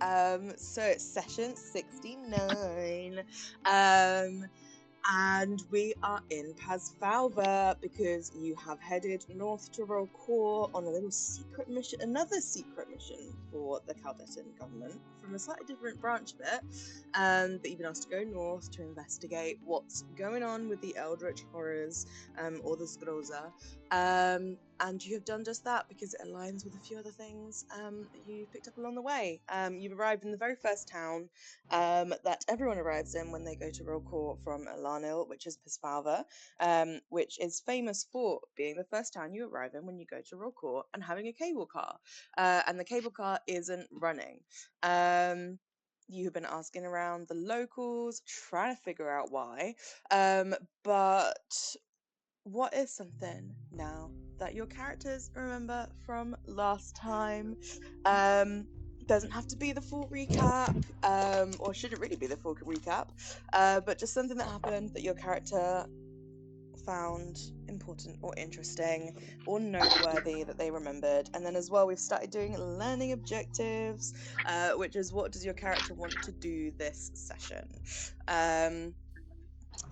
So it's session 69. And we are in Pasvalva because you have headed north to Rokor on a little secret mission, another secret mission for the Caldetan government from a slightly different branch of it. But you've been asked to go north to investigate what's going on with the Eldritch Horrors, or the Skroza. And you have done just that because it aligns with a few other things that you picked up along the way. You've arrived in the very first town that everyone arrives in when they go to Rokor from Alanil, which is Pasvalva, which is famous for being the first town you arrive in when you go to Rokor and having a cable car. And the cable car isn't running. You've been asking around the locals, trying to figure out why. But what is something now that your characters remember from last time? Doesn't have to be the full recap, or shouldn't really be the full recap, but just something that happened that your character found important or interesting or noteworthy that they remembered. And then as well, we've started doing learning objectives, which is what does your character want to do this session.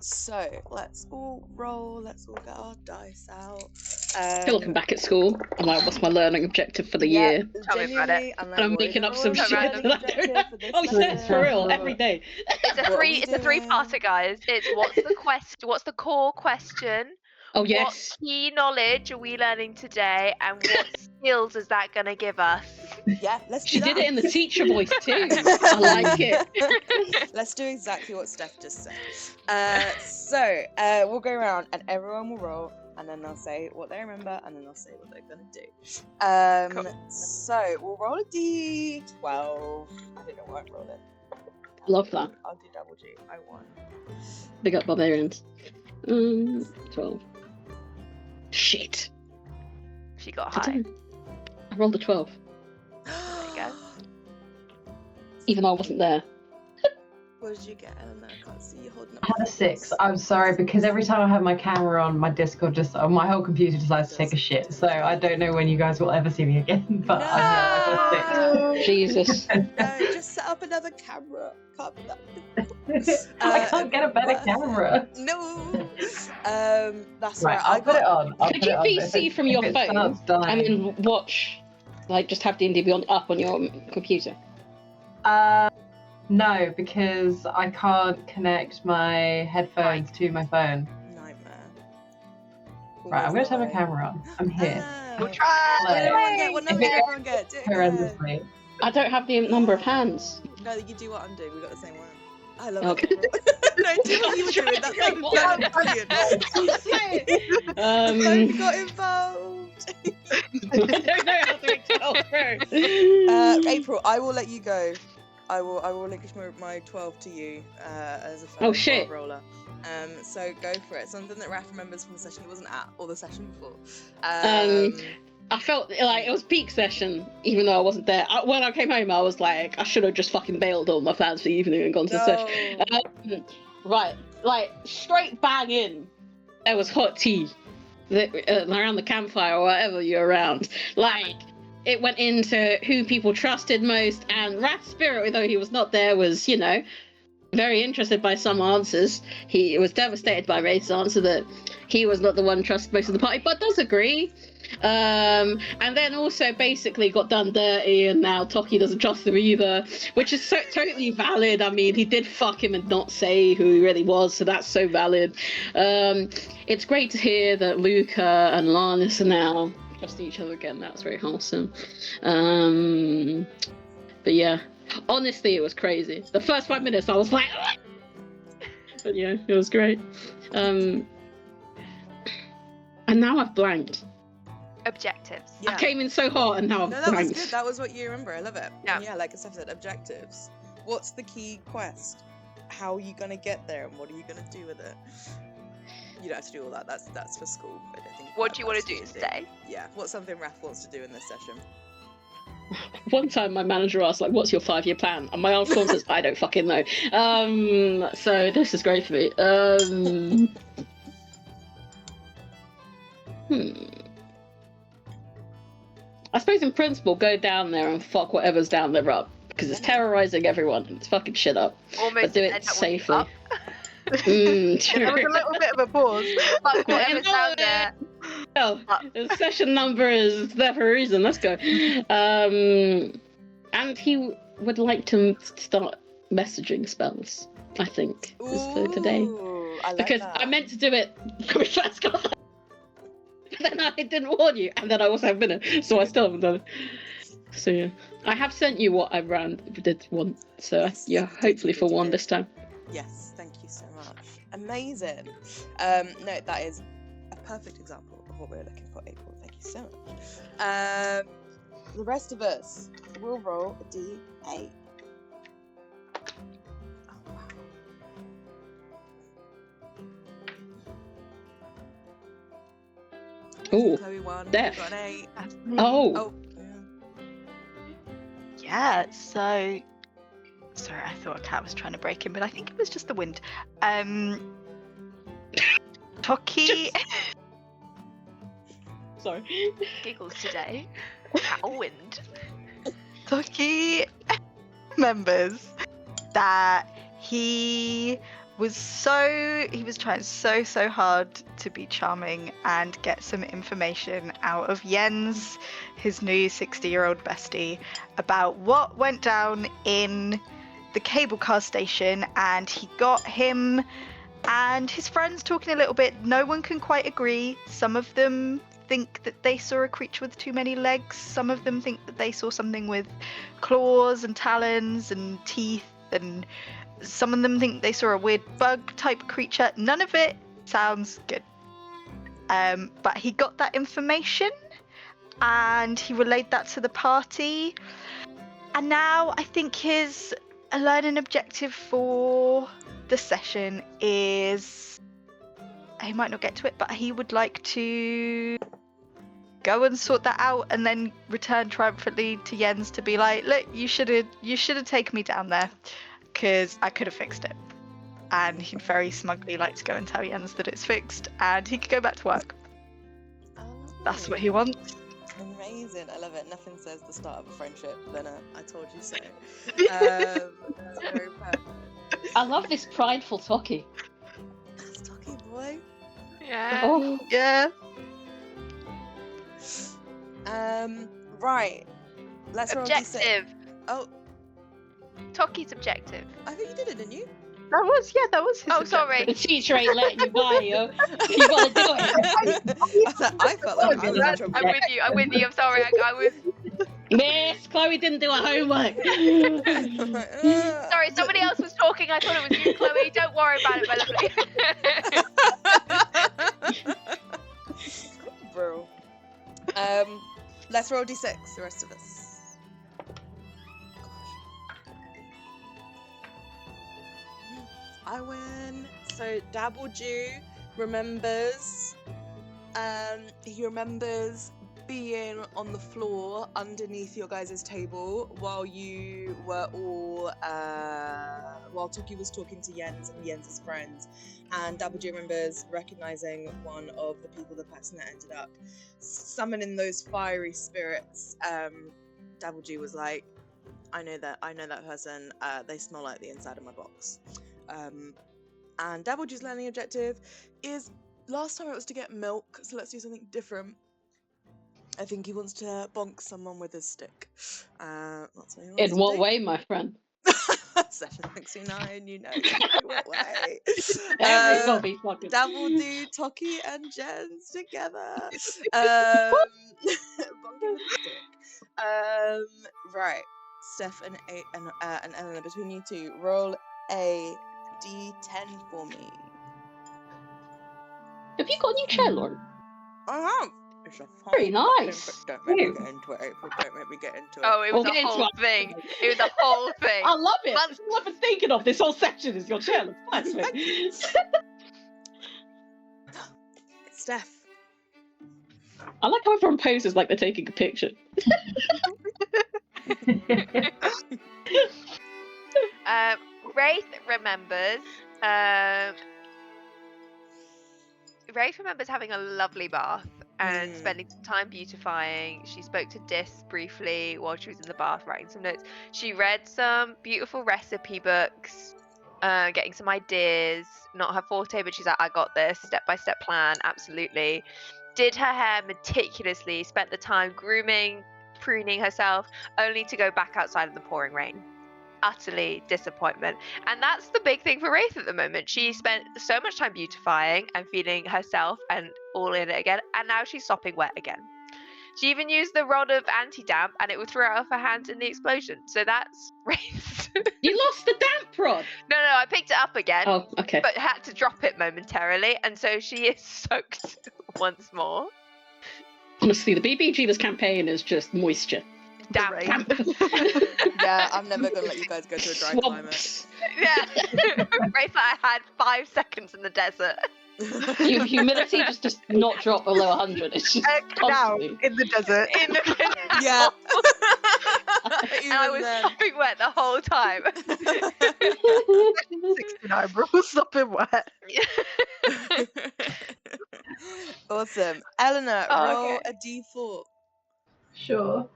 So let's all roll, let's all get our dice out. Still looking back at school, I'm like, what's my learning objective for the year? Tell me about it. And I'm making up some shit that I don't know. Oh, it's for real, every day. It's a three-parter, guys. It's what's the core question? Oh, yes. What key knowledge are we learning today, and what skills is that going to give us? Yeah, let's do She that. did it in the teacher voice too. I like it. Let's do exactly what Steph just said. So we'll go around and everyone will roll, and then they'll say what they remember, and then they'll say what they're going to do. Cool. So we'll roll a d12. I don't know what I'm rolling. Love that. I'll do double G. I won. Big up barbarians. 12. Shit. She got high. I rolled a 12. There you go. Even though I wasn't there. What did you get, Eleanor? I can't see you holding up. I had a 6. I'm sorry, because every time I have my camera on, my Discord my whole computer decides to take a shit. So I don't know when you guys will ever see me again. But I got a 6. Jesus. No, just set up another camera. Can't be that. I can't get a better camera. No. That's Right, I'll put it on. Could you PC from your phone and then watch, like, just have D&D Beyond up on your computer? No, because I can't connect my headphones to my phone. Nightmare. Right, I'm going to turn my camera on. I'm here. We'll try. What number did everyone get? Do it again. Horrendously. I don't have the number of hands. No, you do what I'm doing. We got the same one. I love Okay. it. No, do what you were doing. That sounded brilliant. I got involved. I don't know how to make 12 through. April, I will let you go. I will relinquish my 12 to you as a Oh, shit. roller. So go for it. Something that Raph remembers from the session he wasn't at, or the session before. I felt like it was peak session, even though I wasn't there. When I came home, I was like, I should have just fucking bailed on my plans for the evening and gone to the session. Right, like, straight bang in, there was hot tea around the campfire or whatever you're around. Like, it went into who people trusted most, and Rath's spirit, although he was not there, was, you know, very interested by some answers. He was devastated by Wraith's answer that he was not the one trusted most of the party, but does agree. And then also basically got done dirty, and now Toki doesn't trust him either, which is so totally valid. I mean, he did fuck him and not say who he really was, so that's so valid. It's great to hear that Luca and Lannis are now trusting each other again. That's very wholesome. But yeah, honestly, it was crazy. The first 5 minutes I was like, but yeah, it was great. And now I've blanked. Objectives. Yeah. I came in so hot and now I've No, that was blanked. good. That was what you remember. I love it. Yeah. Yeah, like Steph said, objectives. What's the key quest? How are you going to get there, and what are you going to do with it? You don't have to do all that. That's for school. I don't think. What do you want to do today? Yeah. What's something Raph wants to do in this session? One time my manager asked, like, what's your 5-year plan? And my answer was, I don't fucking know. So this is great for me. I suppose in principle, go down there and fuck whatever's down there up. because it's terrorizing everyone and it's fucking shit up. Almost But do end it up with you safely. up. True. There was a little bit of a pause. Fuck whatever's down there. Well, session number is there for a reason. Let's go. And he would like to start messaging spells, I think, is for today. Ooh, I like Because that. I meant to do it when we first got there. But then I didn't warn you, and then I also have minute, so I still haven't done it. So yeah, I have sent you what I did one. So Yes, yeah, you did, hopefully you for did, you one did. this time. Yes, thank you so much. Amazing. No, that is a perfect example of what we're looking for, April. Thank you so much. The rest of us will roll a D8. Oh, wow. Ooh, Chloe won. Def. Got an 8. Oh, Oh, Yeah, so sorry, I thought a cat was trying to break in, but I think it was just the wind. Toki sorry. Giggles today. Cattle wind. Toki remembers that he was trying so hard to be charming and get some information out of Jens, his new 60-year-old bestie, about what went down in the cable car station, and he got him and his friends talking a little bit. No one can quite agree. Some of them think that they saw a creature with too many legs. Some of them think that they saw something with claws and talons and teeth, and some of them think they saw a weird bug type creature. None of it sounds good. But he got that information and he relayed that to the party. And now I think his learning objective for the session is, he might not get to it, but he would like to go and sort that out and then return triumphantly to Jens to be like, look, you should have taken me down there because I could have fixed it. And he'd very smugly like to go and tell Jens that it's fixed and he could go back to work. That's what he wants. Amazing. I love it. Nothing says the start of a friendship than I told you so. That's very perfect. I love this prideful Toki. That's Toki, boy. Yeah. Oh, Yeah. Right. Let's roll D6. Objective. Oh, Toki's objective. I think you did it, didn't you? That was his Oh, objective. sorry. the teacher ain't letting you by, yo. You gotta do it. I felt like I was in trouble. I'm with you. I'm sorry. I was. Miss, Chloe didn't do her homework. Sorry, somebody else was talking. I thought it was you, Chloe. Don't worry about it, my lovely. Bro. Let's roll D6, the rest of us. I win. So Dabble Jew remembers. He remembers being on the floor underneath your guys' table while you were all while Toki was talking to Jens and Jens' friends, and Dabble Jew remembers recognizing one of the people, the person that ended up summoning those fiery spirits. Dabble Jew was like, I know that person. They smell like the inside of my box. And Dabble Jew's learning objective is, last time it was to get milk, so let's do something different. I think he wants to bonk someone with his stick. That's what he wants In to what do. way, my friend? Session 69, you know exactly what way. Everybody fucking. Dabble do Toki and Jens together. Bonking with the stick. Right. Steph and Eleanor, between you two, roll a D10 for me. Have you got a new chair, Lauren? I have. It's a fun Very nice. Don't make me get into it, April. Don't make me get into it. Oh, it was We'll the get into whole it. thing. It was the whole thing. I love it. Once- That's all I've been thinking of this whole section is your chair. That's me. Steph. I like how everyone poses like they're taking a picture. Wraith remembers. Wraith remembers having a lovely bath and spending some time beautifying. She spoke to Dis briefly while she was in the bath writing some notes. She read some beautiful recipe books, getting some ideas. Not her forte, but she's like, I got this, step-by-step plan, absolutely. Did her hair meticulously, spent the time grooming, pruning herself, only to go back outside in the pouring rain. Utterly disappointment. And that's the big thing for Wraith at the moment. She spent so much time beautifying and feeling herself and all in it again, and now she's sopping wet again. She even used the rod of anti-damp and it would throw out of her hands in the explosion. So that's Wraith. You lost the damp rod. No, I picked it up again. Oh, okay. But had to drop it momentarily, and so she is soaked once more. Honestly, the BBG's campaign is just moisture. Damp. Yeah, I'm never gonna let you guys go to a dry climate. Yeah. Wraith, I had 5 seconds in the desert. Your humidity just does not drop below 100. It's just Now constantly. in the desert. In the canal. Yeah. And I was sopping wet the whole time. 69 rules sopping wet. Awesome. Eleanor, Oh, roll okay. a d4. Sure.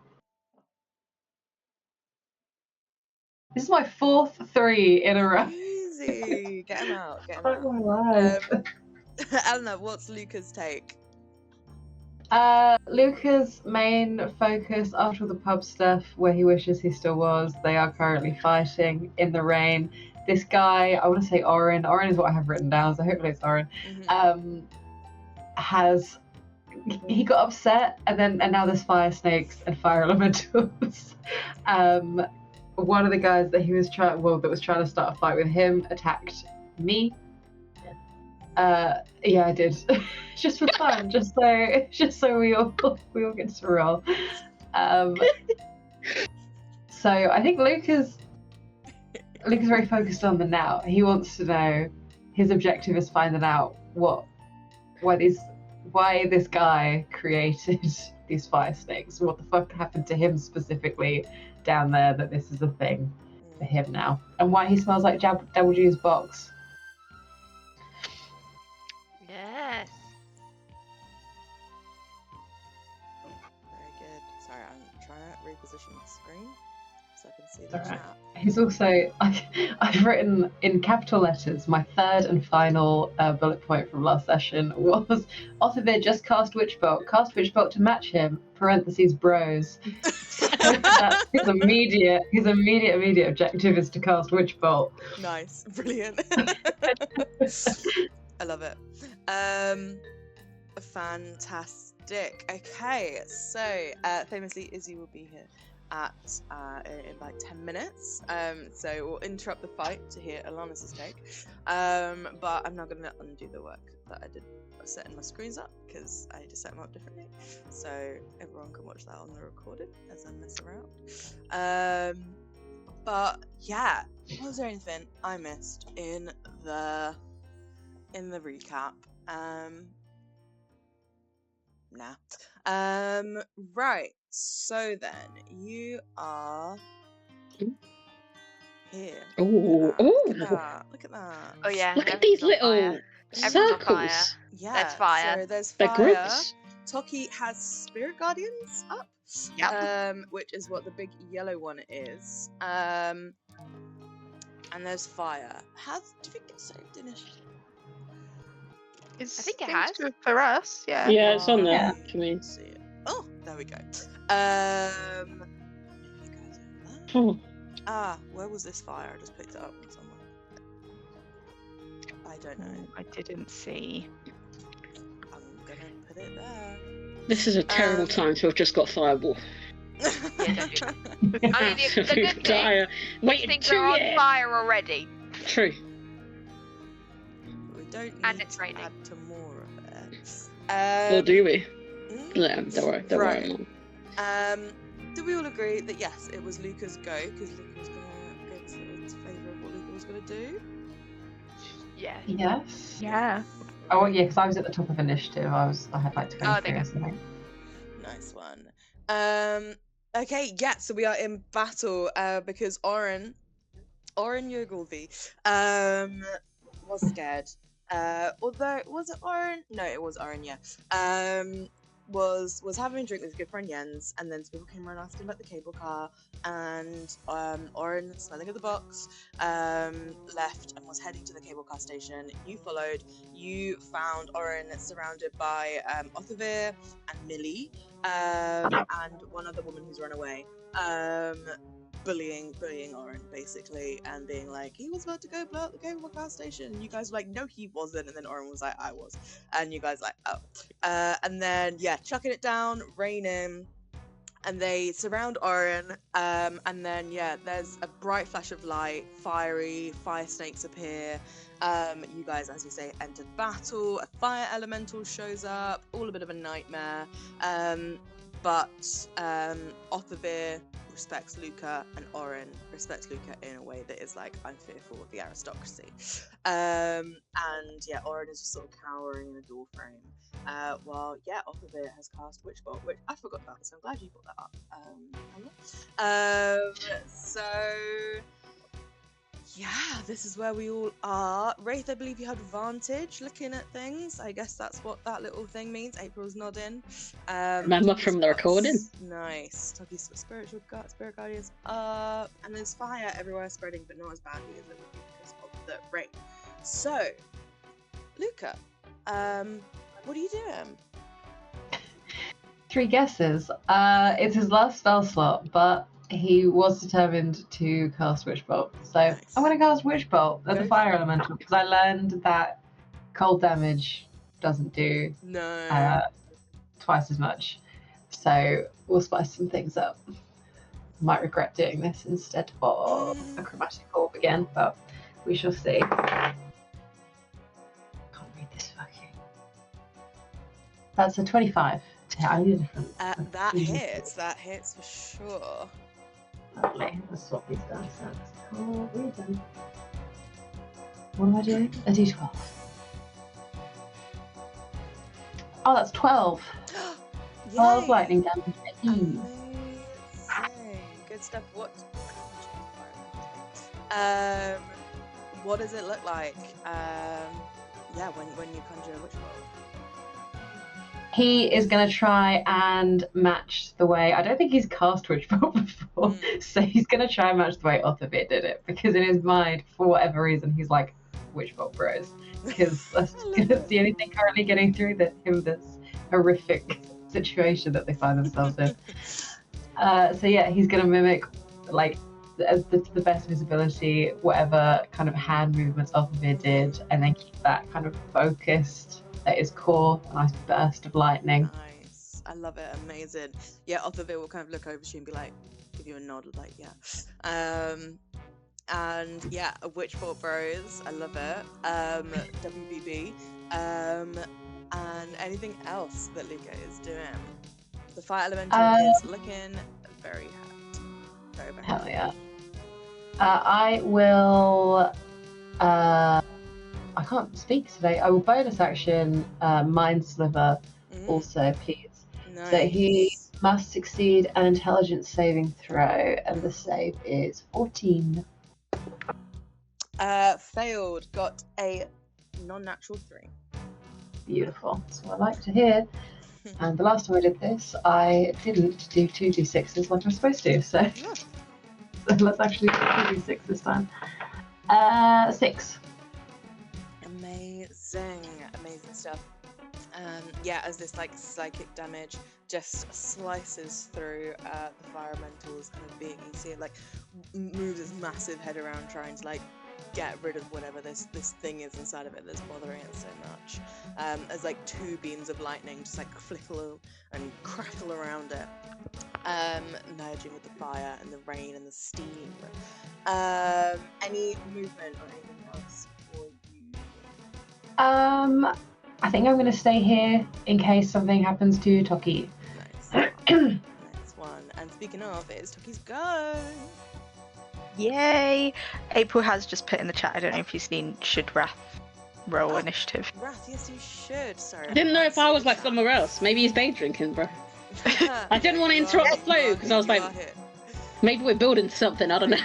This is my 4th 3 in a row. Easy. Get him out. Get him Oh out. my life. Eleanor, what's Luca's take? Luca's main focus after the pub stuff, where he wishes he still was, they are currently fighting in the rain. This guy, I want to say Oren is what I have written down, so hopefully it's Oren, he got upset, and now there's fire snakes and fire elementals. One of the guys that that was trying to start a fight with him attacked me. Yeah, I did. Just for fun, just so we all get to roll. So I think Luca's very focused on the now. He wants to know, his objective is finding out why this guy created these fire snakes. What the fuck happened to him specifically down there that this is a thing for him now, and why he smells like Double G's box. Yes. Very good. Sorry, I'm trying to reposition the screen so I can see the Alright. chat. He's also, I've written in capital letters, my third and final bullet point from last session was, Ottavir just cast Witchbolt. Cast Witchbolt to match him, parentheses bros. So that's his immediate objective is to cast Witchbolt. Nice. Brilliant. I love it. Fantastic. Okay, so famously Izzy will be here in like 10 minutes. So we'll interrupt the fight to hear Alanis' take. But I'm now going to undo the work that I did setting my screens up because I just set them up differently. So everyone can watch that on the recording as I mess around. But yeah, was there anything I missed in the recap? Nah. Right. So then you are here. Ooh, Look at that. Oh yeah. Look at these everything's on little fire. Everyone's on fire. circles. Yeah. There's fire. So there's They're fire. groups. Toki has Spirit Guardians up. Yep. Which is what the big yellow one is. And there's fire. Do you think it's saved initially? I think it has. For us, yeah. Yeah, it's on there. Yeah. For me. Let's see it. Oh, there we go. Where was this fire? I just picked it up from somewhere. I don't know. I didn't see. I'm gonna put it there. This is a terrible time to have just got fireball. Yeah, don't do that. I mean, the good thing, Wait, things 2 are on years. fire already. True. We don't need And it's to raining. add to more of it. Or do we? mm, No, don't worry. Don't Right. worry. Do we all agree that yes, it was Luca's go because Luca was gonna go to favour of what Luca was gonna do? Yeah. Yes. Yeah. Oh yeah, because I was at the top of initiative. I had like to go Oh, through there you or something. Nice one. Okay, yeah, so we are in battle because Oren Yogolvi was scared. Although was it Oren? No, it was Oren, yeah. was having a drink with his good friend Jens, and then some people came around asking about the cable car, and Oren, smelling of the box, left and was heading to the cable car station. You followed. You found Oren surrounded by Othavir and Millie, and one other woman who's run away. Bullying Oren basically, and being like, he was about to go blow up the cable car station. And you guys were like, no, he wasn't. And then Oren was like, I was. And you guys like, oh. And then chucking it down, rain in, and they surround Oren. And then there's a bright flash of light, fire snakes appear. You guys, as we say, entered battle. A fire elemental shows up. All a bit of a nightmare. But Othavir respects Luca, and Oren respects Luca in a way that is like, I'm fearful of the aristocracy. And Oren is just sort of cowering in a door frame. While Othavir has cast Witch Bolt, which I forgot about, so I'm glad you brought that up. This is where we all are. Wraith, I believe you had advantage looking at things. I guess that's what that little thing means. April's nodding. Remember from the recording. Nice. Toki's got Spirit Guardians up. And there's fire everywhere spreading, but not as badly as it would be because of the rain. So, Luca, what are you doing? 3 guesses. It's his last spell slot, but he was determined to cast Witch Bolt. So nice. I'm going to cast Witch Bolt as a fire elemental because I learned that cold damage doesn't do twice as much. So we'll spice some things up. Might regret doing this instead of a chromatic orb again, but we shall see. Can't read this fucking. That's a 25. That hits for sure. Lovely. Let's swap these dice out. What am I doing? A d12. Oh, that's 12. 12 lightning damage. Amazing. Good stuff. What does it look like? When you conjure a Witch Bolt? He is going to try and match the way... I don't think he's cast Witch Bolt before, so he's going to try and match the way Othavir did it, because in his mind, for whatever reason, he's like, Witch Bolt bros, because that's the only thing currently getting through this horrific situation that they find themselves in. He's going to mimic, like, the best of his ability, whatever kind of hand movements Othavir did, and then keep that kind of focused at his core, a nice burst of lightning. Nice. I love it. Amazing. Othavir will kind of look over to you and be like, give you a nod, like, a Witch Bolt Bros. I love it. WBB. And anything else that Luca is doing? The fire elemental is looking very hot. Very, very hell yeah. I will... I can't speak today. I will bonus action Mind Sliver also, please. Nice. So he must succeed an intelligence saving throw, and the save is 14. Failed. Got a non-natural 3. Beautiful. That's what I like to hear. And the last time I did this, I didn't do 2d6s like I'm supposed to, so let's actually do 2d6 this time. 6. Amazing stuff. As this like psychic damage just slices through the fire elemental's kind of being, you see it like moves his massive head around trying to like get rid of whatever this thing is inside of it that's bothering it so much. As like 2 beams of lightning just like flicker and crackle around it, merging with the fire and the rain and the steam. Any movement or anything else for you? I think I'm going to stay here in case something happens to Toki. Nice. Nice one. And speaking of, it is Toki's go. Yay! April has just put in the chat, I don't know if you've seen, should Wrath roll initiative? Wrath, yes you should. Sorry. I didn't know if I was like somewhere else. Maybe he's day drinking, bro. I didn't want to interrupt the flow because I was like, maybe we're building something, I don't know.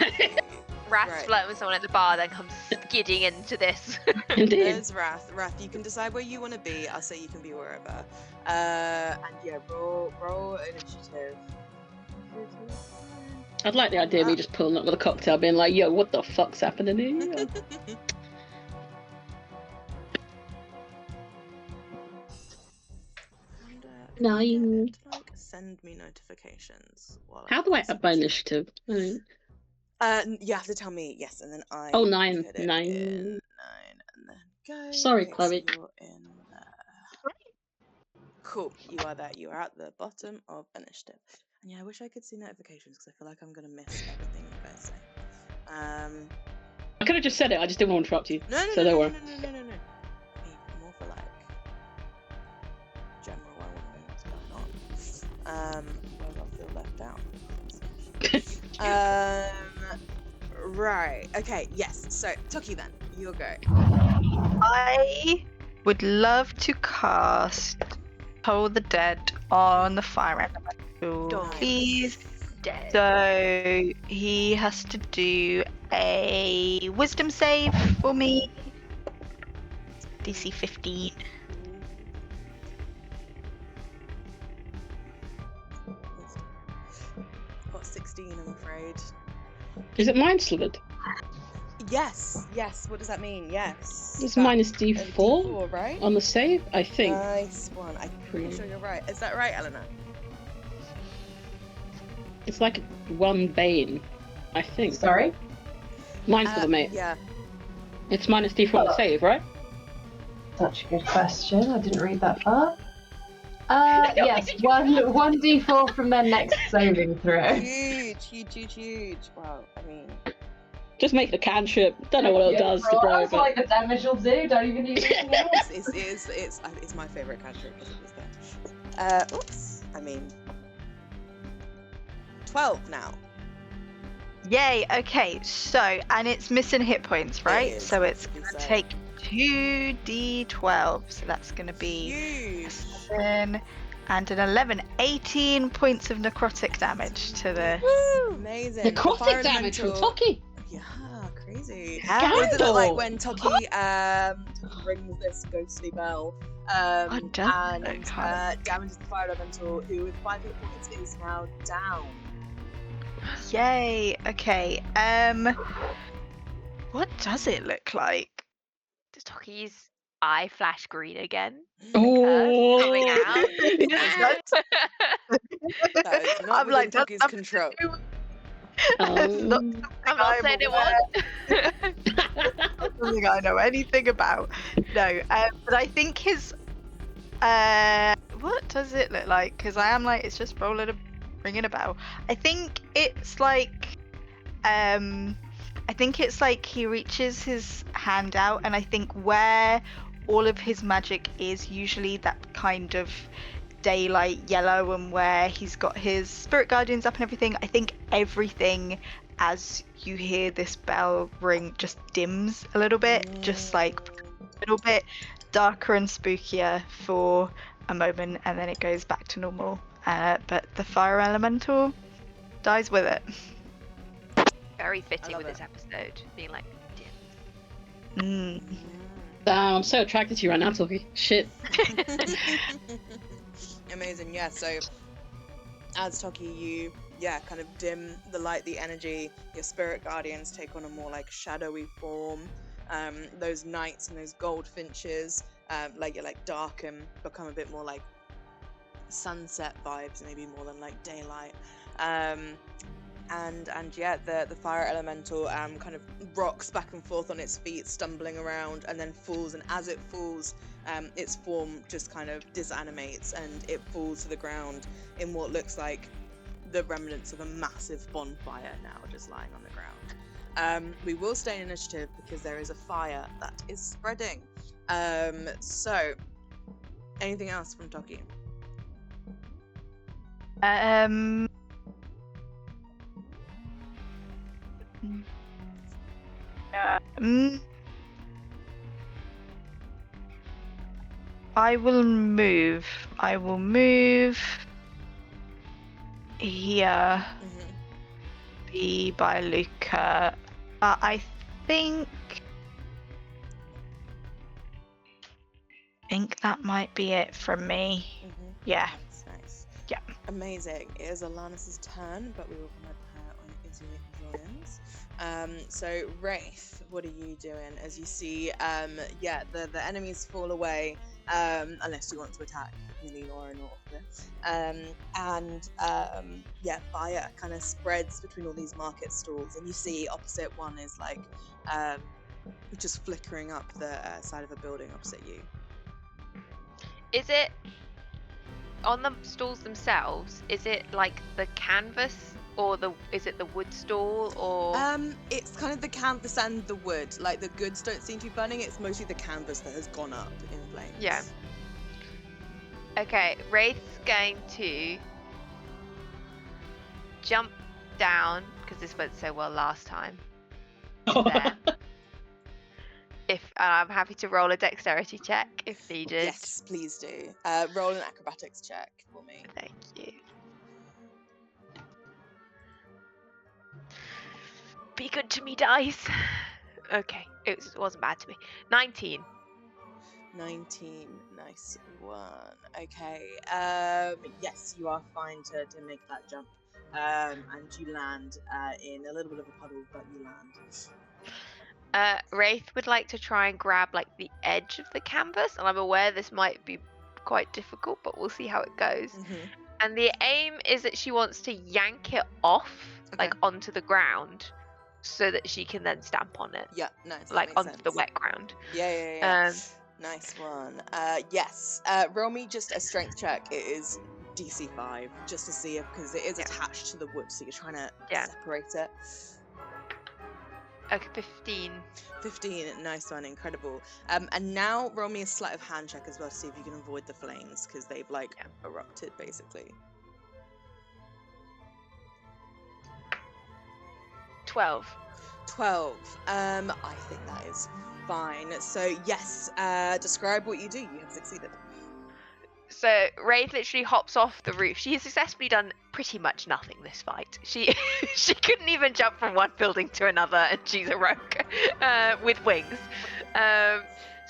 Wrath's flirting with someone at the bar, then comes getting into this. Indeed. There's Wrath. Wrath, you can decide where you want to be. I'll say you can be wherever. And yeah, roll initiative. I'd like the idea of me just pulling up with a cocktail, being like, "Yo, what the fuck's happening here?" 9. Like, send me notifications. How do I up my initiative? You have to tell me yes, and then I. Oh, 9. put it 9. in 9, and then go. Sorry, Okay, Chloe. So you're in there. Cool. You are there. You are at the bottom of initiative. And yeah, I wish I could see notifications because I feel like I'm gonna miss everything you guys say. I could have just said it. I just didn't want to interrupt you. No. So don't worry. No. I mean, more for like general awareness, but not. Otherwise I'll feel left out. Right. Okay. Yes. So Toki, then you'll go. I would love to cast Toll the Dead on the fire elemental, please. Dead. So he has to do a wisdom save for me. DC 15. Got 16, I'm afraid. Is it mind slivered? Yes. What does that mean? Yes. It's That- minus a D4 D4, right? on the save, I think. Nice one. I'm pretty sure you're right. Is that right, Eleanor? It's like 1 bane, I think. Sorry? Mine's for the mate. Yeah. It's minus D4 on the save, right? Such a good question. I didn't read that far. Yes, 1d4 from their next saving throw. Huge. Wow. I mean, Just make it a cantrip. Don't know what it does to bro, That's but like the damage will do. Don't even use anything else. it's my favorite cantrip because it was there. Oops. I mean, 12 now. Yay, okay, so, and it's missing hit points, right? is, So it's that's gonna insane. take 2d12, so that's gonna be Huge. 7 and an 11. 18 points of necrotic damage to the... Woo! Amazing. The fire necrotic damage from elemental- Toki. Yeah, crazy. Yeah. What does it look like Scandal. when Toki rings this ghostly bell and damages the fire elemental, who with 5 hit points is now down. Yay, okay, what does it look like? Does Toki's eye flash green again? Oh, Coming out? That is not I'm within like, that's Toki's something control. It's not Um, something I'm not saying it was. something I know anything about. No, but I think his. What does it look like? Because I am like, it's just ringing a bell. I think it's like, he reaches his hand out, and I think where all of his magic is usually that kind of daylight yellow, and where he's got his spirit guardians up and everything, I think everything as you hear this bell ring just dims a little bit, just like a little bit darker and spookier for a moment, and then it goes back to normal. But the fire elemental dies with it. Very fitting love with it. this episode, being like, Mm. damn, I'm so attracted to you right now, Toki. Shit. Amazing, yeah. So as Toki, you kind of dim the light, the energy. Your spirit guardians take on a more like shadowy form. Those knights and those goldfinches, darken, become a bit more like sunset vibes, maybe more than like daylight. The fire elemental kind of rocks back and forth on its feet, stumbling around, and then falls. And as it falls, its form just kind of disanimates, and it falls to the ground in what looks like the remnants of a massive bonfire now, just lying on the ground. We will stay in initiative because there is a fire that is spreading. So, anything else from Toki? I will move here, be by Luca. I think think that might be it from me. Mm-hmm. Yeah. Nice. Yeah. Amazing. It is Alanis' turn, but we will come up her on Izzy Williams. So Wraith, what are you doing? As you see, the enemies fall away, unless you want to attack Leonora or fire kind of spreads between all these market stalls, and you see opposite one is like just flickering up the side of a building opposite you. Is it on the stalls themselves? Is it like the canvas, or is it the wood stall, or? It's kind of the canvas and the wood. Like the goods don't seem to be burning. It's mostly the canvas that has gone up in flames. Yeah. Okay, Wraith's going to jump down, because this went so well last time. There. I'm happy to roll a dexterity check if needed. Yes, please do. Roll an acrobatics check for me. Thank you. Be good to me, dice. Okay, it wasn't bad to me. 19. 19, nice one. Okay, yes, you are fine to make that jump. And you land in a little bit of a puddle, but you land. Wraith would like to try and grab like the edge of the canvas, and I'm aware this might be quite difficult, but we'll see how it goes. Mm-hmm. And the aim is that she wants to yank it off, like onto the ground, so that she can then stamp on it. Yeah, nice. Like onto the wet ground. Yeah. Nice one. Yes. Roll me just a strength check. It is DC 5, just to see if, because it is attached to the wood, so you're trying to separate it. Okay, 15. 15, nice one, incredible. And now roll me a sleight of hand check as well to see if you can avoid the flames, because they've erupted basically. 12. I think that is fine. So yes, describe what you do. You have succeeded. So Wraith literally hops off the roof. She has successfully done pretty much nothing this fight. She couldn't even jump from one building to another, and she's a rogue with wings.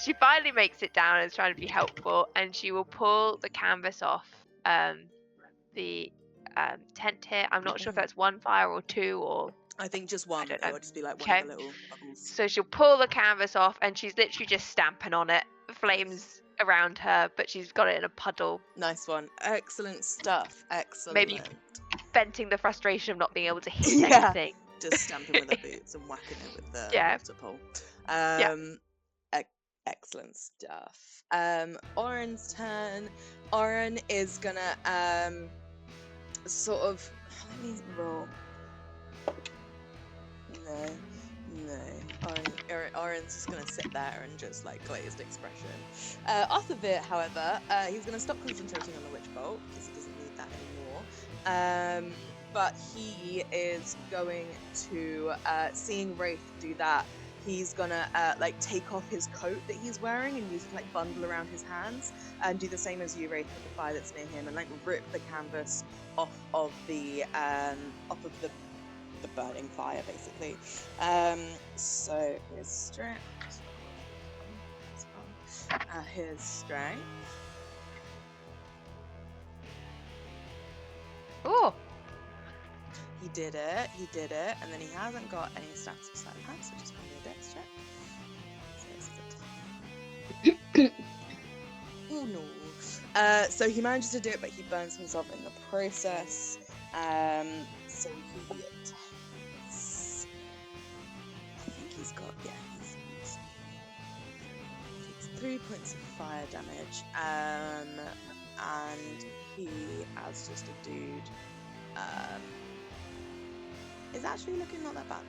She finally makes it down and is trying to be helpful, and she will pull the canvas off the tent here. I'm not sure if that's one fire or two, or I think just one. It would just be like one of the little bubbles. So she'll pull the canvas off, and she's literally just stamping on it. Flames around her, but she's got it in a puddle. Nice one. Excellent stuff. Excellent. Maybe venting the frustration of not being able to hit anything. Just stamping with her boots and whacking it with the water pole. Excellent stuff. Oren's turn. Oren is gonna sort of, let me roll. No. Oren's just gonna sit there and just glazed expression. Off of it, however, he's gonna stop concentrating on the witch bolt because he doesn't need that anymore. But he is going to, seeing Wraith do that, he's gonna take off his coat that he's wearing and use it to bundle around his hands, and do the same as you, Wraith, with the fire that's near him, and rip the canvas off of the burning fire, basically. So his strength. His strength. Oh. He did it, and then he hasn't got any stats beside that, so just give me a dex check. Oh no. So he manages to do it, but he burns himself in the process. So he takes, I think he's got, he takes 3 points of fire damage, and he, as just a dude, is actually looking not that bad.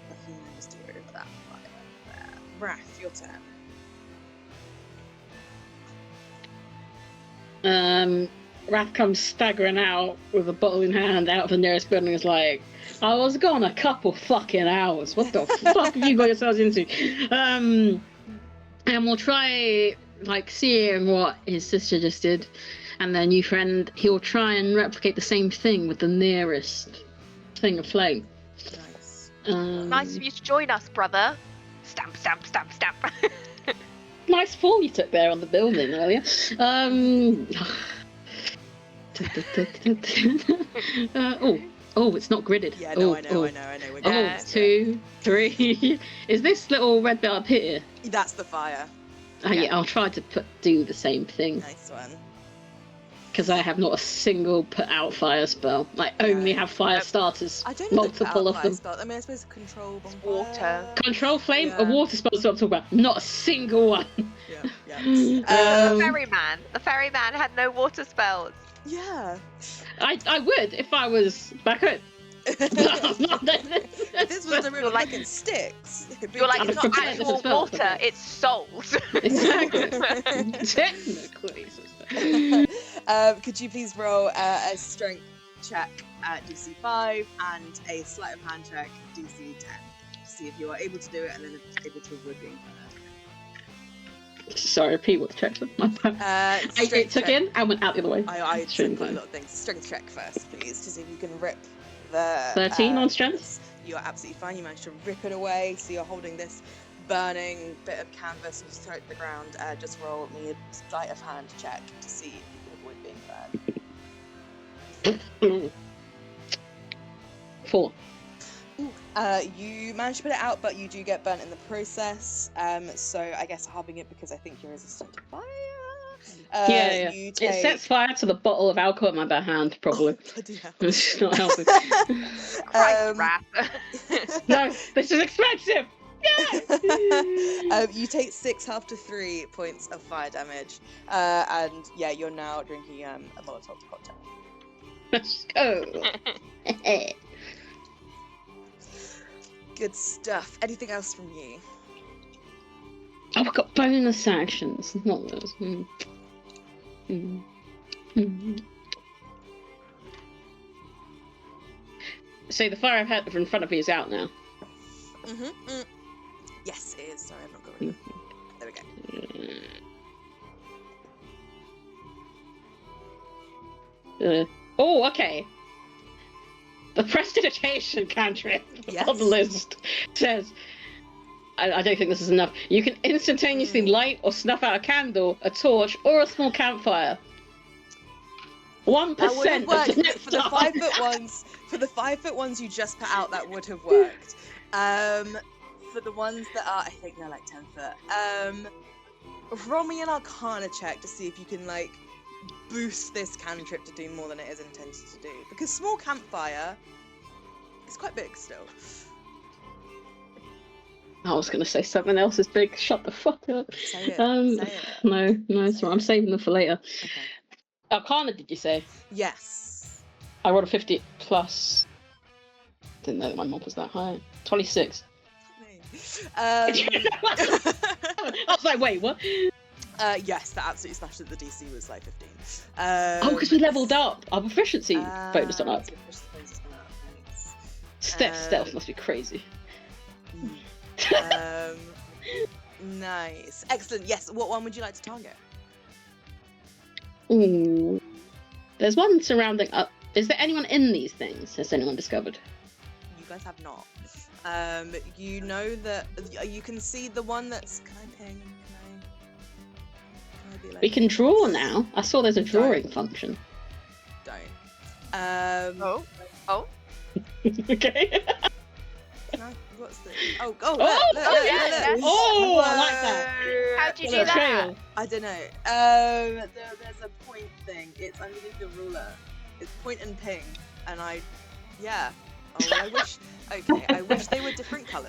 But he managed to get rid of that fire. Wrath, your turn. Wrath comes staggering out with a bottle in hand out of the nearest building and is like, I was gone a couple fucking hours. What the fuck have you got yourselves into? And we'll try, seeing what his sister just did, and their new friend, he'll try and replicate the same thing with the nearest thing of flame. Nice. Nice of you to join us, brother. Stamp, stamp, stamp, stamp. nice fall you took there on the building earlier. Oh, it's not gridded. Yeah, no, I know. We're Yeah. 2, 3. Is this little red bit up here? That's the fire. Yeah, I'll try to do the same thing. Nice one. Because I have not a single put out fire spell. I only have fire starters. I don't know multiple of them. Spell. I mean, I suppose control bonfire. Water. Control flame, Yeah. a water spell is what I'm talking about. Not a single one. Yeah. The ferryman. The ferryman had no water spells. Yeah. I would if I was back home. If this was the real You're like- fucking sticks. You're like, I'm it's not prepared actual as well. water, it's souls. Exactly. Technically. Could you please roll a strength check at DC 5 and a sleight of hand check DC 10 to see if you are able to do it and then able to avoid being Sorry, repeat what the check was. My bad. I took in and went out the other way. I Strength took quite a check. lot of things. Strength check first, please, to see if you can rip the 13 on strength. You are absolutely fine. You managed to rip it away. So you're holding this burning bit of canvas and just throw it to the ground. Just roll me a sleight of hand check to see if you can avoid being burned. 4. You managed to put it out, but you do get burnt in the process. So I guess halving it because I think you're resistant to fire. Yeah. You It sets fire to the bottle of alcohol in my bare hand, probably. Oh, bloody hell. It's not helping. Christ, wrath. No, this is expensive! You take 6 half to 3 points of fire damage, and yeah, you're now drinking a Molotov cocktail. Let's go. Good stuff. Anything else from you? Oh, I've got bonus actions, not those. So the fire I've had in front of me is out now. Yes, it is. Sorry, I'm not going. There we go. Oh, okay. The prestidigitation cantrip Yes. on the list says, I don't think this is enough. You can instantaneously light or snuff out a candle, a torch, or a small campfire. 1% That would have of worked the next for the time. 5 foot ones. For the 5 foot ones you just put out, that would have worked. For the ones that are, I think they're like 10 foot. Roll me an Arcana check to see if you can like boost this cantrip to do more than it is intended to do. Because small campfire is quite big still. I was going to say something else is big. Shut the fuck up. Say it. No, it's Say right. I'm it. saving them for later. Okay. Arcana, did you say? Yes. I rolled a 50 plus. Didn't know that my mob was that high. 26. I was like, wait, what? Yes, that absolutely smashed it. The DC was like 15. Because we leveled up. Our proficiency bonus went up. so your proficiency bonus went up, thanks. Stealth must be crazy. Nice. Excellent. Yes. What one would you like to target? Ooh. There's one surrounding up. Is there anyone in these things? Has anyone discovered? You guys have not. You know that you can see the one that's. Can I ping? Can I be like? We can draw now. I saw there's a drawing function. Don't. Oh. Okay. Can I, what's the? Look, Oh, look. yeah. Oh, I like that. How'd you do Little that? trail. I don't know. There's a point thing. It's underneath the ruler. It's point and ping, and yeah. Oh, I wish. Okay, I wish they were different colours.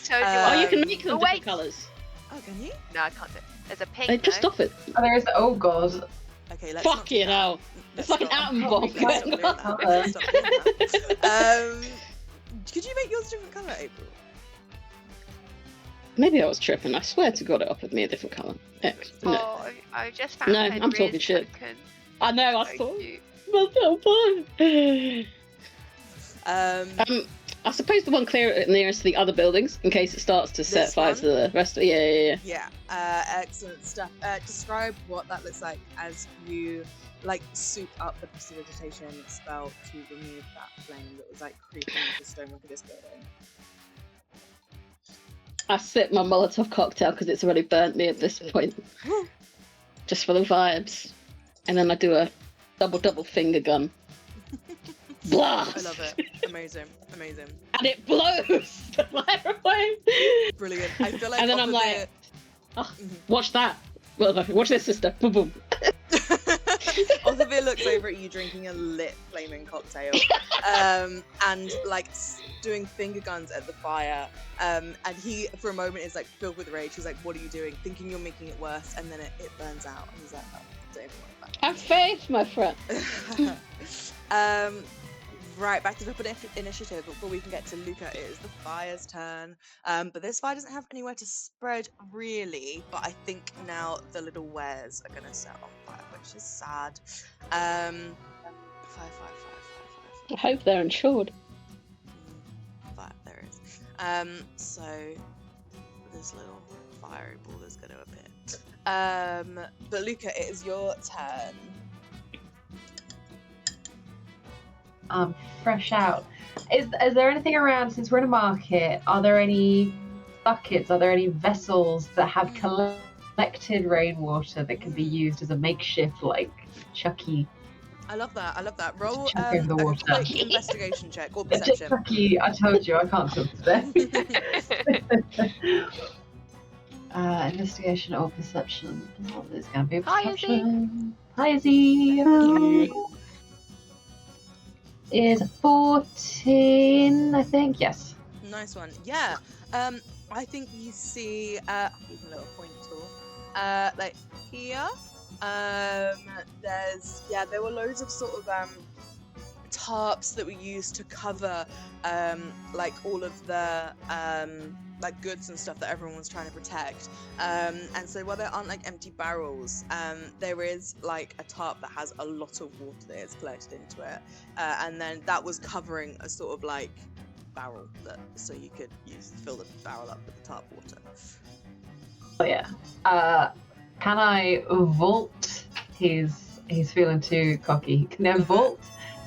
Told you Oh, you what. can make them Oh, different wait. colours. Oh, can you? No, I can't do it. There's a pink. They just though. stop it. Oh, there is. Oh god. Okay, let's not do Fucking that. hell. Let's It's like an stop. atom bomb Let's stop going doing on. that. Let's stop doing that. Could you make yours a different colour, April? Maybe I was tripping. I swear to God it offered me a different colour. X. No. Oh, I just found No, I'm Henry's talking shit. token. I know, I So thought. cute. But so fun. Um, I suppose the one nearest to the other buildings, in case it starts to set This fire one? to the rest of it. Yeah. yeah, excellent stuff. Describe what that looks like as you like soup up the prestidigitation spell to remove that flame that was like creeping into the stonework of this building. I sip my Molotov cocktail because it's already burnt me at this point. Just for the vibes. And then I do a double finger gun. Blast! I love it. Amazing. And it blows the fire away. Brilliant. I feel like. And then I'm like, watch that. Well, watch this, sister. Boom, boom. Olivia looks over at you drinking a lit flaming cocktail, and like doing finger guns at the fire. And he, for a moment, is like filled with rage. He's like, "What are you doing?" Thinking you're making it worse, and then it burns out. And he's like, "Oh, don't even worry about it." Have faith, my friend. Right, back to the top of initiative. Before we can get to Luca, it is the fire's turn. But this fire doesn't have anywhere to spread, really. But I think now the little wares are going to set on fire, which is sad. Fire. I hope they're insured. Fire, there it is. So this little fiery ball is going to appear. But Luca, it is your turn. Fresh out. Is there anything around, since we're in a market, are there any buckets, are there any vessels that have collected rainwater that can be used as a makeshift, like, Chucky? I love that. Roll Chuck over the water. a quick investigation check or Just perception. Chucky, I told you, I can't talk today. Investigation or perception. Oh, there's going to be a Hi, Izzy. perception. Hi, Izzy. Is 14, I think. Yes. Nice one. Yeah. I think you see I'll give you a little point tool. Like here. There were loads of sort of tarps that were used to cover like all of the like goods and stuff that everyone was trying to protect. And so while there aren't like empty barrels, there is like a tarp that has a lot of water that is collected into it. And then that was covering a sort of like barrel so you could fill the barrel up with the tarp water. Oh yeah. Can I vault? He's feeling too cocky. Can I vault?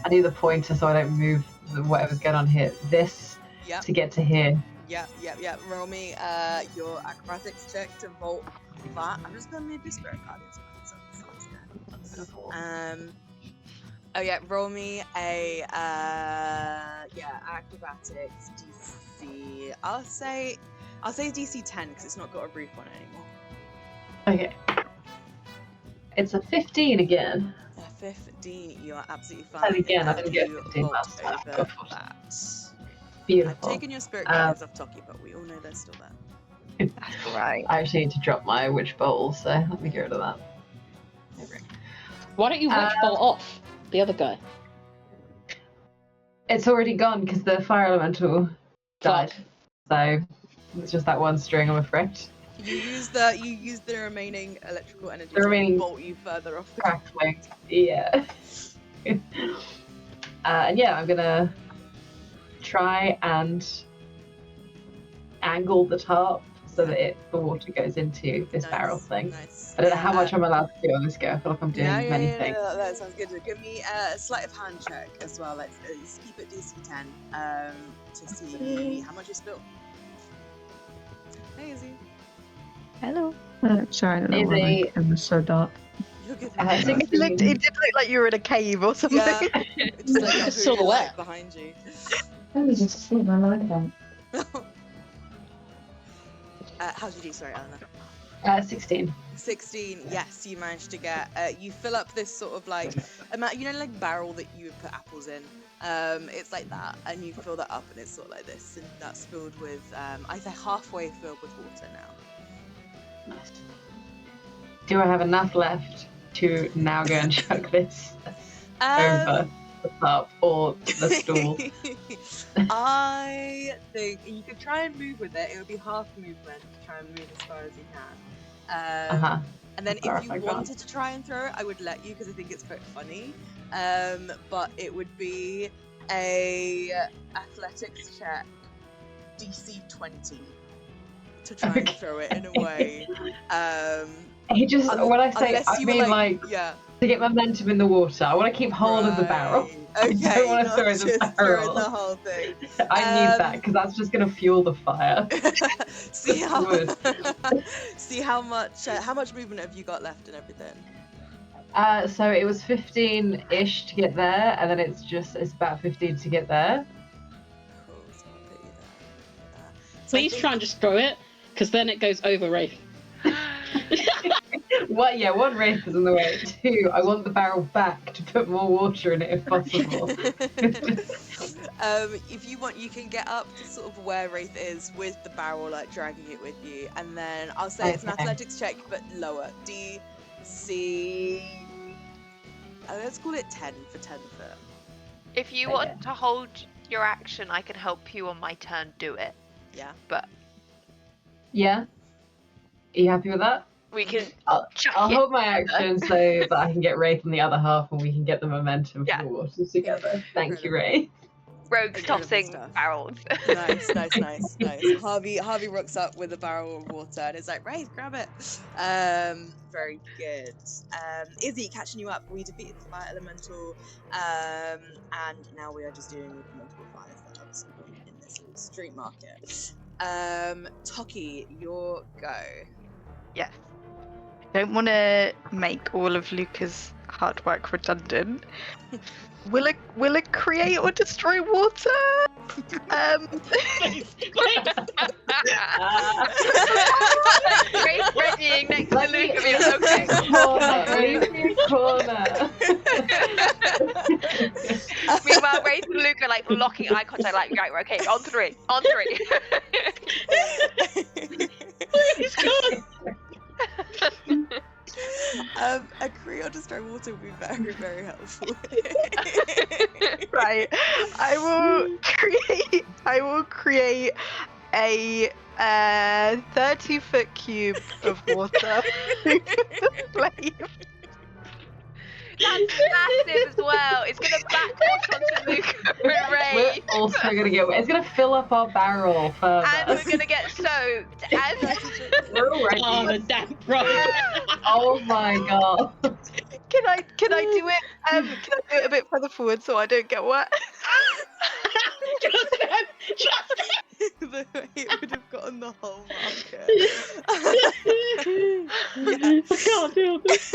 I need the pointer so I don't move whatever's going on here. This to get to here. Yeah. Roll me your acrobatics check to vault that. I'm just gonna move this spirit card into roll me a acrobatics DC. I'll say DC 10 because it's not got a roof on it anymore. Okay. It's a 15 again. A 15, you are absolutely fine. And again, I didn't get You 15 vault last time. over Go for it. that. Beautiful. I've taken your spirit cards off Toki, but we all know they're still there. That's right. I actually need to drop my witch bowl, so let me get rid of that. Why don't you witch bolt off the other guy? It's already gone because the fire elemental died. So it's just that one string, I'm afraid. You use the remaining electrical energy The remaining to bolt you further off the crackling. Yeah. And yeah, I'm gonna try and angle the tarp so that the water goes into this barrel thing. Nice. I don't know how much I'm allowed to do on this go. I feel like I'm doing many things. That sounds good. Give me a sleight of hand check as well. Let's keep it DC 10 to see how much you spilled. Hey, Izzy. Hello. Sorry, I don't know why Izzy. it was so dark. You're good. I think It did look like you were in a cave or something. Yeah. It's just like a Silhouette. behind you. I was just asleep. I like that. How'd you do? Sorry, Eleanor. 16. 16. Yes, you managed to get. You fill up this sort of like, like barrel that you would put apples in. It's like that, and you fill that up, and it's sort of like this, and that's filled with. I'd say halfway filled with water now. Nice. Do I have enough left to now go and chuck this over the top or the stool? I think you could try and move with it. It would be half movement to try and move as far as you can. And then if you wanted to try and throw it, I would let you because I think it's quite funny. But it would be a athletics check, DC 20, to try and throw it in a way. He just, when I say, I mean, like, yeah. to get momentum in the water. I want to keep hold of the barrel. Right. Okay, I don't want to not throw the just throwing barrel. the whole thing. I need that because that's just going to fuel the fire. see how Wood. see how much movement have you got left and everything? So it was 15-ish to get there, and then it's about 15 to get there. Cool, so I'll put you there. So I Please think- try and just throw it, because then it goes over Wraith. Well, yeah, 1, Wraith is on the way. 2, I want the barrel back to put more water in it if possible. If you want, you can get up to sort of where Wraith is with the barrel, like dragging it with you, and then I'll say it's an Okay. athletics check, but lower. DC. Let's call it 10 for 10 foot. If you Okay. want to hold your action, I can help you on my turn do it. Yeah. But Yeah? Are you happy with that? we can I'll chuck I'll it hold my together. action so that I can get Wraith on the other half and we can get the momentum Yeah. for the water together. Thank you, Incredible. Wraith. Rogues Incredible tossing stuff. barrels. Nice. Harvey rocks up with a barrel of water and is like, Wraith, grab it. Very good. Izzy, catching you up. We defeated the fire elemental, and now we are just doing multiple fires that are spawning in this little street market. Toki, your go. Yes. I don't want to make all of Luca's hard work redundant. Will it create or destroy water? Grace readying next to Let me Luca being okay. corner. Meanwhile, Grace and Luca like locking eye contact, like, right, we're okay, on 3, on 3. Please, God. A create or destroy water would be very, very helpful. Right. I will create a 30-foot cube of water. Flame. That's massive as well. It's gonna backwash onto Luca and We're Ray, also gonna get. It's gonna fill up our barrel further. and we're gonna get soaked. And We're already. Oh, the damn rogue. Oh my god. Can I do it? Can I do it a bit further forward so I don't get wet? Just The way it would have gotten the whole market. I can't do this.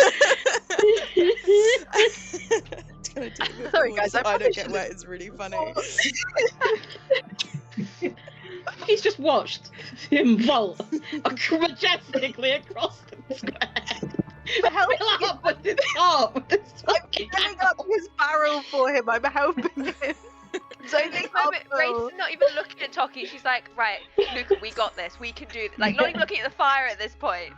Gonna do it Sorry, before guys, so I I probably don't get should've- wet. It's really funny. He's just watched him vault majestically across the square. Fill up with his top. I'm filling up his barrel for him. I'm helping him. So at this moment, Ray's not even looking at Toki. She's like, right, Luca, we got this. We can do this. Like, not even looking at the fire at this point.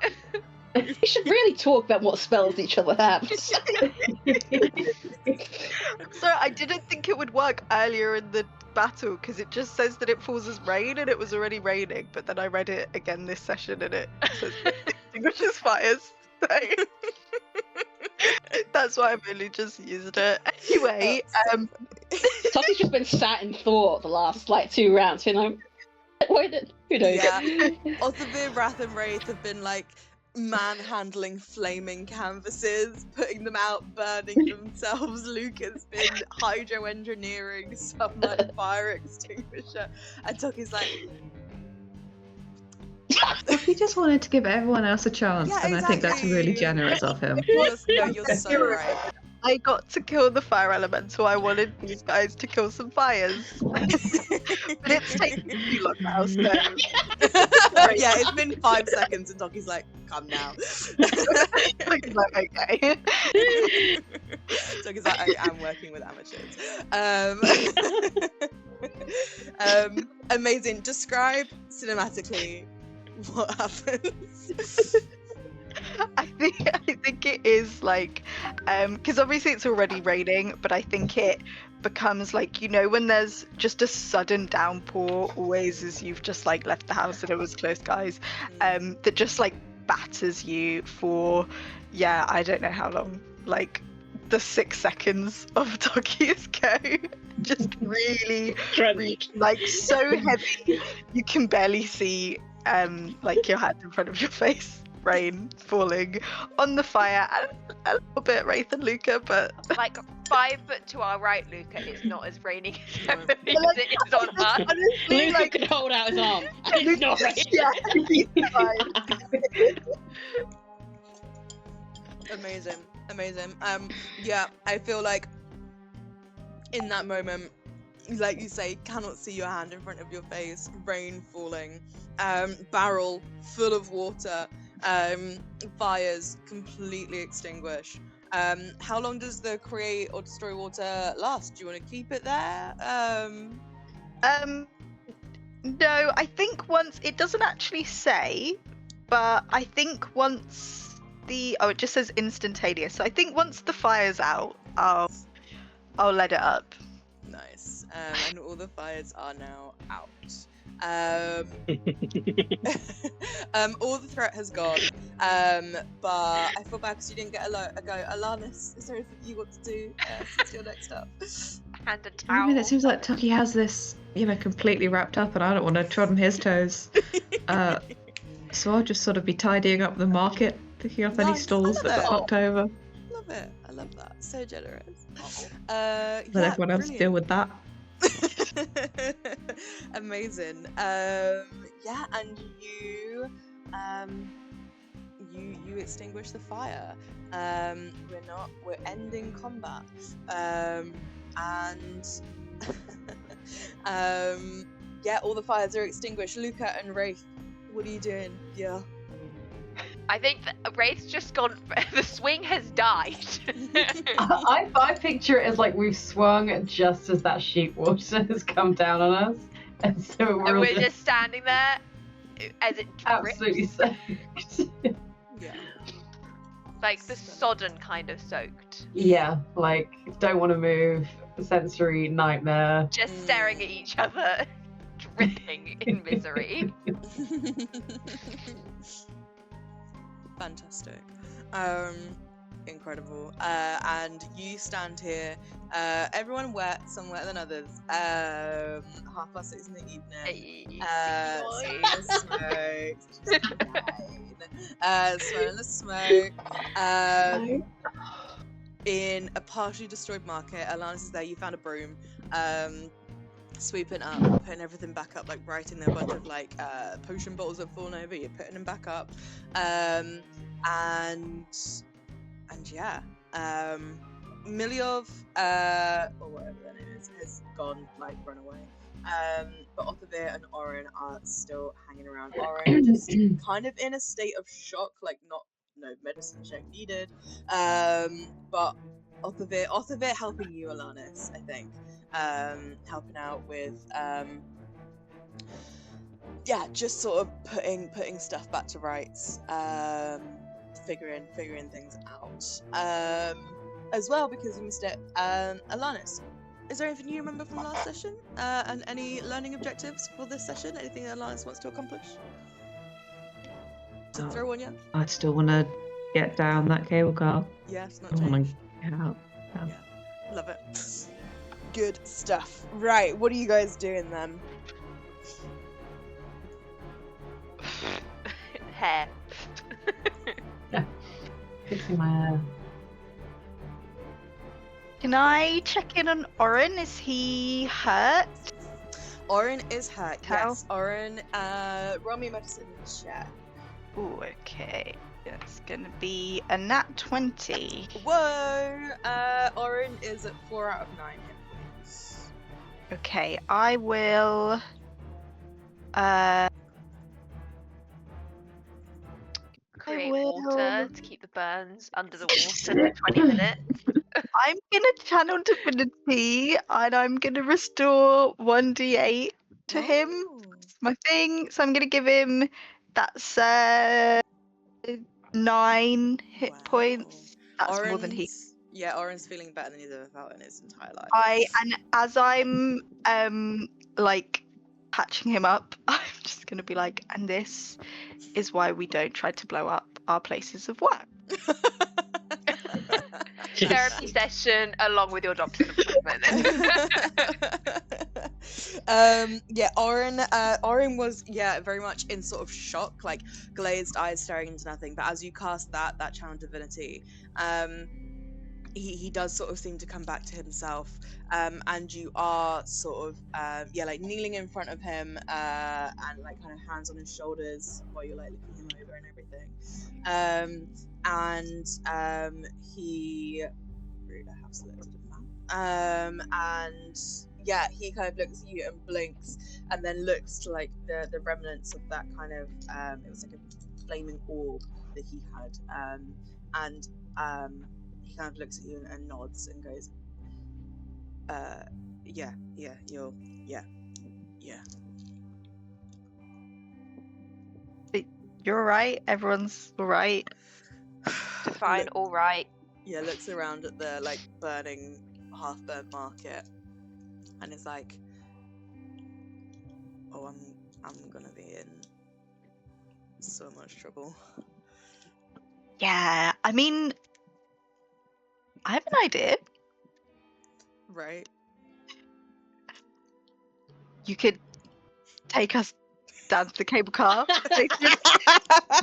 We should really talk about what spells each other have. So I didn't think it would work earlier in the battle because it just says that it falls as rain and it was already raining. But then I read it again this session and it says extinguishes fires. So that's why I've only just used it. Anyway, Toki's just been sat in thought the last like 2 rounds, you know. Who knows? Yeah. Othavir, Wrath, and Wraith have been like manhandling flaming canvases, putting them out, burning themselves. Luke has been hydro-engineering some like fire extinguisher, and Toki's like, He just wanted to give everyone else a chance, Yeah, and I think that's really exactly. generous of him. you're so right. I got to kill the fire elemental. I wanted these guys to kill some fires. But it's taken too long now, so Yeah, it's been 5 seconds, and Toki's like, come now. I'm like, okay. Toki's like, I am working with amateurs. Amazing. Describe cinematically what happens. I think it is like because obviously it's already raining, but I think it becomes like, you know, when there's just a sudden downpour always as you've just like left the house and it was close skies, that just like batters you for I don't know how long, like the 6 seconds of Toki's go. Just really like so heavy you can barely see like your hand in front of your face. rain falling on the fire and a little bit Wraith and Luca, but Like 5 foot to our right, Luca. It's not as raining as No. it is on us. honestly, Luca like, could hold out his arm. And it's not raining. yeah, he's fine. Amazing. Yeah, I feel like in that moment, like you say, cannot see your hand in front of your face, rain falling, barrel full of water, fires completely extinguished. How long does the create or destroy water last? Do you want to keep it there? No, I think once it doesn't actually say, but I think once it just says instantaneous. So I think once the fire's out, I'll let it up. Nice. And all the fires are now out. All the threat has gone. But I feel bad because you didn't get a go. Alanis, is there anything you want to do since you're next up? And a towel. I mean, it seems like Tucky has this, completely wrapped up, and I don't want to tread on his toes. So I'll just sort of be tidying up the market, picking up any Nice, I stalls love that it. got knocked over. Love it. I love that. So generous. Let everyone else deal with that. Amazing. Yeah, and you extinguish the fire. We're ending combat. Yeah, all the fires are extinguished. Luca and Wraith, what are you doing? Yeah. I think Wraith's just gone. The swing has died. I picture it as like we've swung just as that sheet water has come down on us, and so And we're all we're just standing there as it drips. absolutely soaked. Yeah. Like the sodden kind of soaked. Yeah, like don't want to move, sensory nightmare. Just staring at each other, dripping in misery. Fantastic. Incredible. And you stand here, everyone wet, some wetter than others. 6:30 in the evening. Smelling the smoke. In a partially destroyed market, Alanis is there. You found a broom. Sweeping up, putting everything back up, like writing there a bunch of like potion bottles that have fallen over. You're putting them back up, and yeah, Miliov, or whatever their name is, has gone, like run away. But Othavir and Oren are still hanging around. Oren just kind of in a state of shock, like no medicine check needed. But Othavir helping you, Alanis, I think. Helping out with just sort of putting stuff back to rights, figuring things out, as well, because you missed it. Alanis, is there anything you remember from last session, and any learning objectives for this session? Anything that Alanis wants to accomplish? To throw on you? I still want to get down that cable car. Yeah, it's not I changed. want to get out. Yeah, love it. Good stuff. Right, what are you guys doing then? Hair. Fixing my hair. Can I check in on Oren? Is he hurt? Oren is hurt. How? Yes, Oren. Roll me a medicine check. Ooh, okay. That's gonna be a nat 20. Whoa! Oren is at 4 out of 9 hit points. Okay, I will. Create will- water to keep the burns under the water for 20 minutes. I'm gonna channel divinity and I'm gonna restore 1d8 to him. Oh. My thing. So I'm gonna give him that's 9 hit Wow. points. That's more than he. Oren's- Yeah, Oren's feeling better than he's ever felt in his entire life. And as I'm like patching him up, I'm just gonna be like, and this is why we don't try to blow up our places of work. Therapy session along with your doctor's appointment. Yeah, Orin was very much in sort of shock, like glazed eyes staring into nothing. But as you cast that channel divinity, he does sort of seem to come back to himself, and you are sort of like kneeling in front of him, and like kind of hands on his shoulders while you're like looking him over and everything. And he rude, I have selected a map. And yeah, he kind of looks at you and blinks, and then looks to like the remnants of that kind of it was like a flaming orb that he had, and he kind of looks at you and nods and goes, You're alright. Everyone's alright. Define all right. Yeah, looks around at the like burning, half-burnt market, and is like, "Oh, I'm gonna be in so much trouble." Yeah, I mean, I have an idea. Right? You could take us down to the cable car.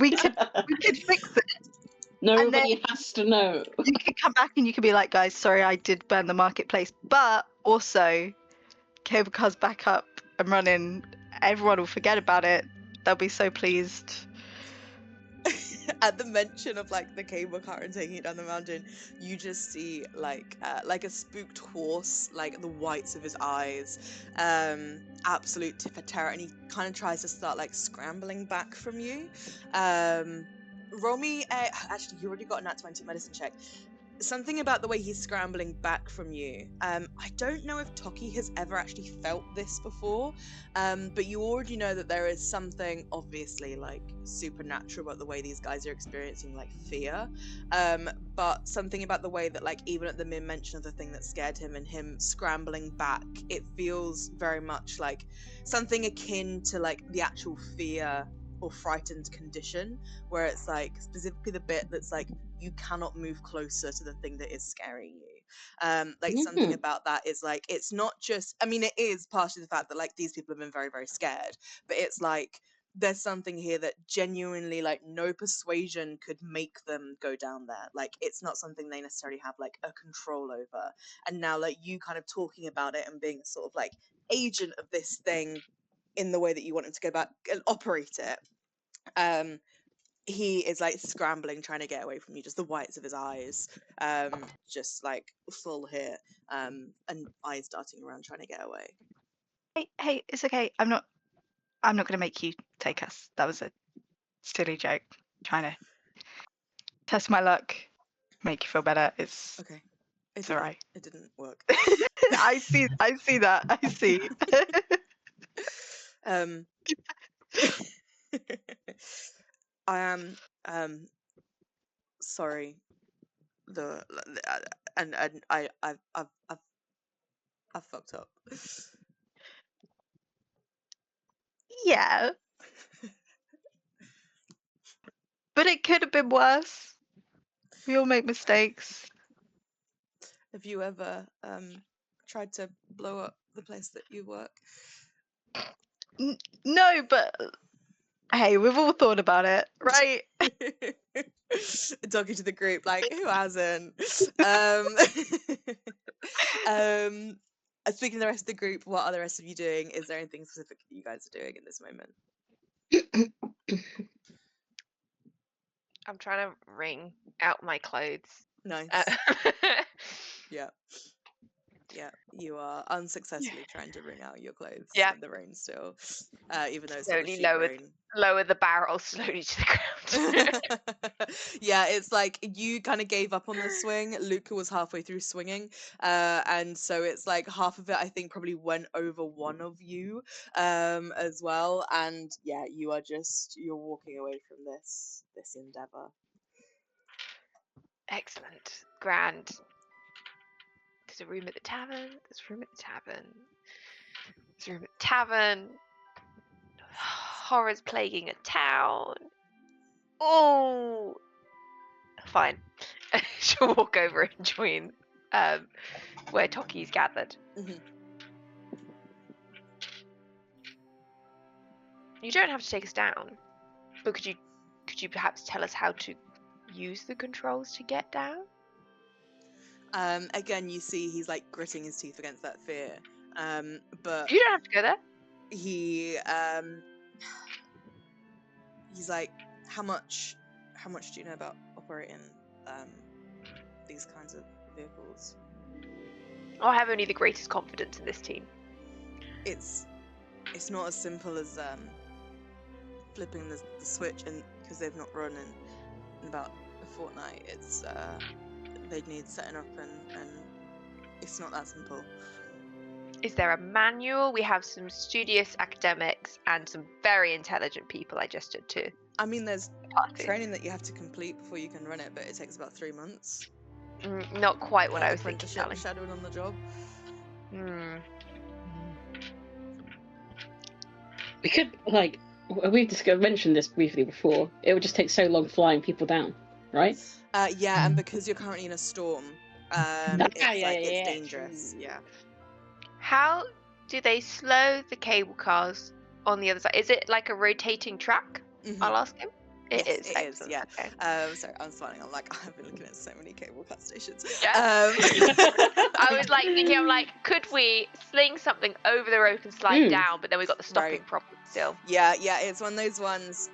we could fix it. Nobody has to know. You could come back and you could be like, guys, sorry, I did burn the marketplace, but also cable car's back up and running. Everyone will forget about it. They'll be so pleased. At the mention of like the cable car and taking it down the mountain, you just see like a spooked horse, like the whites of his eyes, absolute tip of terror, and he kind of tries to start like scrambling back from you. Roll me actually, you already got a nat 20 medicine check. Something about the way he's scrambling back from you. I don't know if Toki has ever actually felt this before, but you already know that there is something obviously like supernatural about the way these guys are experiencing like fear, but something about the way that like even at the mere mention of the thing that scared him and him scrambling back, it feels very much like something akin to like the actual fear or frightened condition, where it's like specifically the bit that's like you cannot move closer to the thing that is scaring you. Something about that is like, it's not just, I mean, it is partially the fact that like these people have been very, very scared, but it's like there's something here that genuinely like no persuasion could make them go down there. Like it's not something they necessarily have like a control over, and now like you kind of talking about it and being sort of like agent of this thing in the way that you want him to go back and operate it, he is like scrambling, trying to get away from you, just the whites of his eyes, just like full here, and eyes darting around trying to get away. Hey, it's okay. I'm not gonna make you take us. That was a silly joke. Trying to test my luck, make you feel better. It's Okay. It's alright. It didn't work. I see that. I see. I am sorry. And I've fucked up. Yeah. But it could have been worse. We all make mistakes. Have you ever tried to blow up the place that you work? No, but hey, we've all thought about it, right? Talking to the group, like, who hasn't? Speaking to the rest of the group, what are the rest of you doing? Is there anything specific that you guys are doing in this moment? I'm trying to wring out my clothes. Nice. Yeah, you are unsuccessfully trying to wring out your clothes in the rain still, even though it's slowly rain. lower the barrel slowly to the ground. Yeah, it's like you kind of gave up on the swing. Luca was halfway through swinging, and so it's like half of it I think probably went over one of you, as well. And yeah, you're walking away from this endeavor. Excellent, grand. There's a room at the tavern. There's a room at the tavern. There's a room at the tavern. Horrors plaguing a town. Oh, fine. She'll walk over and join where Toki's gathered. Mm-hmm. You don't have to take us down, but could you perhaps tell us how to use the controls to get down? Again, you see he's like gritting his teeth against that fear. But You don't have to go there. he's like, how much do you know about operating these kinds of vehicles? I have only the greatest confidence in this team. It's not as simple as flipping the switch, and because they've not run in about a fortnight, it's they'd need setting up, and it's not that simple. Is there a manual? We have some studious academics and some very intelligent people I just did too. I mean, there's Party. training that you have to complete before you can run it, but it takes about 3 months. Not quite what Like I was thinking, apprenticeship, darling. shadowing on the job. We could, like, we've mentioned this briefly before. It would just take so long flying people down, right? Yeah, and because you're currently in a storm, it's dangerous. Yeah. How do they slow the cable cars on the other side? Is it like a rotating track? Mhm. I'll ask him. It Yes, is. it is, Excellent. yeah. Okay. Sorry, I'm smiling. I'm like, I've been looking at so many cable car stations. Yeah. I was like thinking, I'm like, could we sling something over the rope and slide down? But then we got the stopping Right. problem still. Yeah, it's one of those ones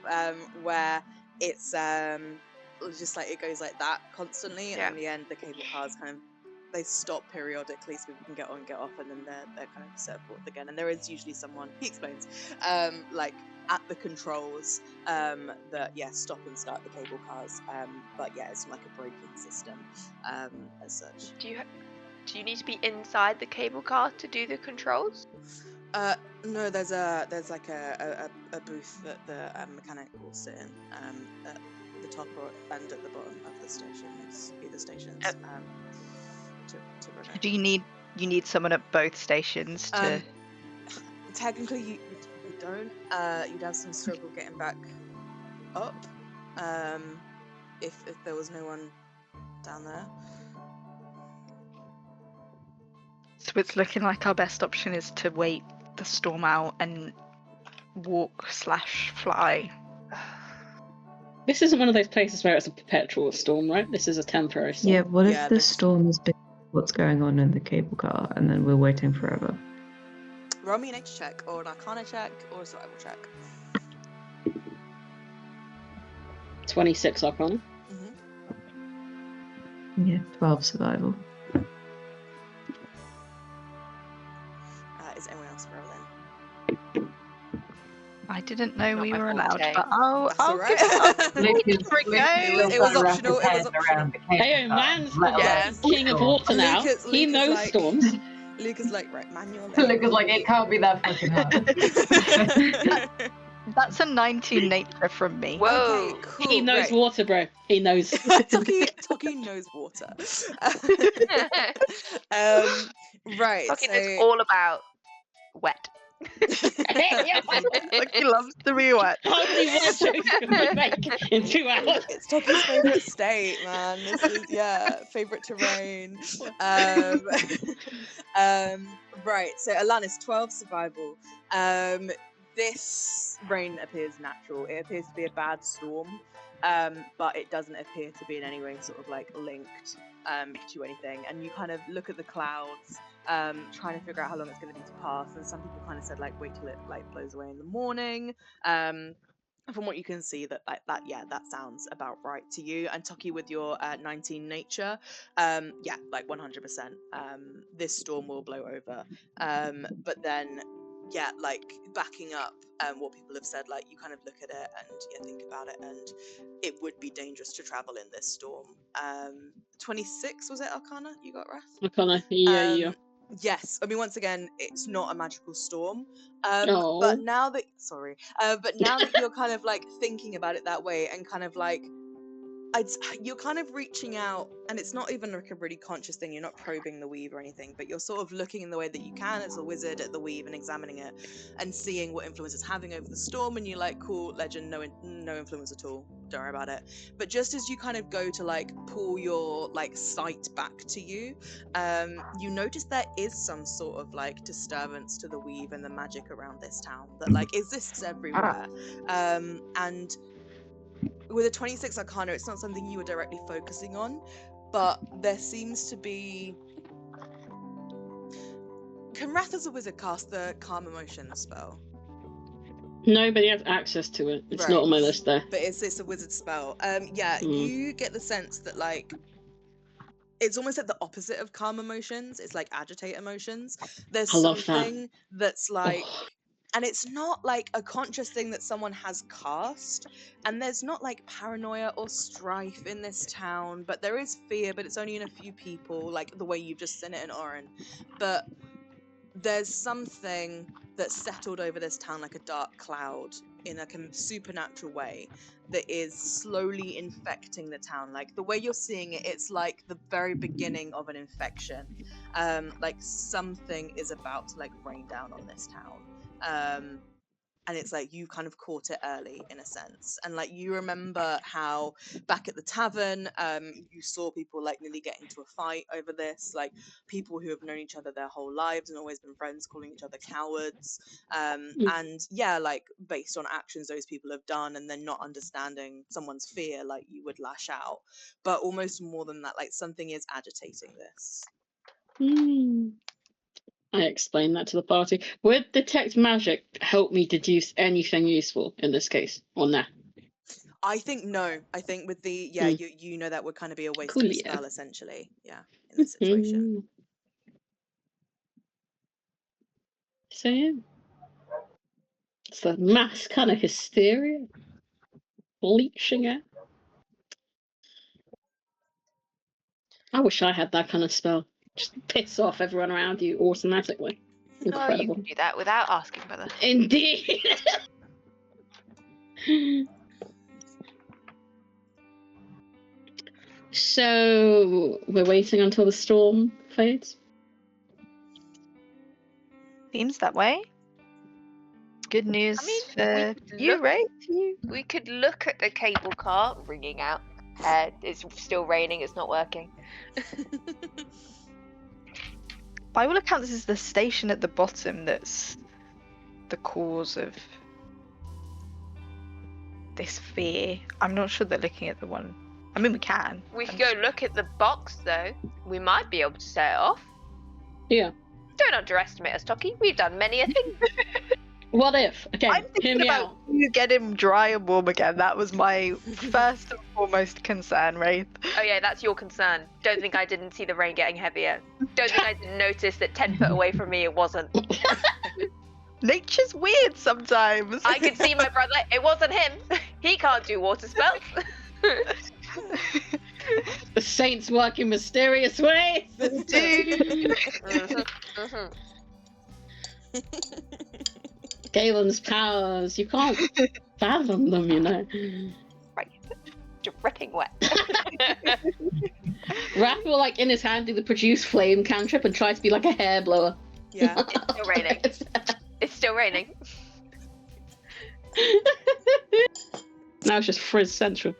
where it's just like it goes like that constantly, and Yeah. in the end, the cable cars kind of they stop periodically so people can get on, get off, and then they're kind of set forth again. And there is usually someone, he explains, like at the controls that stop and start the cable cars. But yeah, it's like a braking system as such. Do you need to be inside the cable car to do the controls? No, there's like a booth that the mechanic will sit in at the top and at the bottom of the stations, either stations. To run it. Do you need someone at both stations to? Technically, you don't. You'd have some struggle getting back up if there was no one down there. So it's looking like our best option is to wait the storm out and walk/fly. This isn't one of those places where it's a perpetual storm, right? This is a temporary storm. Yeah, what Yeah, if the this- storm is big? What's going on in the cable car, and then we're waiting forever? Roll me an X check, or an Arcana check, or a survival check. 26 Arcana. Yeah, 12 survival. Is anyone else rolling? I didn't know Not we my were allowed, forte. but I'll That's all right. give It was optional, it was optional. Hey, man's Yeah. king of water now. Lucas He is knows like- storms. Luke is like, right, manual. Lucas like, it can't be that fucking hard. That's a 19 nature from me. Whoa. Okay, cool. He knows right. water, bro. He knows. Toki knows water. Right. Fucking So it's all about wet. He loves to be wet. How many word jokes can we make in 2 hours? it's Toki's favorite state, man. This is favorite terrain. Right. So Alanis, 12 survival. This rain appears natural. It appears to be a bad storm, but it doesn't appear to be in any way sort of like linked to anything. And you kind of look at the clouds, trying to figure out how long it's going to be to pass. And some people kind of said like wait till it like blows away in the morning. From what you can see, that sounds about right to you. And Toki, with your 19 nature, like 100%. This storm will blow over. But then, like backing up what people have said, like you kind of look at it and think about it, and it would be dangerous to travel in this storm. 26 was it, Arcana? You got, Wrath? Arcana, yeah. Yes, I mean once again, it's not a magical storm. Oh. But now that you're kind of like thinking about it that way, and kind of like you're kind of reaching out, and it's not even like a really conscious thing. You're not probing the weave or anything, but you're sort of looking in the way that you can as a wizard at the weave and examining it and seeing what influence it's having over the storm. And you're like, cool, legend, no influence at all. Don't worry about it. But just as you kind of go to like pull your like sight back to you, you notice there is some sort of like disturbance to the weave and the magic around this town that like exists everywhere. And with a 26 Arcana, it's not something you were directly focusing on, but there seems to be... Can Wrath as a wizard cast the Calm Emotions spell? Nobody has access to it. It's not on my list there. But it's a wizard spell. You get the sense that, like, it's almost like the opposite of calm emotions. It's like agitate emotions. There's something that's like... And it's not like a conscious thing that someone has cast, and there's not like paranoia or strife in this town, but there is fear, but it's only in a few people, like the way you've just seen it in Oren. But there's something that's settled over this town like a dark cloud in a supernatural way that is slowly infecting the town. Like the way you're seeing it, it's like the very beginning of an infection. Like something is about to like rain down on this town. And it's like you kind of caught it early in a sense, and like you remember how back at the tavern you saw people like nearly get into a fight over this, like people who have known each other their whole lives and always been friends calling each other cowards, and yeah, like based on actions those people have done and then not understanding someone's fear, like you would lash out. But almost more than that, like something is agitating this. I explained that to the party. Would detect magic help me deduce anything useful in this case, or nah? I think no. I think with the you know that would kind of be a waste of a spell essentially. Yeah, in this situation. So yeah, it's the mass kind of hysteria, leeching out. I wish I had that kind of spell. Just piss off everyone around you automatically. Incredible. Oh, you can do that without asking, brother. Indeed. So we're waiting until the storm fades. Seems that way. Good news for you, right? We could look at the cable car ringing out. It's still raining. It's not working. By all accounts, this is the station at the bottom that's the cause of this fear. I'm not sure they're looking at the one. I mean, we can. We could go look at the box, though. We might be able to set it off. Yeah. Don't underestimate us, Toki. We've done many a thing. What if? Okay, I'm thinking about you get him dry and warm again. That was my first and foremost concern, Wraith. Oh yeah, that's your concern. Don't think I didn't see the rain getting heavier. Don't think I didn't notice that 10 foot away from me it wasn't. Nature's weird sometimes. I could see my brother. It wasn't him. He can't do water spells. The saints work in mysterious ways. Galen's powers, you can't fathom them, you know. Right, dripping wet. Raph will, like, in his hand do the produce flame cantrip and try to be like a hair blower. Yeah. It's still raining. It's still raining. Now it's just Frizz Central.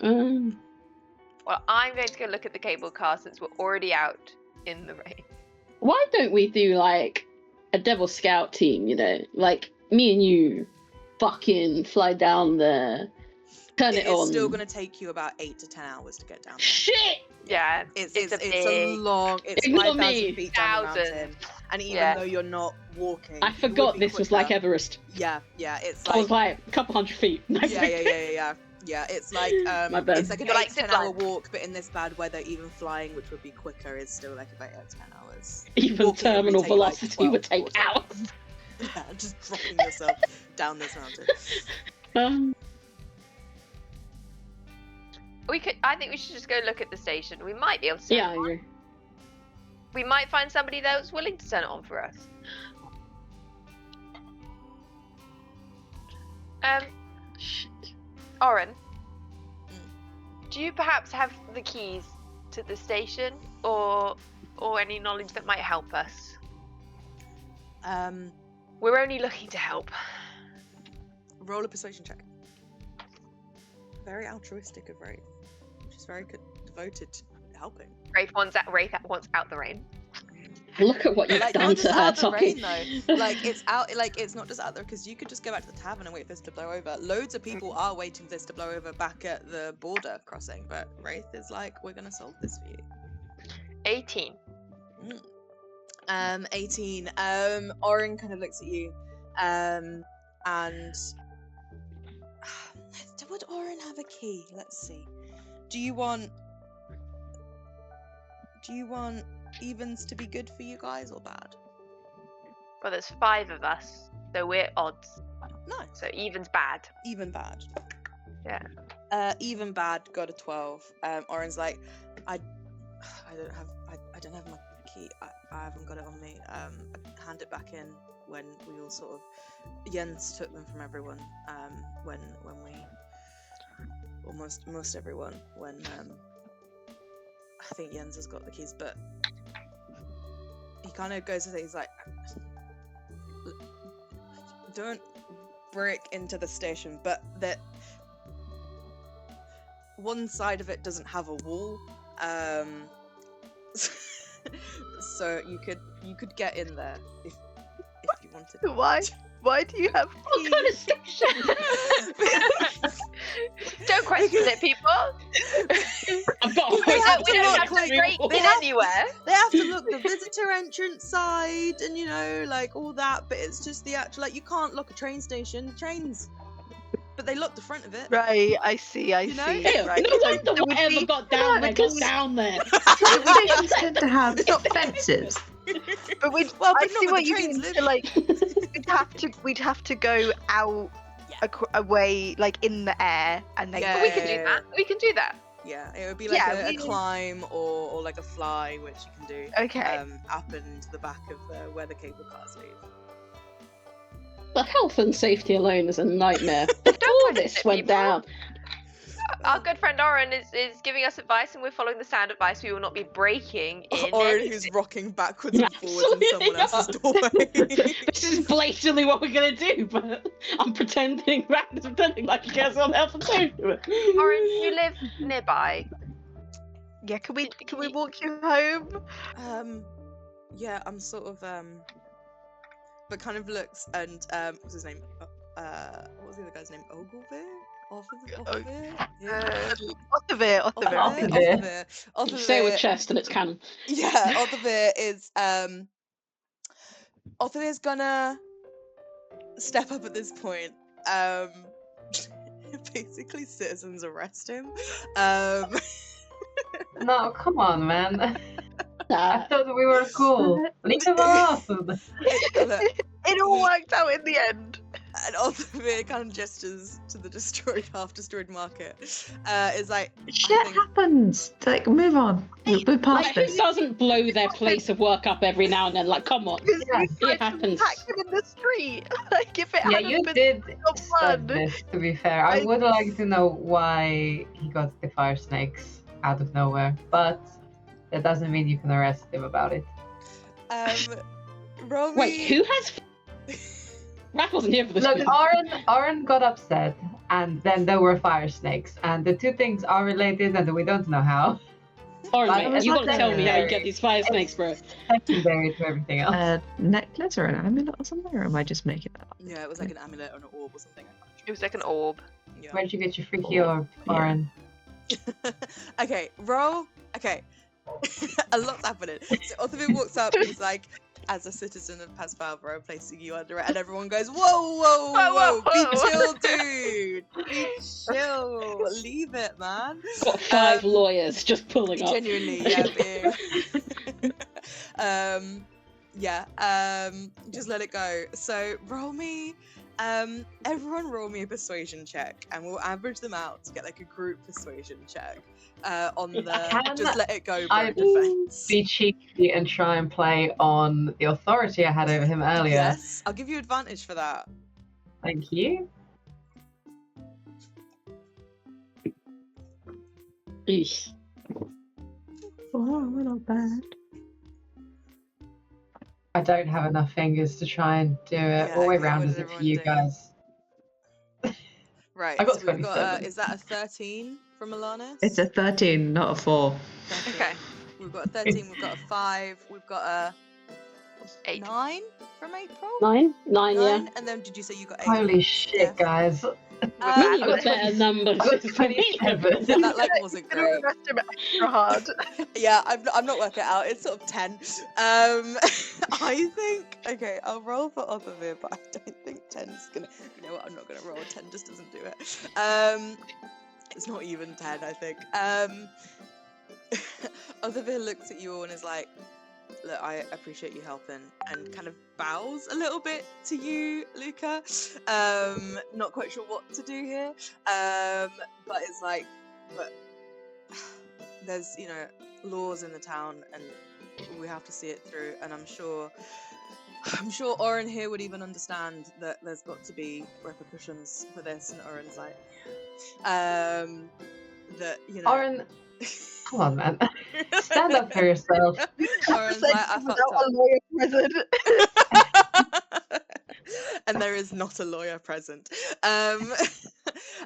Well, I'm going to go look at the cable car since we're already out in the rain. Why don't we do, like, a Devil Scout team, you know? Like, me and you fucking fly down there, turn it on. It's still going to take you about 8 to 10 hours to get down there. Shit! Yeah, it's a long... It's 5,000 feet down the mountain. And even though you're not walking... I forgot this was like Everest. Yeah, it's like... I was like, a couple hundred feet. Yeah, it's like it's like an 8 to 10 hour walk, but in this bad weather, even flying, which would be quicker, is still like about 10 hours. Even walking terminal velocity like 12, would take 14. hours. Yeah, just dropping yourself down this mountain. I think we should just go look at the station. We might be able to turn it on. I agree. We might find somebody that's willing to turn it on for us. Shit. Oren, Do you perhaps have the keys to the station, or any knowledge that might help us? We're only looking to help. Roll a persuasion check. Very altruistic of Wraith. She's very devoted to helping. Wraith wants out the rain. Look at what you've Like, done not to just her, out the Toki. rain though. Like, it's out. Like, it's not just out there because you could just go back to the tavern and wait for this to blow over. Loads of people are waiting for this to blow over back at the border crossing, but Wraith is like, we're gonna solve this for you. 18. 18. Oren kind of looks at you, and would Oren have a key? Let's see. Do you want evens to be good for you guys or bad? Well, there's 5 of us, so we're odds. No. So even's bad. Even bad. Yeah. Even bad got a 12. Oren's like, I don't have my key. I haven't got it on me. I hand it back in when we all sort of Jens took them from everyone. When we most everyone when I think Jens has got the keys, but he kind of goes to say, he's like, don't break into the station, but that one side of it doesn't have a wall, so you could get in there if you wanted. Why do you have What keys? kind of station? Don't question it, people. I've got They have We to don't look have to like- break they in have- anywhere. They have to look the visitor entrance side, and like all that. But it's just the actual, like, you can't lock a train station. Trains, but they lock the front of it. Right, I see. You know? see. Ew, Right. no wonder so would whatever we- got down there got because- down there. Train stations tend to have fences. But we'd, Well, but I not see where what the you trains mean. live. So, like, we'd have to go out away, like in the air, and then Yeah. We can do that. We can do that. Yeah, it would be like Yeah, a we- climb or like a fly, which you can do. Okay. Up into the back of where the cable cars leave. The health and safety alone is a nightmare. Don't Before question this it, went people. down. Our good friend Oren is giving us advice, and we're following the sound advice. We will not be breaking in. Or anything. who's rocking backwards and forwards in someone Absolutely else's not. doorway. This is blatantly what we're gonna do, but I'm pretending like you guys on health and safety. Oren, you live nearby. Yeah, can we walk you home? Yeah, I'm sort of but kind of looks and what's his name? What was the other guy's name? Ogilvy? Othevere? Yeah. Othevere. Say it with Othevere. chest and it's canon. Yeah, Othevere is Othevere's gonna step up at this point. Basically citizens arrest him. No, come on, man. I Nah. thought we were cool. Leave him alone. It all worked out in the end. And Othevere kind of gestures to the half-destroyed market. Is like, Shit think- happens. Like, move on. We're past Like, who this. doesn't blow their place of work up every now and then? Like, come on. Because Yeah, you tried it happens. to attack him in the street. Like if it Yeah, hadn't you been did the start blood. this, to be fair. I would like to know why he got the fire snakes out of nowhere, but that doesn't mean you can arrest him about it. roll Wait, me- who has. Raph wasn't here for this. Look, bit. Oren got upset, and then there were fire snakes, and the two things are related, and we don't know how. Orange, Like, mate, it's you not gotta tell me how you necessary. get these fire snakes, bro. Secondary to everything else. A necklace or an amulet or something, or am I just making that up? Yeah, it was like an amulet or an orb or something. It was like an orb. Yeah. Where'd you get your freaky orb, Yeah. Oren? Okay, roll. Okay. A lot's happening. So Othevere walks up and he's like, as a citizen of Pasfalva, I'm placing you under it. And everyone goes, whoa, Whoa, be whoa. chill, dude. Be chill. Leave it, man. Got 5 lawyers just pulling up. Genuinely, yeah, just let it go. So roll me, everyone roll me a persuasion check, and we'll average them out to get like a group persuasion check. On the Can just let it go I bro defense. be cheeky and try and play on the authority I had over him earlier? Yes, I'll give you advantage for that. Thank you. Eesh. Oh, not bad. I don't have enough fingers to try and do it. Yeah, What way okay, round what is did it for everyone you do? guys? Right, I got so we've got 27. is that a 13 from Alanis? It's a 13, not a 4. 13. Okay. We've got a 13, we've got a 5, we've got a 8. 9 from April? 9? 9, yeah. 9, and then did you say you got 8? Holy shit, Steph? guys. We're Me, bad you with got it. better numbers. I got 27. Yeah, that like wasn't You're gonna great. underestimate extra hard. Yeah, I'm not working it out. It's sort of 10. I think okay, I'll roll for Othervir, but I don't think 10's gonna. You know what? I'm not gonna roll. 10 just doesn't do it. It's not even 10. I think. Othervir looks at you all and is like, "Look, I appreciate you helping," and kind of bows a little bit to you, Luca. Not quite sure what to do here. But it's like, but there's, you know, laws in the town and we have to see it through, and I'm sure Oren here would even understand that there's got to be repercussions for this, and Oren's like, that, you know, Oren, come on, man. Stand up for yourself. Oren's like, I fucked Without a up. lawyer present. And there is not a lawyer present. Yeah,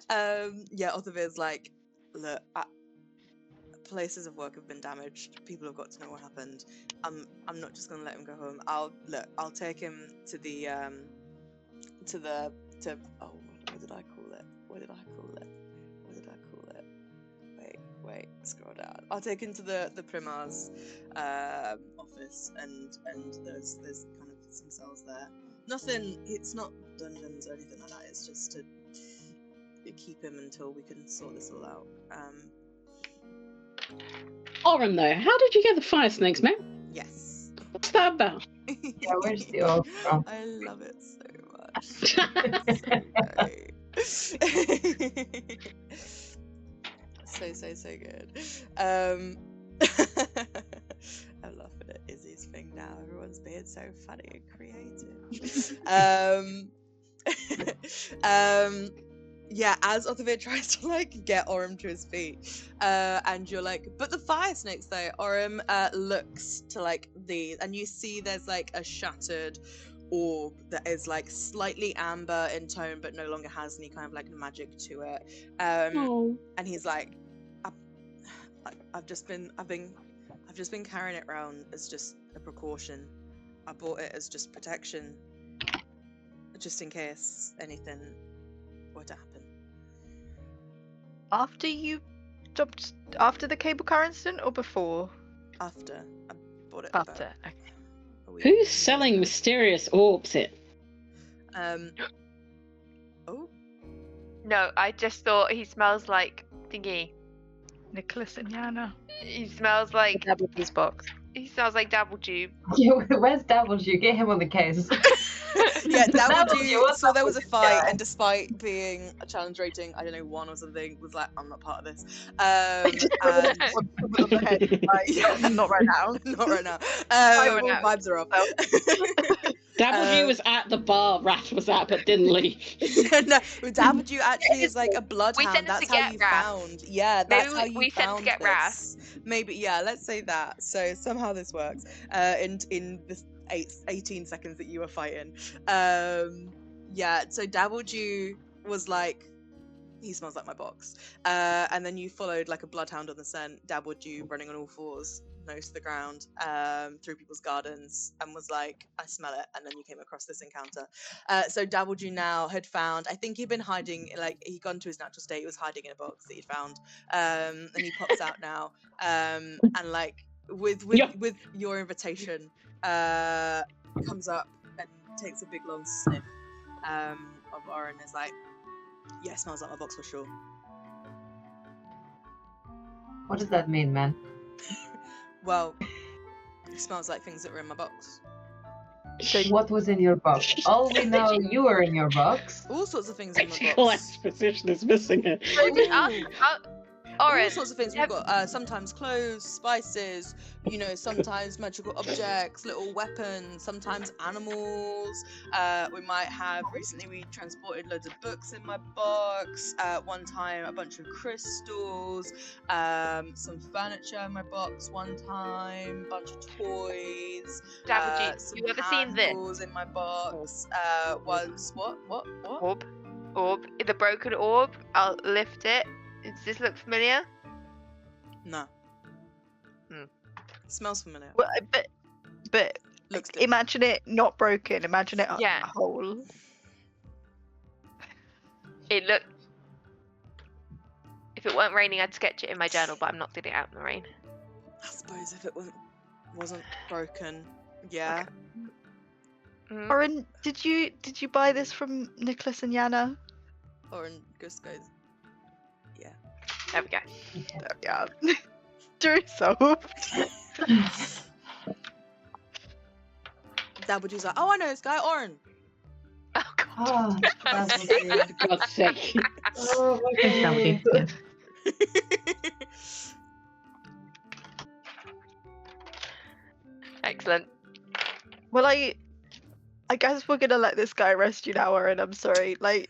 Othervir's like, look, places of work have been damaged. People have got to know what happened. I'm not just gonna let him go home. I'll take him to the oh, what did I call it? Wait, scroll down. I'll take him to the Primar's office, and there's kind of some cells there. Nothing. It's not dungeons or anything like that. It's just to keep him until we can sort this all out. Oren, though, how did you get the fire snakes, man? Yes. What's that about? Yeah, where's the orb from? I love it so much. So great. So good. I'm laughing at Izzy's thing now. Everyone's being so funny and creative. Yeah, as Othervir tries to like get Orym to his feet, and you're like, but the fire snakes though. Orym looks to like and you see there's like a shattered orb that is like slightly amber in tone, but no longer has any kind of like magic to it. And he's like, I've just been carrying it around as just a precaution. I bought it as just protection, just in case anything were to happen. After you jumped, after the cable car incident or before? After I bought it. After. about Okay. a week Who's ago. selling mysterious orbs here? Oh, No, I just thought he smells like thingy. Nicholas and Yana. He smells like Dabble's box. he smells like Dabble Tube. Where's W? Get him on the case. yeah, that would W, you. what's So up there was a with this fight, guy? and despite being a challenge rating, I don't know, 1 or something, was like, I'm not part of this. And Yeah, not right now. not right now. right now. Vibes are off. W was at the bar Rat was at, but didn't leave. No, W actually is like a We bloodhound. sent him That's to how get you Ras. found. Yeah, Maybe that's how you we sent him found to get this. Ras. Maybe, yeah. Let's say that. So somehow this works. In this 18 seconds that you were fighting. Yeah. So Dabbledew was like, he smells like my box. And then you followed like a bloodhound on the scent. Dabbledew running on all fours, nose to the ground, through people's gardens, and was like, I smell it. And then you came across this encounter. So Dabbledew now had found, I think he'd been hiding, like he'd gone to his natural state, he was hiding in a box that he'd found. And he pops out now. And like with your invitation, comes up and takes a big long sniff of Oren, is like, yeah, smells like my box for sure. What does that mean, man? Well, it smells like things that were in my box. What was in your box? All we know, you were in your box. All sorts of things in my Critical box. exposition is missing it. So just ask, all Oren, sorts of things. We've got sometimes clothes, spices, sometimes magical objects, little weapons, sometimes animals. We might have, recently we transported loads of books in my box. One time a bunch of crystals, some furniture in my box one time, bunch of toys. Dabblejeet, Some you ever seen this? handles in my box. Was what? Orb. The broken orb. I'll lift it. Does this look familiar? No. Hmm. Smells familiar. Well, but Looks different. imagine it not broken. Imagine it Yeah. whole. It looked. If it weren't raining, I'd sketch it in my journal, but I'm not getting it out in the rain. I suppose if it wasn't broken, yeah. Mhm. Oren, did you buy this from Nicholas and Yana? Or in Gus goes, yeah. There we go. Yeah. Drew soap. Dabbleju's like, oh, I know this guy, Oren. Oh god. Oh, that's good. For God's sake. Oh my Thanks, Dabbledew. goodness. Excellent. Well, I guess we're gonna let this guy rest you now, Oren. I'm sorry. Like,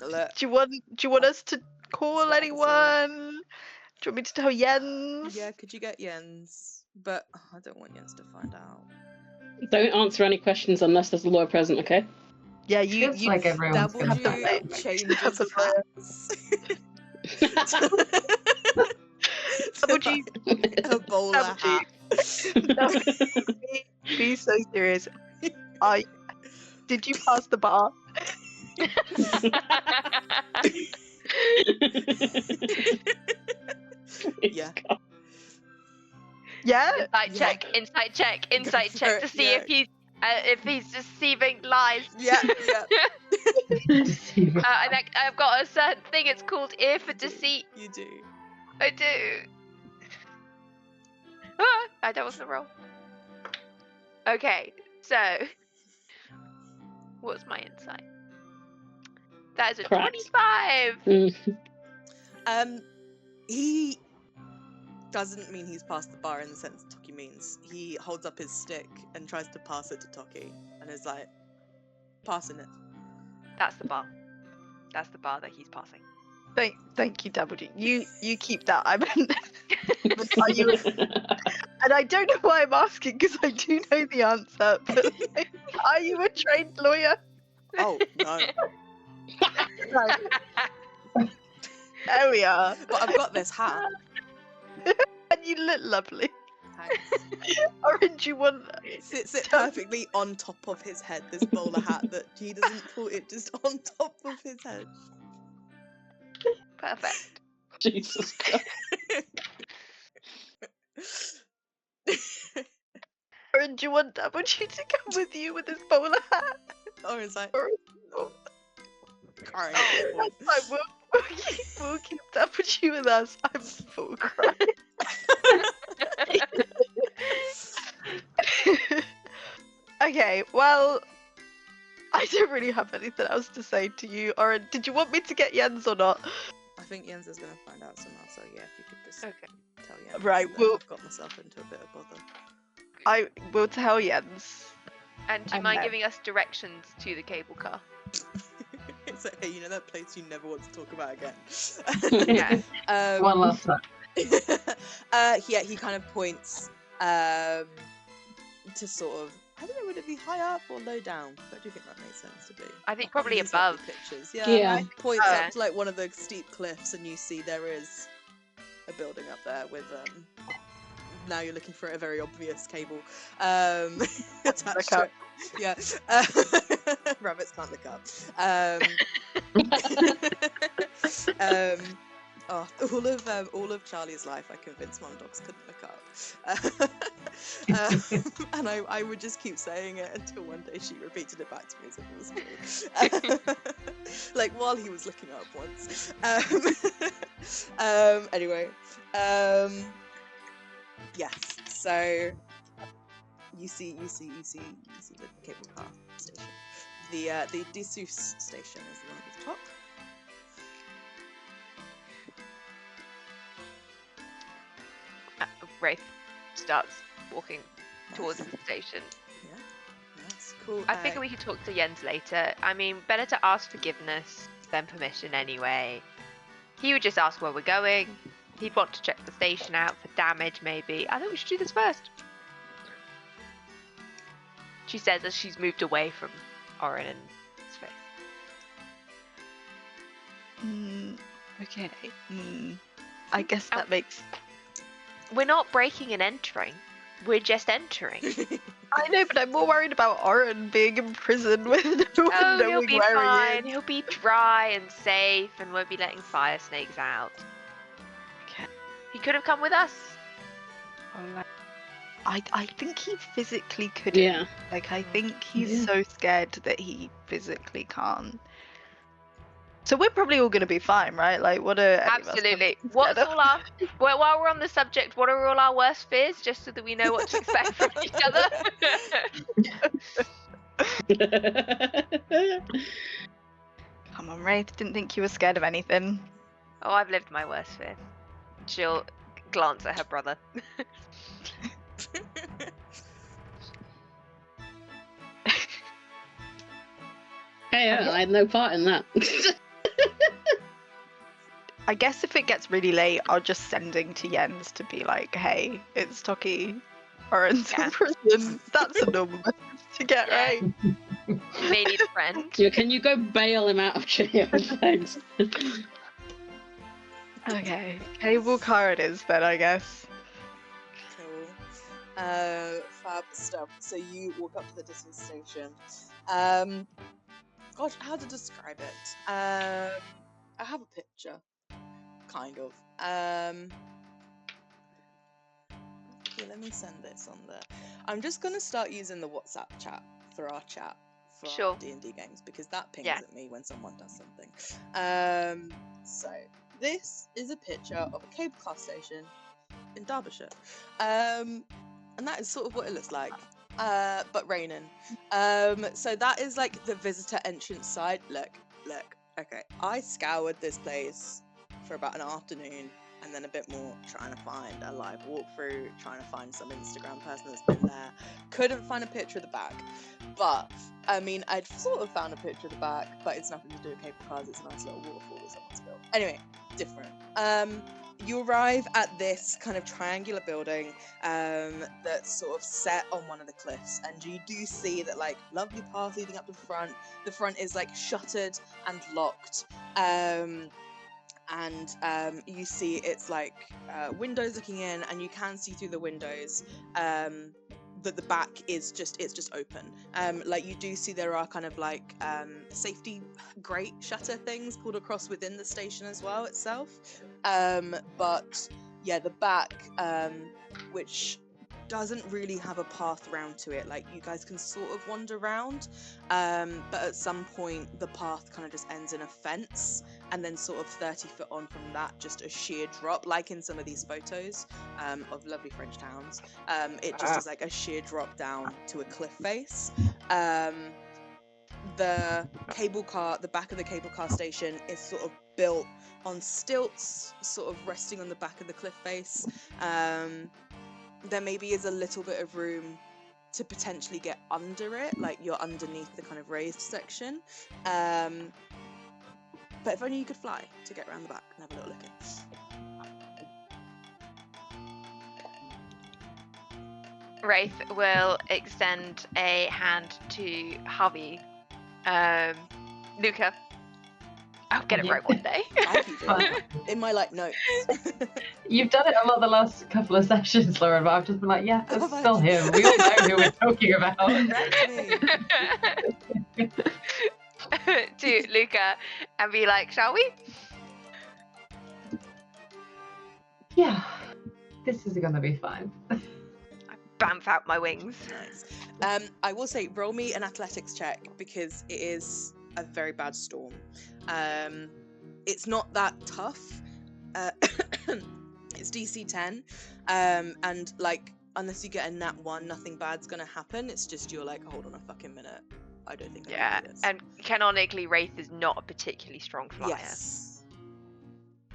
Look, do you want us to call That's what I anyone? Do you want me to tell Jens? yeah, could you get Jens? But I don't want Jens to find out. Don't answer any questions unless there's a lawyer present, okay? Yeah, Feels like everyone's gonna find out. Dabbleju changes hats. Dabbleju- A bowler hat. Be so serious. Did you pass the bar? Yeah. Yeah. Insight check for to it, see yeah. if he's deceiving lies. Yeah. And I've got a certain thing. It's called ear for deceit. You do. I do. I don't want to roll. Okay, so what's my insight? That is a Correct. 25. He doesn't mean he's passed the bar in the sense Toki means. He holds up his stick and tries to pass it to Toki and is like, passing it. That's the bar. That's the bar that he's passing. Thank you, Dabbledew. You keep that. I meant. Are you? And I don't know why I'm asking because I do know the answer. But like, are you a trained lawyer? Oh, no. There we are. But I've got this hat. And you look lovely. Thanks. Orange, you want? Sits it perfectly on top of his head, this bowler hat that he doesn't pull it just on top of his head. Perfect. Jesus Christ. Orange, you want Dabbledew to come with you with his bowler hat? Or it's like, Or- crying. That's fine. We'll keep Dabbledew with us. I'm full crying. Okay, well, I don't really have anything else to say to you. Or did you want me to get Jens or not? I think Jens is going to find out somehow, so yeah, if you could just Okay. tell Jens. Right, that well- I've got myself into a bit of bother. I will tell Jens. And do you And mind then- giving us directions to the cable car? It's like, hey, you know that place you never want to talk about again? Yeah. One last time. Yeah, he kind of points to sort of, I don't know, would it be high up or low down? But I do think that makes sense to be. I think probably These lovely above. pictures. Yeah. Yeah. Points Yeah. up to like one of the steep cliffs, and you see there is a building up there with now you're looking for a very obvious cable attached to it. Yeah. Rabbits can't look up. All of Charlie's life, I convinced Mum Dogs couldn't look up. And I would just keep saying it until one day she repeated it back to me as if it was true. Like while he was looking up once. Anyway. Yes. So you see the cable car station. The Dessous station is the one at the top. Wraith starts walking towards Nice. the station. Yeah, nice, cool. I figure we could talk to Jens later. I mean, better to ask forgiveness than permission anyway. He would just ask where we're going. He'd want to check the station out for damage, maybe. I think we should do this first. She says as she's moved away from Orin and his face. Okay. I guess that makes. We're not breaking and entering. We're just entering. I know, but I'm more worried about Orin being in prison with no one Oh, he'll knowing be where fine. he is. He'll be dry and safe and won't be letting fire snakes out. Okay. He could have come with us. Alright. I think he physically couldn't. Yeah. Like, I think he's Yeah. so scared that he physically can't. So we're probably all going to be fine, right? Like, what are any of us Absolutely. scared What's of? all our... Well, while we're on the subject, what are all our worst fears? Just so that we know what to expect from each other. Come on, Wraith. Didn't think you were scared of anything. Oh, I've lived my worst fear. She'll glance at her brother. Hey, I had no part in that. I guess if it gets really late, I'll just sending to Jens to be like, hey, it's Toki. Orin's Yeah. in prison. That's a normal message to get, Yeah. right? You may need a friend. Yeah, can you go bail him out of jail? Thanks. Okay. Cable car it is then, I guess. Cool. Fab stuff. So you walk up to the Disney station. Gosh, how to describe it? I have a picture, kind of. Okay, let me send this on there. I'm just gonna start using the WhatsApp chat for our chat for Sure. our D&D games because that pings Yeah. at me when someone does something. So this is a picture of a cable car station in Derbyshire, and that is sort of what it looks like, but raining. So that is like the visitor entrance side. Look. Okay, I scoured this place for about an afternoon and then a bit more, trying to find a live walkthrough, trying to find some Instagram person that's been there. Couldn't find a picture of the back, but I mean, I'd sort of found a picture of the back, but it's nothing to do with cable cars. It's a nice little waterfall that someone's built. Anyway, different. You arrive at this kind of triangular building that's sort of set on one of the cliffs, and you do see that like lovely path leading up to the front. The front is like shuttered and locked, and you see it's like windows looking in, and you can see through the windows that the back is just open. Like you do see there are kind of like safety grate shutter things pulled across within the station as well itself. But yeah, the back, which doesn't really have a path round to it. Like you guys can sort of wander around, but at some point the path kind of just ends in a fence, and then sort of 30 foot on from that, just a sheer drop, like in some of these photos of lovely French towns. It just is like a sheer drop down to a cliff face. The cable car, the back of the cable car station is sort of built on stilts, sort of resting on the back of the cliff face. There maybe is a little bit of room to potentially get under it, like you're underneath the kind of raised section. But if only you could fly to get around the back and have a little look in. Wraith will extend a hand to Harvey. Luca. I'll get it Yeah. right one day. I keep it in my like notes. You've done it a lot the last couple of sessions, Lauren, but I've just been like, yeah, Oh, that's have I? still him. We all know who we're talking about. That's me. To Luca and be like, shall we? Yeah, this is gonna be fine. Bamf out my wings. Nice. I will say, roll me an athletics check because it is a very bad storm. It's not that tough. It's DC 10, and like unless you get a nat 1, nothing bad's gonna happen. It's just you're like, hold on a fucking minute. I don't think I Yeah, can do this. and canonically, Wraith is not a particularly strong flyer. Yes.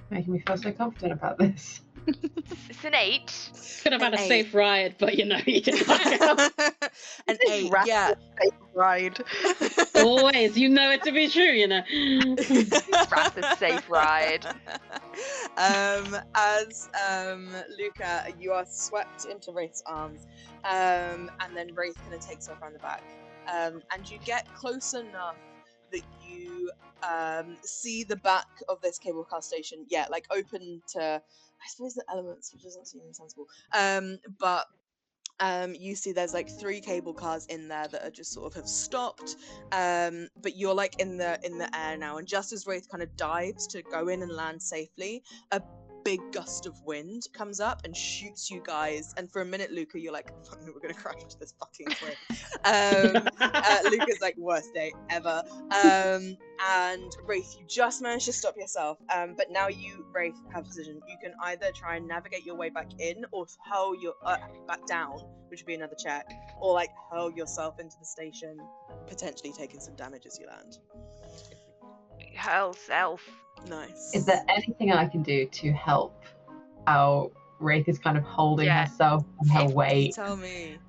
Making me feel so confident about this. It's an 8. Could have had An a 8. safe ride, but you didn't back out. An 8, Rapid yeah. safe ride. Always, you know it to be true, Rapid safe ride. As Luca, you are swept into Wraith's arms, and then Wraith kind of takes her around the back, and you get close enough that you see the back of this cable car station, like open to, I suppose, the elements, which doesn't seem sensible, but you see there's like 3 cable cars in there that are just sort of have stopped, but you're like in the air now, and just as Wraith kind of dives to go in and land safely, a big gust of wind comes up and shoots you guys, and for a minute, Luca, you're like, fuck, we're gonna crash into this fucking cliff. Luca's like, worst day ever, and Wraith, you just managed to stop yourself, but now you, Wraith, have a decision. You can either try and navigate your way back in, or hurl your back down, which would be another check, or like hurl yourself into the station, potentially taking some damage as you land. Hurl self. Nice. Is there anything I can do to help how Wraith is kind of holding Yeah. herself and her You weight? tell me.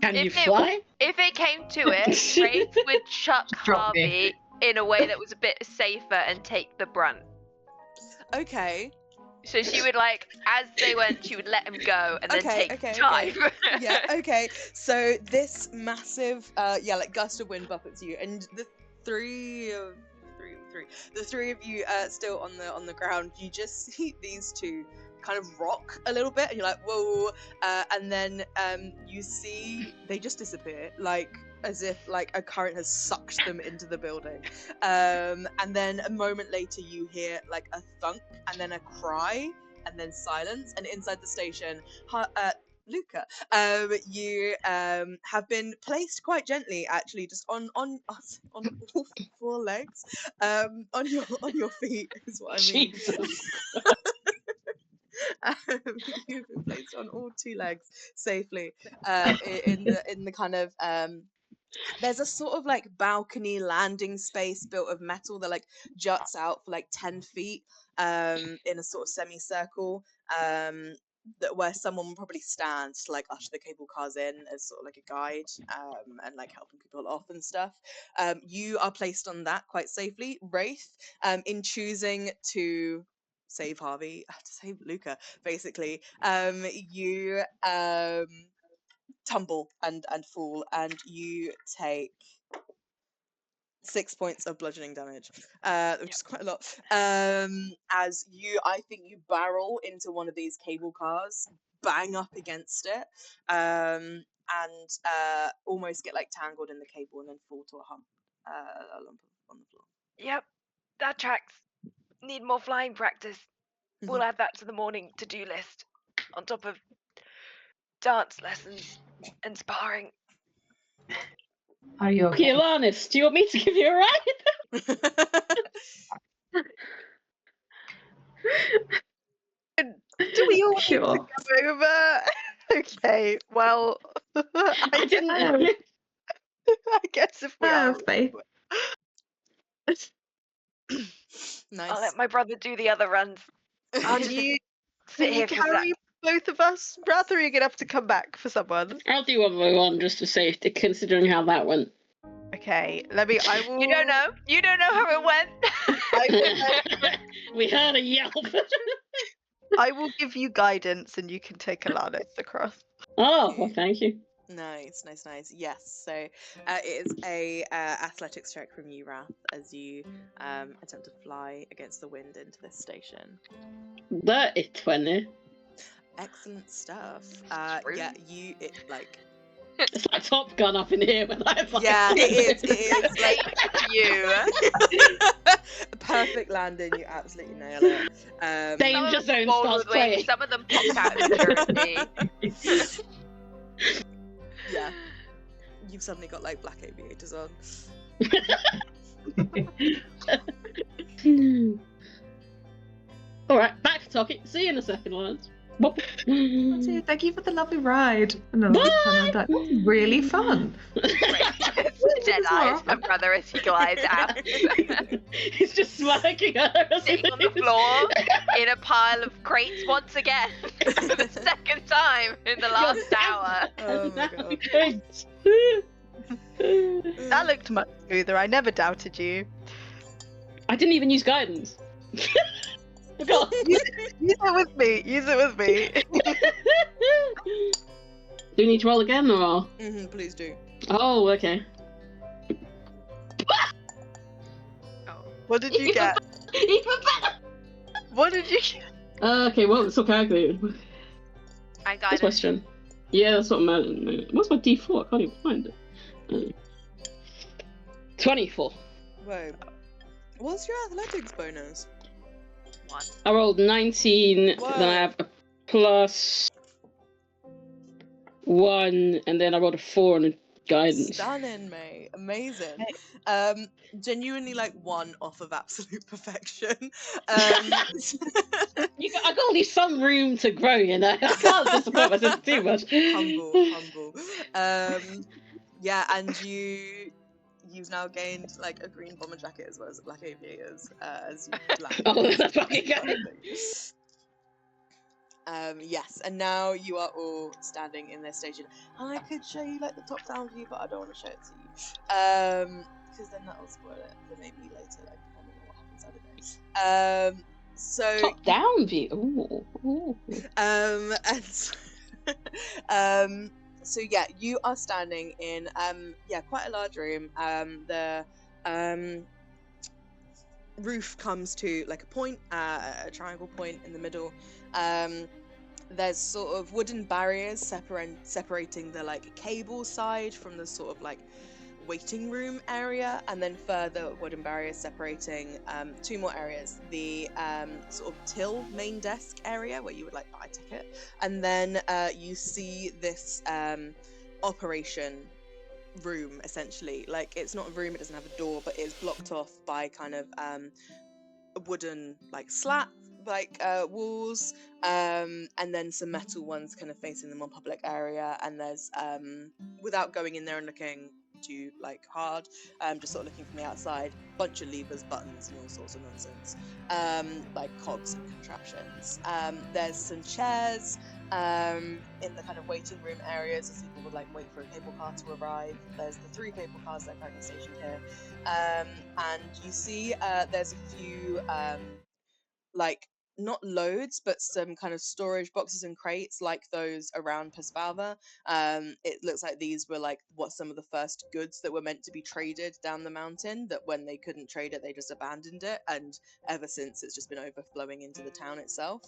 Can you If it- fly? If it came to it, Wraith would chuck Drop me. Harvey in a way that was a bit safer and take the brunt. Okay. So she would, like, as they went, she would let him go and then take time. Yeah, okay. So this massive, like gust of wind buffets you, and the three of you still on the ground. You just see these 2 kind of rock a little bit, and you're like, whoa, and then you see they just disappear, like as if like a current has sucked them into the building, and then a moment later you hear like a thunk and then a cry and then silence, and inside the station, Luca, you have been placed quite gently, actually, just on all 4 legs, on your feet is what I mean. Jesus. You've been placed on all 2 legs safely, in the kind of there's a sort of like balcony landing space built of metal that like juts out for like 10 feet in a sort of semicircle, that where someone will probably stand to like usher the cable cars in as sort of like a guide, and like helping people off and stuff. You are placed on that quite safely. Wraith, in choosing to save Harvey, to save Luca, basically, you tumble and fall, and you take 6 points of bludgeoning damage, which is quite a lot. As I think you barrel into one of these cable cars, bang up against it, and almost get like tangled in the cable and then fall to a lump on the floor. Yep, that tracks. Need more flying practice. We'll add that to the morning to-do list, on top of dance lessons and sparring. Are you okay? Alanis, do you want me to give you a ride? Do we all Sure. need to come over? Okay, well, I didn't know. I guess if we are. Faith. Nice. I'll let my brother do the other runs. I'll just Can sit you here for carry both of us? Rather, you're gonna have to come back for someone. I'll do one by one just for safety, considering how that went. Okay, I will. You don't know. You don't know how it went. We heard a yelp. I will give you guidance, and you can take Alanis across. Oh, well, thank you. Nice. Yes, so it is a athletics check from you, Wrath, as you attempt to fly against the wind into this station. That is 20. Excellent stuff. True. Yeah, It's like Top Gun up in here when I fly. yeah, it is like You. a perfect landing. You absolutely nail it. Danger Some of them Zone fall starts with wings, playing. some of them pop out of security. Yeah, you've suddenly got like black aviators on. Alright, back to talking. See you in a second, Lawrence. Thank you for the lovely ride. And then that was really fun. dead eyes her brother as he glides out. He's just smacking her. Sitting on the floor in a pile of crates once again for the second time in the last hour. Oh my god. That looked much smoother. I never doubted you. I didn't even use guidance. God. Use it with me. Use it with me. Do we need to roll again or? Please do. Oh, okay. What did you get? Even better. What did you get? Okay, well, it's all calculated. I got Good question. Yeah, that's what matters. What's my D4? I can't even find it. 24. Whoa. What's your athletics bonus? 1. I rolled 19, Whoa. then I have a plus 1, and then I rolled a 4 on a guidance. Stunning, mate. Amazing. Genuinely like 1 off of absolute perfection. I gotta leave some room to grow, you know. I can't disappoint myself too much. humble. Yeah, and you've now gained like a green bomber jacket as well as a black aviators as you land. Oh, that's fucking good. Yes, and now you are all standing in their station. And I could show you like the top-down view, but I don't want to show it to you. Because then that'll spoil it for maybe later, like depending on what happens, I don't know. So Top-down view. Ooh. So yeah, you are standing in quite a large room. The roof comes to like a point, a triangle point in the middle. There's sort of wooden barriers separating the like cable side from the sort of like waiting room area, and then further wooden barriers separating 2 more areas: the sort of till main desk area where you would like buy a ticket, and then you see this operation room, essentially. Like, it's not a room, it doesn't have a door, but it's blocked off by kind of a wooden like slat like walls, and then some metal ones kind of facing the more public area. And there's without going in there and looking too like hard, just sort of looking from the outside, bunch of levers, buttons, and all sorts of nonsense, like cogs and contraptions. There's some chairs in the kind of waiting room areas as people would like wait for a cable car to arrive. There's the 3 cable cars that are currently stationed here, and you see there's a few like, not loads, but some kind of storage boxes and crates like those around Paspalva. It looks like these were like some of the first goods that were meant to be traded down the mountain, that when they couldn't trade it, they just abandoned it, and ever since it's just been overflowing into the town itself.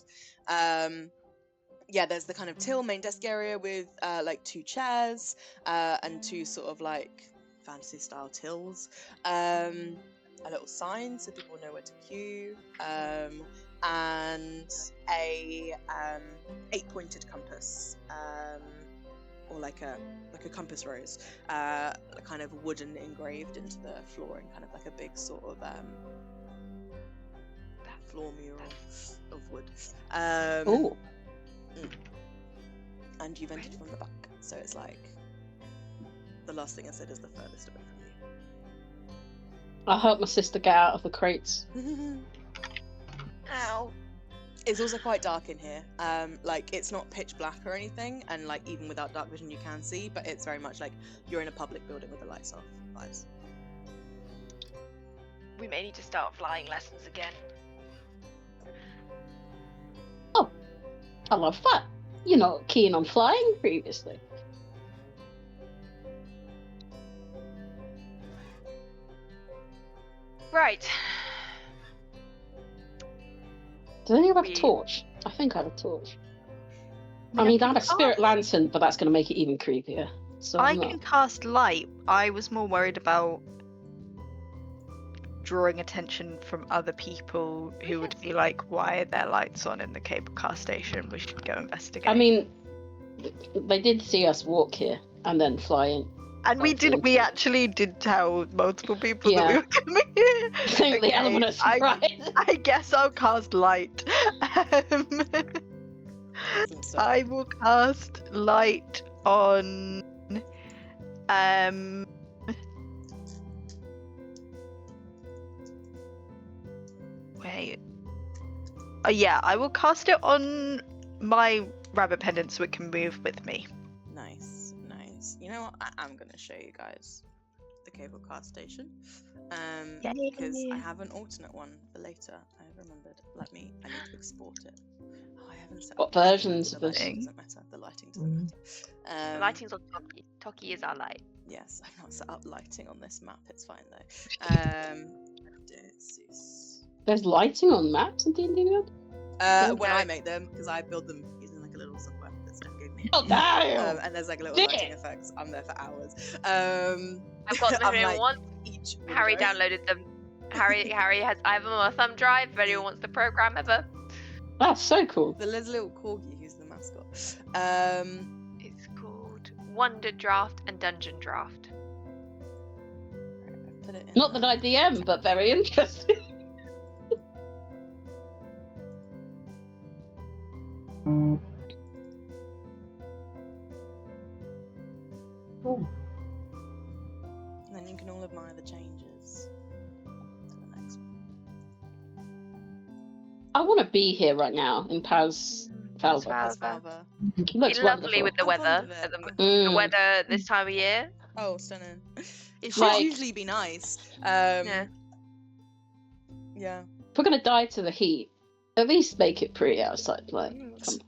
Yeah, there's the kind of till main desk area with like 2 chairs and 2 sort of like fantasy style tills. A little sign so people know where to queue. And a 8-pointed compass, or like a compass rose, kind of wooden engraved into the floor, and kind of like a big sort of floor mural of wood. And you've entered from the back, so it's like the last thing I said is the furthest away from you. I helped my sister get out of the crates. Ow. It's also quite dark in here. Like, it's not pitch black or anything, and like even without dark vision you can see, but it's very much like you're in a public building with the lights off vibes. We may need to start flying lessons again. Oh, I love that. You're not keen on flying previously. Right. Does anyone have a torch? I think I have a torch. I mean, I have a spirit lantern, but that's going to make it even creepier. So I can cast light. I was more worried about drawing attention from other people who would be like, why are there lights on in the cable car station? We should go investigate. I mean, they did see us walk here and then fly in. And we actually did tell multiple people that we were coming here. I think the element of surprise. I guess I'll cast light. I will cast light on Okay. Yeah, I will cast it on my rabbit pendant so it can move with me. Nice, nice. You know what? I'm gonna show you guys the cable car station. Because I have an alternate one for later. I remembered. I need to export it. Oh, I haven't set What up the lighting. versions The of this? lighting doesn't matter. The lighting doesn't matter. The lighting's on Toki. Toki is our light. Yes, I've not set up lighting on this map. It's fine though. There's lighting on maps in D&D Beyond? When I make them, because I build them using like a little software that Steph gave me. Oh, damn! And there's like a little Shit. lighting effects. I'm there for hours. I've got them I'm if anyone like, wants. each Harry window. downloaded them. Harry has. I have them on a thumb drive. If anyone wants to program ever. That's so cool. There's a little corgi who's the mascot. It's called Wonder Draft and Dungeon Draft. Put it in Not that I DM, but very interesting. Ooh. And then you can all admire the changes to the next one. I want to be here right now in Paz Falva. Pasvalva. It looks It's lovely wonderful. with the I'm weather. fond of it. The Mm. weather this time of year. Oh, stunning. It should Like- usually be nice. Yeah. Yeah. If we're gonna die to the heat, at least make it pretty outside. Like, come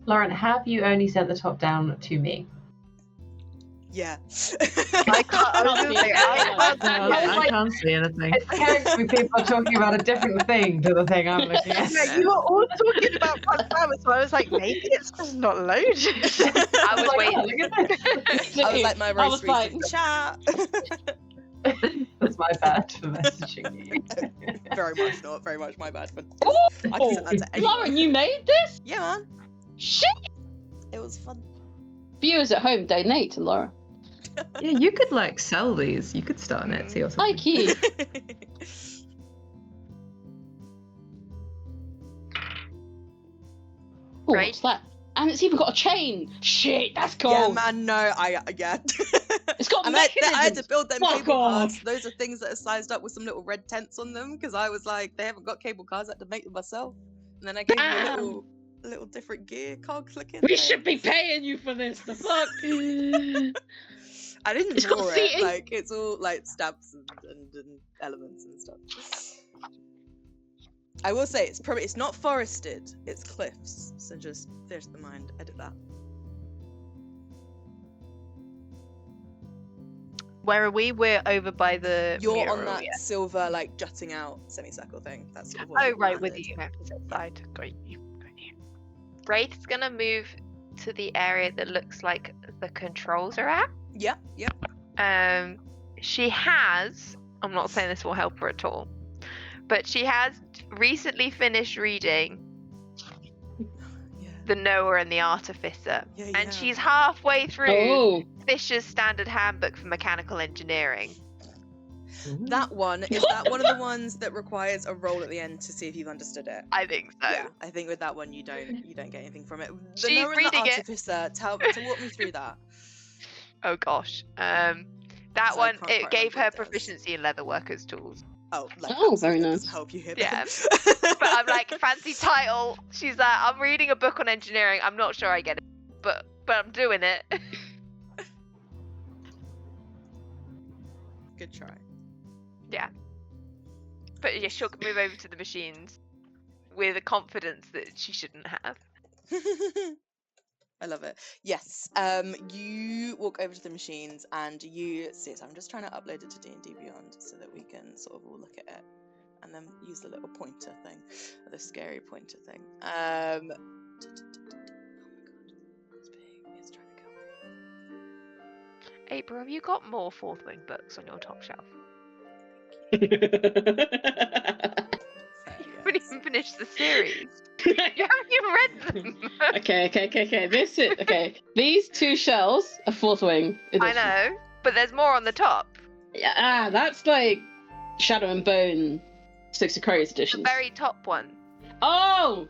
Lauren, have you only sent the top down to me? Yeah. I can't. I was gonna say, I can't. I can't see anything. It's character people are talking about a different thing to the thing I'm looking at. Yeah, you were all talking about Pascal, so I was like, maybe it's just not loaded. I was Like, waiting. oh, look at this. I was like, my I was roast like- in chat. That's my bad for messaging you. Very much not. Very much my bad. But Oh, I can send that to anyone. Lauren, you made this? Yeah, man. Shit! It was fun. Viewers at home, donate to Laura. Yeah, you could like sell these. You could start an Etsy or something. Like you. Oh, Right. what's that? And it's even got a chain. Shit, that's cool. Yeah, man. No, yeah. It's got And I had to mechanisms. build them Fuck cable cars. off. Those are things that are sized up with some little red tents on them because I was like, they haven't got cable cars. I had to make them myself. And then I gave Damn. you a little different gear cog looking. We thing. should be paying you for this. The fuck? I didn't It's got draw it. seating. Like it's all like stabs and elements and stuff. I will say it's not forested. It's cliffs. So just there's the mind. Edit that. Where are we? We're over by the. You're mural, on that yeah. silver like jutting out semicircle thing. That's sort of Oh where right, you with landed. you. Opposite side. Got you. Wraith's gonna move to the area that looks like the controls are at. Yeah. She has. I'm not saying this will help her at all, but she has recently finished reading Yeah. The Knower and the Artificer, Yeah. and she's halfway through Oh. Fisher's Standard Handbook for Mechanical Engineering. That one is that one of the ones that requires a roll at the end to see if you've understood it. I think so. Yeah, I think with that one you don't get anything from it. The She's Knower and the reading it. Artificer, to walk me through that. Oh gosh. That So I one, can't quite it gave remember her what it does. proficiency in leatherworkers tools. Oh, like Oh, absolutely, very that nice. doesn't help you here. Yeah. then. But I'm like, fancy title. She's like, I'm reading a book on engineering. I'm not sure I get it, but I'm doing it. Good try. But yeah, she'll move over to the machines with a confidence that she shouldn't have. I love it. Yes. You walk over to the machines and you see it. I'm just trying to upload it to D&D Beyond so that we can sort of all look at it and then use the little pointer thing, the scary pointer thing. Oh my god, it's big. It's trying to kill me. April, have you got more Fourth Wing books on your top shelf? Fair, You haven't yes. even finished the series. You haven't even read them. Okay. This is okay. These two shells are Fourth Wing edition. I know, but there's more on the top. Yeah, that's like Shadow and Bone, Six of Crows The edition. very top one. Oh,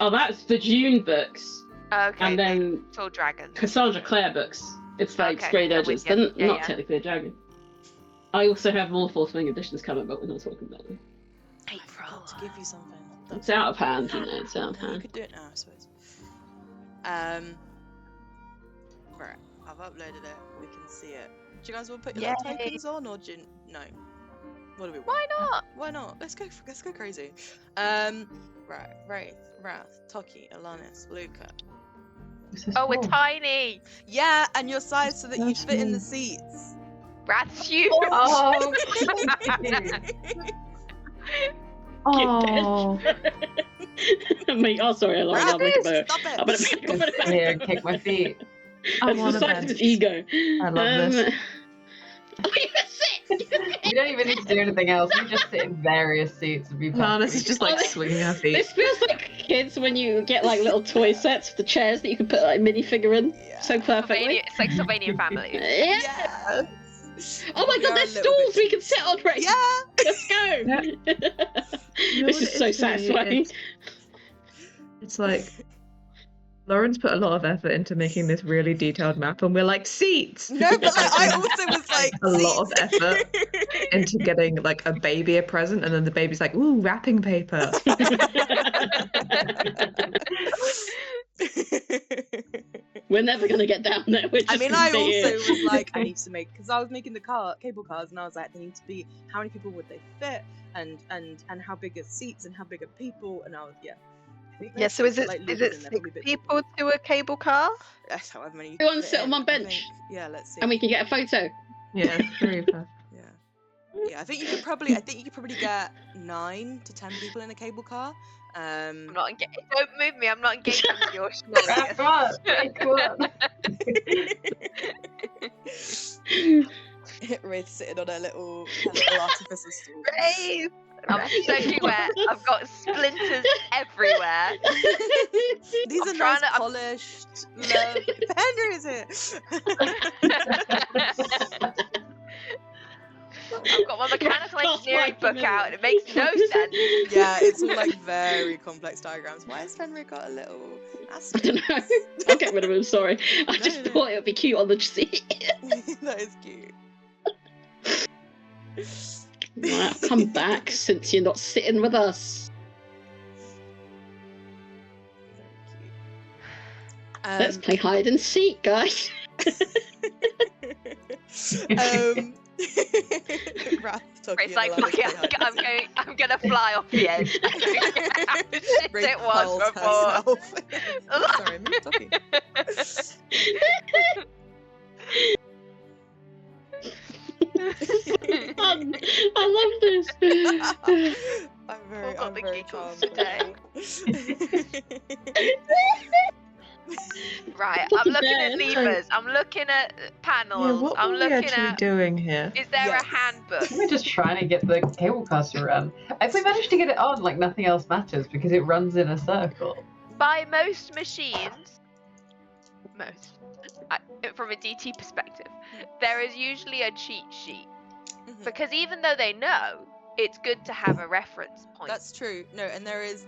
that's the June books, Okay. and then it's all dragons. Cassandra Clare books. It's like Okay, sprayed I'm edges. with you. They're Yeah, not yeah. technically a dragon. I also have more Fourth Wing editions coming, but we're not talking about them. forgot to give you something. It's out of hand, it's out of You hand. could do it now, I suppose. Right, I've uploaded it. We can see it. Do you guys want to put your little Yay. tokens on, or do you... No? What do we want? Why not? Why not? Let's go crazy. Right, Wraith, Wrath, Toki, Alanis, Luca. Oh, we're tiny. Yeah, and your size so that you That's fit in the me. seats. Rat's huge. Oh, Oh, Mate, oh sorry, I lied. I'll make it better. Stop it! I'm gonna make go sit here and kick my feet. I It's the want a size of his bench. ego. I love this. Oh, you sit! We don't even need to do anything else. We just sit in various seats and be Alanis is just like Oh, this- swinging her feet. This feels like kids when you get like little toy sets for the chairs that you can put like minifigure in so perfectly. It's like Sylvanian family. Yeah. Yes! Oh my We god, are there's a little stools bit- we can sit on, right? Yeah! Let's go! You know This what is it so is for me? satisfying. It's like Lauren's put a lot of effort into making this really detailed map, and we're like seats. No, but like I also was like A lot of seats. effort into getting like a baby a present, and then the baby's like, "Ooh, wrapping paper." We're never gonna get down there. We're just I mean, gonna I stay also here. was like, I need to make, because I was making the cable cars, and I was like, they need to be, how many people would they fit, and how big are seats, and how big are people, and I was, yeah. I think Yeah, there's so is some, it like, is loopers it in there, 6 probably a bit- people to a cable car? That's however many. you Everyone fit sit on in, one I bench. think. Yeah, let's see. And we can get a photo. Yeah, very perfect. Yeah, I think you could probably get 9 to 10 people in a cable car. I'm not engaged. Don't move me. I'm not engaged with your shenanigans. Come on, come on. Wraith sitting on her little artificial stool. Brave. I'm soaking wet. I've got splinters everywhere. These I'm are trying nice, to- polished. Love. Henry is here. I've got my mechanical Right, engineering right, book out and it makes no sense. Yeah, it's all like very complex diagrams. Why has Fenrir got a little I asterisk? don't know. I'll get rid of him, sorry. I just no. thought it would be cute on the seat. That is cute. Right, I'll come back since you're not sitting with us. Let's play hide and seek, guys. Wrath, It's like, fuck it, I'm gonna fly off the edge. Shit, Wraith it was hurls before. herself. Sorry, I'm talking. Fun. I love this. I'm Forgot I'm the very giggles charmed today. Right, Fucking I'm looking at dead. levers. I'm looking at Yeah, panels. what I'm are we looking actually at. doing here? Is there Yes. a handbook? We're just trying to get the cable car to run. If we manage to get it on, like nothing else matters because it runs in a circle. By most machines, from a DT perspective, there is usually a cheat sheet Mhm. because even though they know, it's good to have a reference point. That's true. No, and there is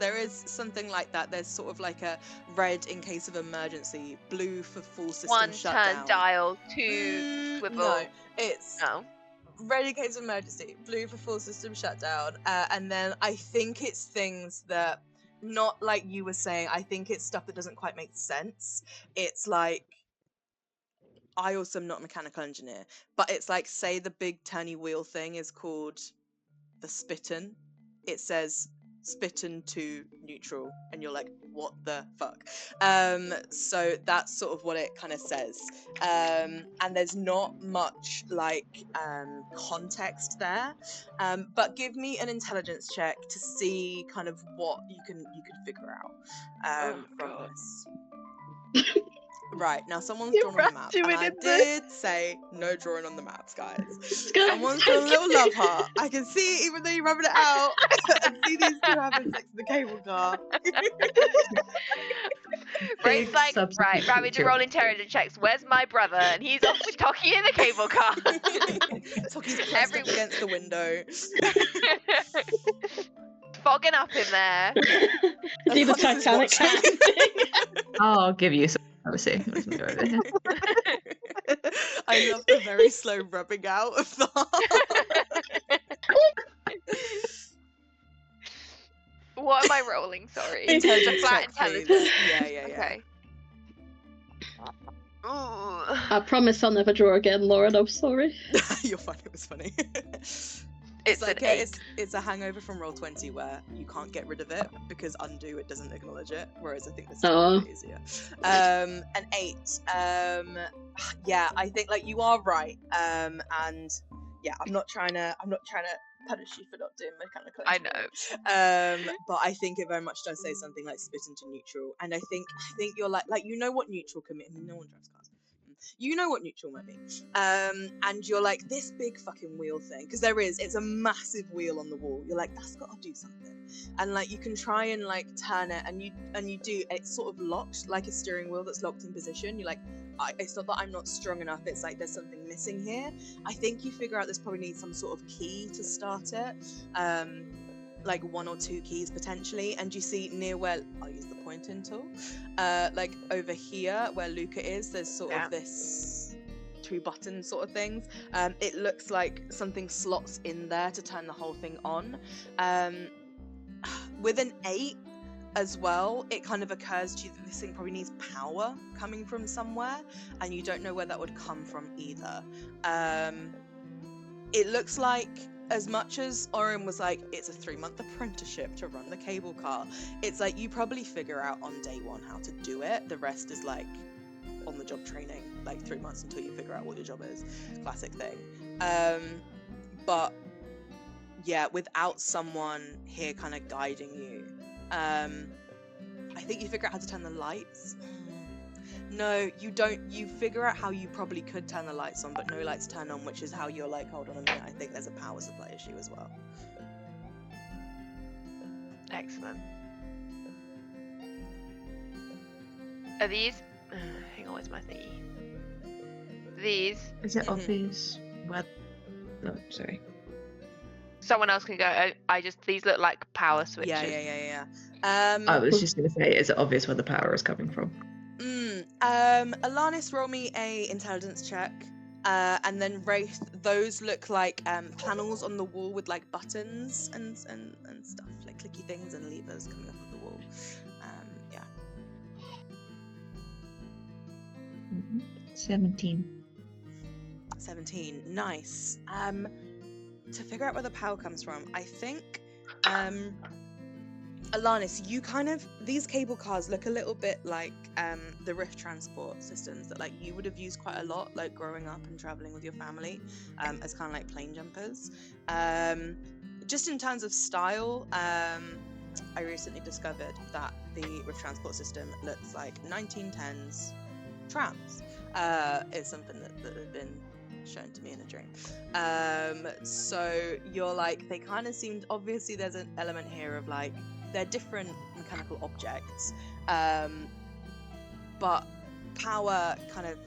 something like that. There's sort of like a red in case of emergency, blue for full system one shutdown. turn dial, two swivel. No, it's No. red in case of emergency, blue for full system shutdown, and then I think it's things that, not like you were saying, I think it's stuff that doesn't quite make sense. It's like, I also am not a mechanical engineer, but it's like, say the big turny wheel thing is called the spitten. It says spitten to neutral, and you're like, what the fuck? So that's sort of what it kind of says. And there's not much like context there. But give me an intelligence check to see kind of what you can figure out from God. this. Right, now someone's You're drawn on the map, and doing I it there. did say no drawing on the maps, guys. Go. Someone's got a little love heart. I can see, even though you're rubbing it out, I see these two having sex in the cable car. Ray's Big like, substitute right, Ravage teacher. rolling intelligence checks. Where's my brother? And he's off with Toki in the cable car. Toki's pressed Every- up against the window. Fogging up in there. Do the Alanis is Titanic watching. hand thing. I'll give you some privacy. I'm just gonna go over here. I love the very slow rubbing out of the heart. What am I rolling? Sorry. Intelligence Flat check, please. intelligence. Yeah. Okay. Ooh. I promise I'll never draw again, Lauren. I'm sorry. You're fine. It was funny. It's like an 8. it's a hangover from Roll20 where you can't get rid of it because undo it doesn't acknowledge it. Whereas I think this is a little bit easier. An 8. Yeah, I think like you are right. And yeah, I'm not trying to punish you for not doing mechanical I engineering. But I think it very much does say something like split into neutral, and I think you're like you know what neutral can mean. No one drives cars. You know what neutral might be. And you're like, this big fucking wheel thing, because it's a massive wheel on the wall. You're like, that's got to do something. And like you can try and like turn it, and you do. It's sort of locked, like a steering wheel that's locked in position. You're like, it's not that I'm not strong enough. It's like there's something missing here. I think you figure out this probably needs some sort of key to start it. Like 1 or 2 keys potentially, and you see near where I'll use the pointing tool, like over here where Luca is, there's sort of this 2 button sort of things. It looks like something slots in there to turn the whole thing on. With an 8 as well, it kind of occurs to you that this thing probably needs power coming from somewhere, and you don't know where that would come from either. It looks like, as much as Oren was like, it's a 3-month apprenticeship to run the cable car, it's like you probably figure out on day 1 how to do it. The rest is like on the job training, like 3 months until you figure out what your job is. Classic thing. But yeah, without someone here kind of guiding you, I think you figure out how to turn the lights. No, you don't. You figure out how you probably could turn the lights on, but no lights turn on, which is how you're like, hold on a minute, I think there's a power supply issue as well. Excellent. Are these... hang on, where's my thingy? These... Is it obvious where... No, sorry. Someone else can go. These look like power switches. Yeah. I was just going to say, is it obvious where the power is coming from? Alanis, roll me a intelligence check, and then Wraith, those look like panels on the wall with like buttons and stuff, like clicky things and levers coming off of the wall. Yeah. 17. 17. Nice. To figure out where the power comes from, I think Alanis, you kind of, these cable cars look a little bit like the Rift transport systems that like you would have used quite a lot, like growing up and traveling with your family, as kind of like plane jumpers. Just in terms of style, I recently discovered that the Rift transport system looks like 1910s trams. It's something that had been shown to me in a dream. So you're like, they kind of seemed, obviously there's an element here of like, they're different mechanical objects, but power kind of,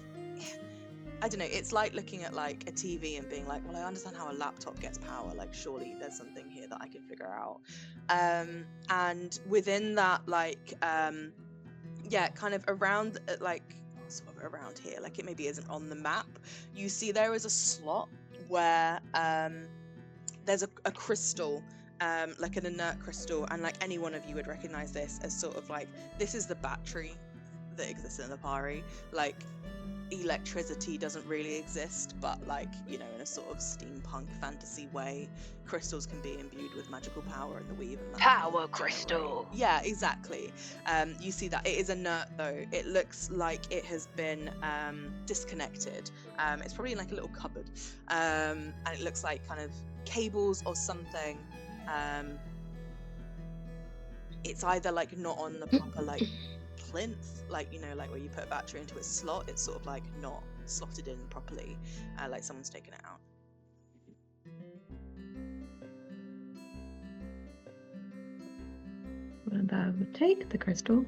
I don't know, it's like looking at like a TV and being like, well, I understand how a laptop gets power, like surely there's something here that I can figure out. And within that, like, yeah, kind of around, like, sort of around here, like it maybe isn't on the map, you see there is a slot where there's a crystal, like an inert crystal, and like any one of you would recognize this as sort of like, this is the battery that exists in the Pari. Like, electricity doesn't really exist, but like, you know, in a sort of steampunk fantasy way, crystals can be imbued with magical power in the weave and Power crystal. Yeah, exactly. You see that it is inert though. It looks like it has been disconnected. It's probably in like a little cupboard, and it looks like kind of cables or something. It's either like not on the proper like plinth, like, you know, like where you put a battery into its slot, it's sort of like not slotted in properly, like someone's taken it out. And I would take the crystal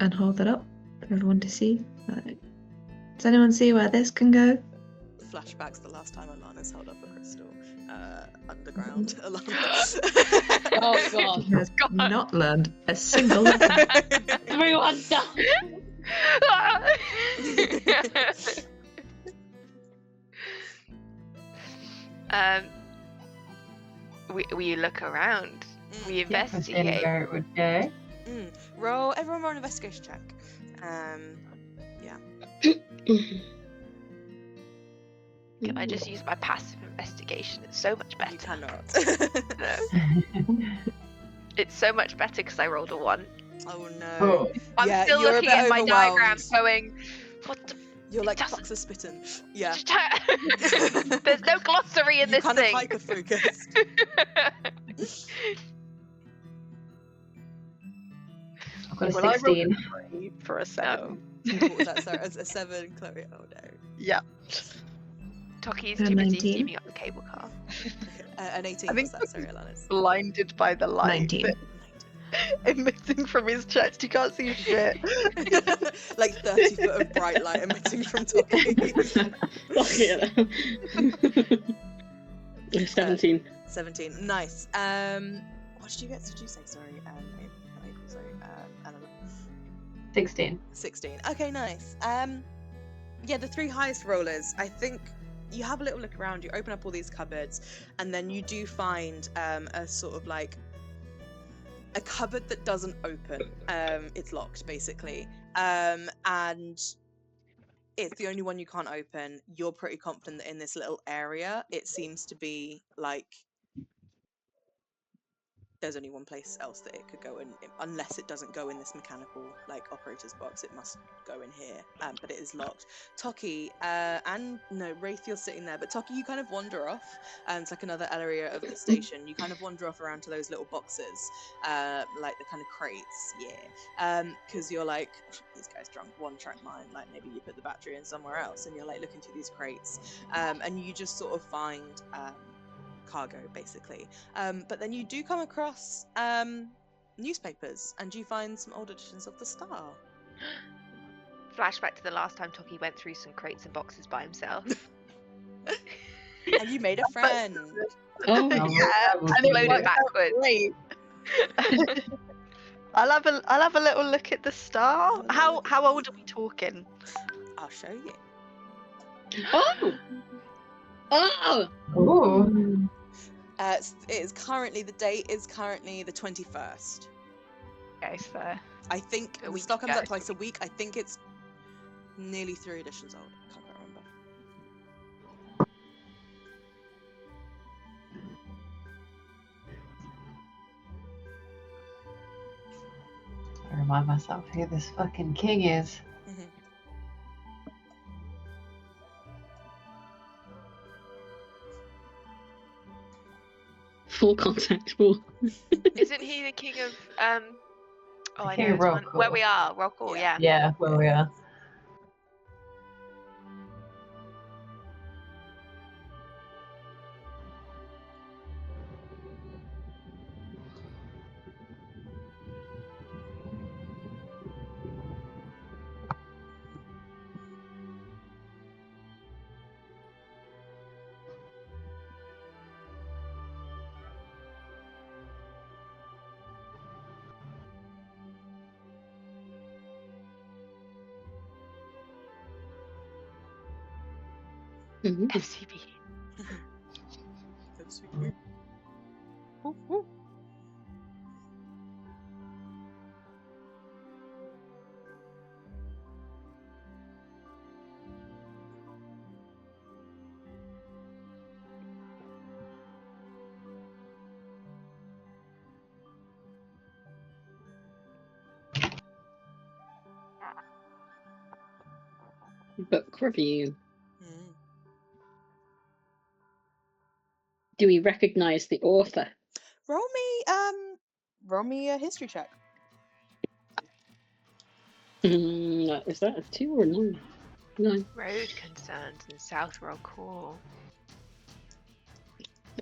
and hold it up for everyone to see. Does anyone see where this can go? Flashbacks the last time Alana's held up a crystal underground. Oh god. He has not learned a single lesson. Everyone done. we look around. We Within investigate. where it would go. Everyone roll an investigation check. Yeah. Can I just use my passive investigation? It's so much better. You cannot. It's so much better because I rolled a 1. Oh no. Oh, I'm Yeah, still you're a looking bit at my overwhelmed. diagrams going, what the You're like doesn't- fox are spitting. Yeah. There's no glossary in You this kind of thing. hyper-focused. I've got a Well, I rolled 16. a 3 for a 7. What was that, Sarah? A 7, Chloe? Oh no. Yeah. Toki's A too busy 19. steaming up the cable car. An 18 I was think that, sorry, Alanis. Blinded by the light 19. that emitting from his chest. You can't see shit. Like 30 foot of bright light emitting from Toki. Yeah. 17. 17. Nice. What did you say? Sorry, not April, sorry, Eleanor. 16. 16. Okay, nice. Yeah, the 3 highest rollers, I think you have a little look around, you open up all these cupboards, and then you do find a sort of like a cupboard that doesn't open. It's locked, basically. And it's the only one you can't open. You're pretty confident that in this little area, it seems to be like there's only one place else that it could go in, unless it doesn't go in this mechanical like operator's box. It must go in here, but it is locked. Toki and no, Wraith, you're sitting there, but Toki, you kind of wander off. It's like another area of the station. You kind of wander off around to those little boxes, like the kind of crates, because you're like, these guys drunk one track mind, like maybe you put the battery in somewhere else, and you're like looking through these crates, and you just sort of find cargo, basically. But then you do come across newspapers, and you find some old editions of the Star. Flashback to the last time Toki went through some crates and boxes by himself. And you made a friend. Oh, Yeah, and it Load it worked out backwards. great. I'll have a little look at the star. How old are we talking? I'll show you. oh, oh! Ooh. The date is currently the 21st. Okay, so I think A the week stock comes ago. out twice a week. I think it's nearly 3 editions old. I can't quite remember. I remind myself who this fucking king is. Full contact. Full. Isn't he the king of oh, I King know of his one. Rockall. Where we are, Rockall, Yeah. yeah. Yeah, where we are. Mhm. FCB. Book review. Mm. Do we recognise the author? Roll me a history check. Is that a 2 or a 9? 9. Road concerns in South Rockall.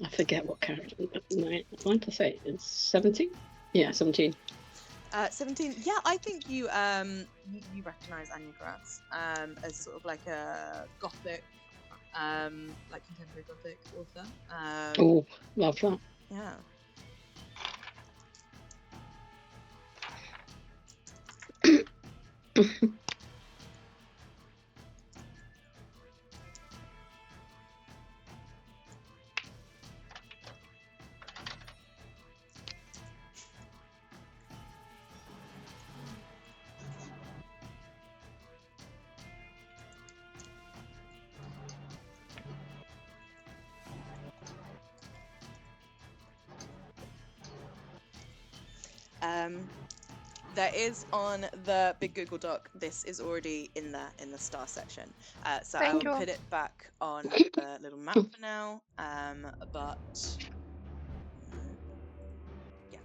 I forget what character. I want to say it's 17. Yeah, 17. 17. Yeah, I think you recognise Anya Grass as sort of like a gothic, like contemporary gothic author. Oh, love that. Yeah. There is on the big Google Doc. This is already in there in the star section. So I Thank will you. put it back on the little map for now. But yeah.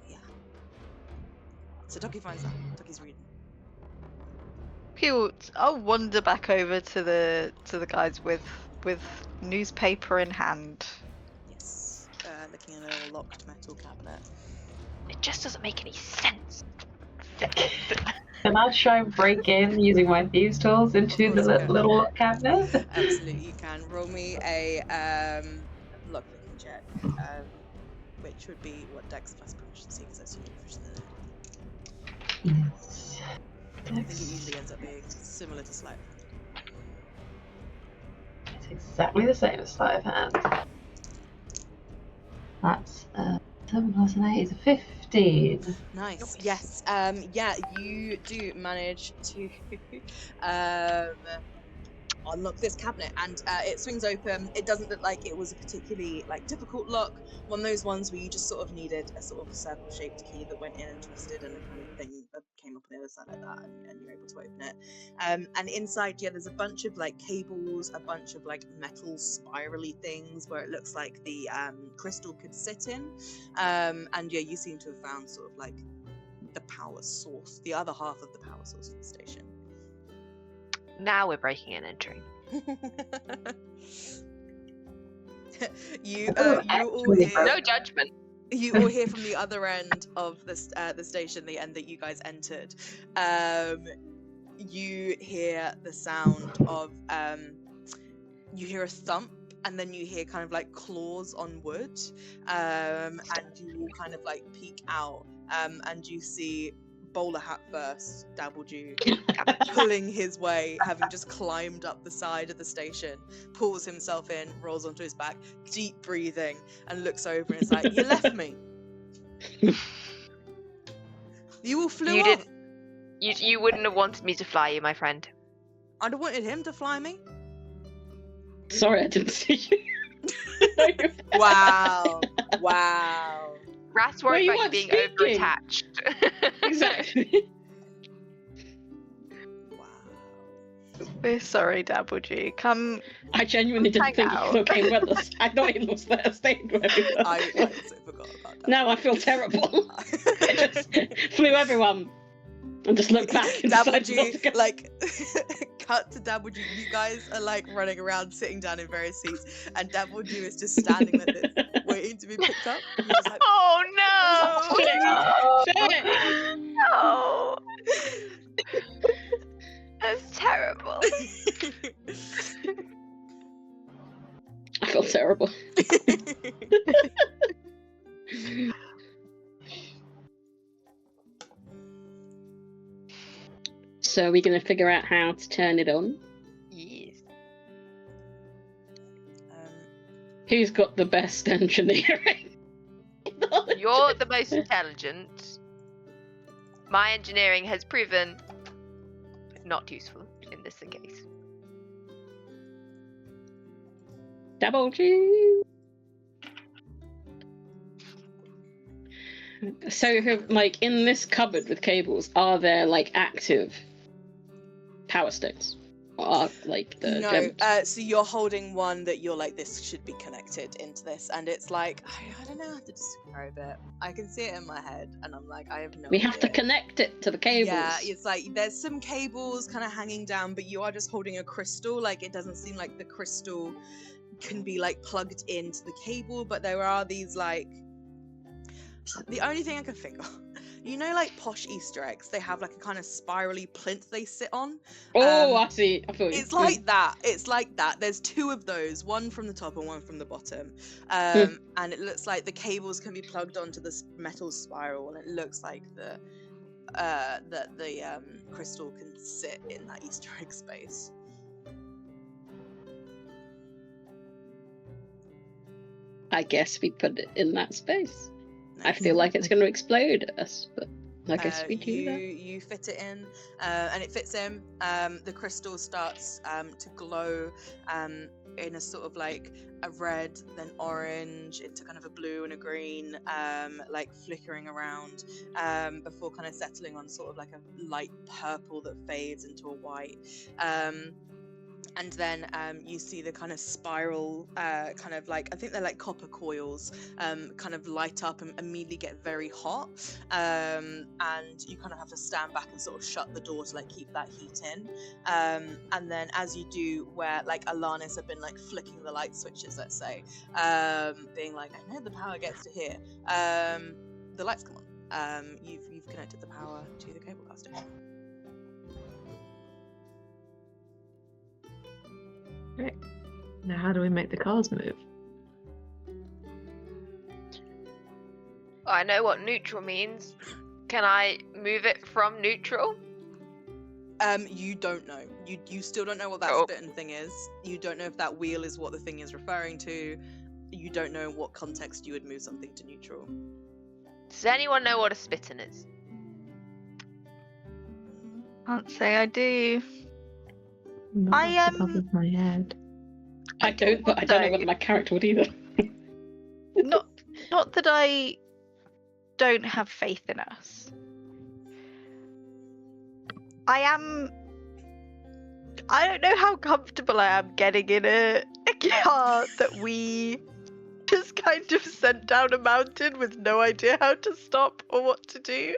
Yeah. So Toki finds that. Toki's reading. I'll wander back over to the guys with newspaper in hand. Yes. Looking in a little locked metal cabinet. It just doesn't make any sense. Can I try and break in using my thieves' tools into Of course the you can. little cabinet? Absolutely, you can. Roll me a lockpicking check, which would be what Dex plus proficiency, because that's your proficiency. Yes. I think it usually ends up being similar to sleight of hand. It's exactly the same as sleight of hand. That's 7 plus an 8 is a 15. Nice. Yes. Yeah, you do manage to unlock this cabinet, and it swings open. It doesn't look like it was a particularly difficult lock. One of those ones where you just sort of needed a sort of circle-shaped key that went in and twisted, and a kind of thing that came up on the other side like that, and you're able to open it. And inside, there's a bunch of cables, a bunch of metal spirally things where it looks like the crystal could sit in. And you seem to have found sort of the power source, the other half of the power source of the station. Now we're breaking and entering. You all hear, No judgment. you all hear from the other end of the station, the end that you guys entered. You hear the sound of you hear a thump, and then you hear kind of claws on wood, and you all kind of peek out, and you see Bowler Hat first, Dabbledew, pulling his way, having just climbed up the side of the station, pulls himself in, rolls onto his back, deep breathing, and looks over and is like, "You left me. You all flew You off. didn't. You wouldn't have wanted me to fly you, my friend. I'd have wanted him to fly me." Sorry, I didn't see you. Wow. Wow. Rat's Well, worried you about you weren't being speaking. over-attached. Exactly. Wow. We're sorry, Dabbledew. Come. I genuinely didn't Hang think he out. still came with us. I thought he was there, stayed with us. I also forgot about that. Now I feel terrible. I just flew everyone and just looked back and decided not to go. Dabbledew, cut to Dabbledew. You guys are running around, sitting down in various seats, and Dabbledew is just standing like this, waiting to be picked up. And you're just like, Oh no! Shit. No! That's terrible. I feel terrible. So are we going to figure out how to turn it on? Yes. Who's got the best engineering? You're the most intelligent. My engineering has proven not useful in this case. Double G. So, in this cupboard with cables, are there active power stones? Or are the No, gems? so you're holding one that you're this should be connected into this, and it's I don't know how to describe it. I can see it in my head, and I'm I have no We idea. have to connect it to the cables. Yeah, it's there's some cables kind of hanging down, but you are just holding a crystal. It doesn't seem like the crystal can be plugged into the cable, but there are these the only thing I can think of, posh Easter eggs, they have a kind of spirally plinth they sit on. Oh, I see. I thought It's that. It's like that. There's two of those, one from the top and one from the bottom. And it looks like the cables can be plugged onto this metal spiral, and it looks like the crystal can sit in that Easter egg space. I guess we put it in that space. I Nice. feel like it's going to explode at us, but I guess we do that. You fit it in, and it fits in. The crystal starts to glow in a sort of like a red, then orange, into kind of a blue and a green, like flickering around, before kind of settling on sort of like a light purple that fades into a white. And then you see the kind of spiral, kind of like, I think they're like copper coils, kind of light up and immediately get very hot. And you kind of have to stand back and sort of shut the door to like keep that heat in. And then as you do, where like Alanis have been like flicking the light switches, let's say, being like, I know the power gets to here. The lights come on. You've connected the power to the cable car station. Great. Now, how do we make the cars move? I know what neutral means. Can I move it from neutral? You don't know. You still don't know what that spitting thing is. You don't know if that wheel is what the thing is referring to. You don't know in what context you would move something to neutral. Does anyone know what a spitting is? Can't say I do. Not I off the top of my head. I don't, but I don't know whether my character would either. Not that I don't have faith in us. I don't know how comfortable I am getting in a car that we just kind of sent down a mountain with no idea how to stop or what to do.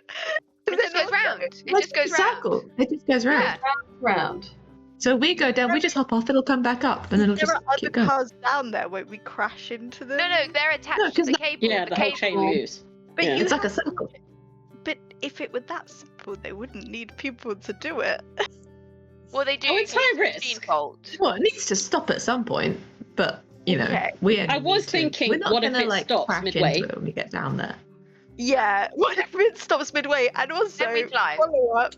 It just goes round. It just goes round. It just goes round. Yeah. Round. So we go down, we just hop off, it'll come back up, and then it'll There just are other keep going. cars down there. Won't we crash into them? No, they're attached No, to 'cause the cable. Yeah, the whole chain moves. But Yeah. you It's like a circle. But if it were that simple, they wouldn't need people to do it. Well, they do. Oh, it's high risk. Default. Well, it needs to stop at some point, but, you know, Okay. we only I was need to. thinking, We're not what if gonna, it like, stops crash midway? into it when we get down there. Yeah, what if it stops midway? And also, Then we fly. follow up,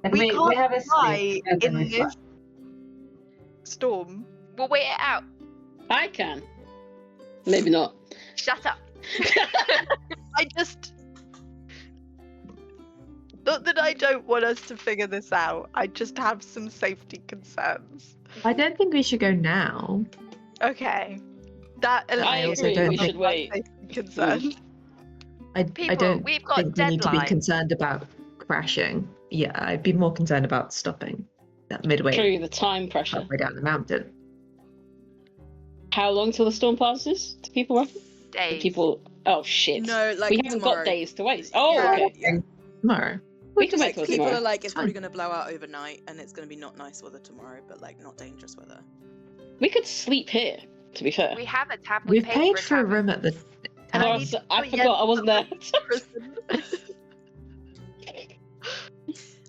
And we we can't have a fly sleep, and then in we fly. this storm. We'll wait it out. I can. Maybe not. Shut up. I just... Not that I don't want us to figure this out. I just have some safety concerns. I don't think we should go now. Okay. That I also agree, don't we think- should wait. safety concern. I People, don't we've got think we need to be deadlines. concerned about crashing. Yeah, I'd be more concerned about stopping that midway Through the time pressure. halfway down the mountain. How long till the storm passes? Do people reckon? Do Days. people? Oh shit. No, like we haven't tomorrow. got days to wait. Oh, Yeah, okay. yeah. Tomorrow. We can wait Like till people tomorrow. are like, it's Fine. probably going to blow out overnight, and it's going to be not nice weather tomorrow, but like not dangerous weather. We could sleep here. To be fair. We have a tab. We've paid for a tavern. room at the. And Oh, I need to I put forgot I wasn't there. prison.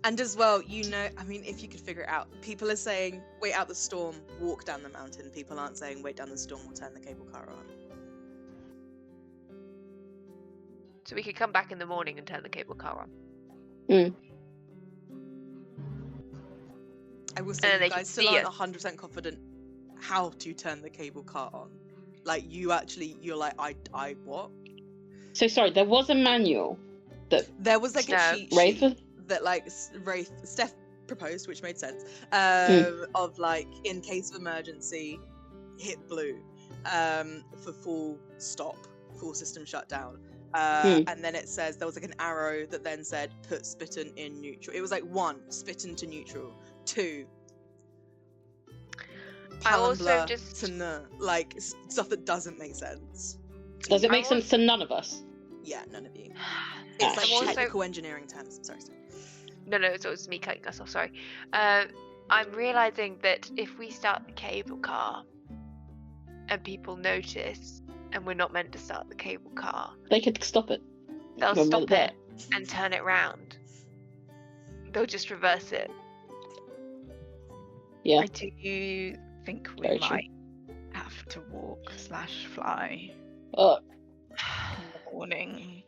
And as well, you know, I mean, if you could figure it out, people are saying, wait out the storm, walk down the mountain. People aren't saying, wait down the storm, we'll turn the cable car on. So we could come back in the morning and turn the cable car on. I will say, And they you can guys still see aren't 100% confident how to turn the cable car on. Like, you're like, I what? So sorry, there was a manual that There was like No. a cheat Wraith. sheet that like Steph proposed, which made sense, of like, in case of emergency, hit blue for full stop, full system shutdown. And then it says there was like an arrow that then said put spitten in neutral. It was like 1, spitten to neutral, 2, I also Palambla just- to no, like stuff that doesn't make sense. Does it I'm make sense to none of us? Yeah, none of you. It's I'm like also- technical engineering terms. Sorry. No, it was me cutting us off. Sorry. I'm realizing that if we start the cable car and people notice, and we're not meant to start the cable car, They could stop it. they'll When we're stop there. it and turn it round. They'll just reverse it. Yeah. I do think we Very true. might have to walk/fly Oh, in the morning.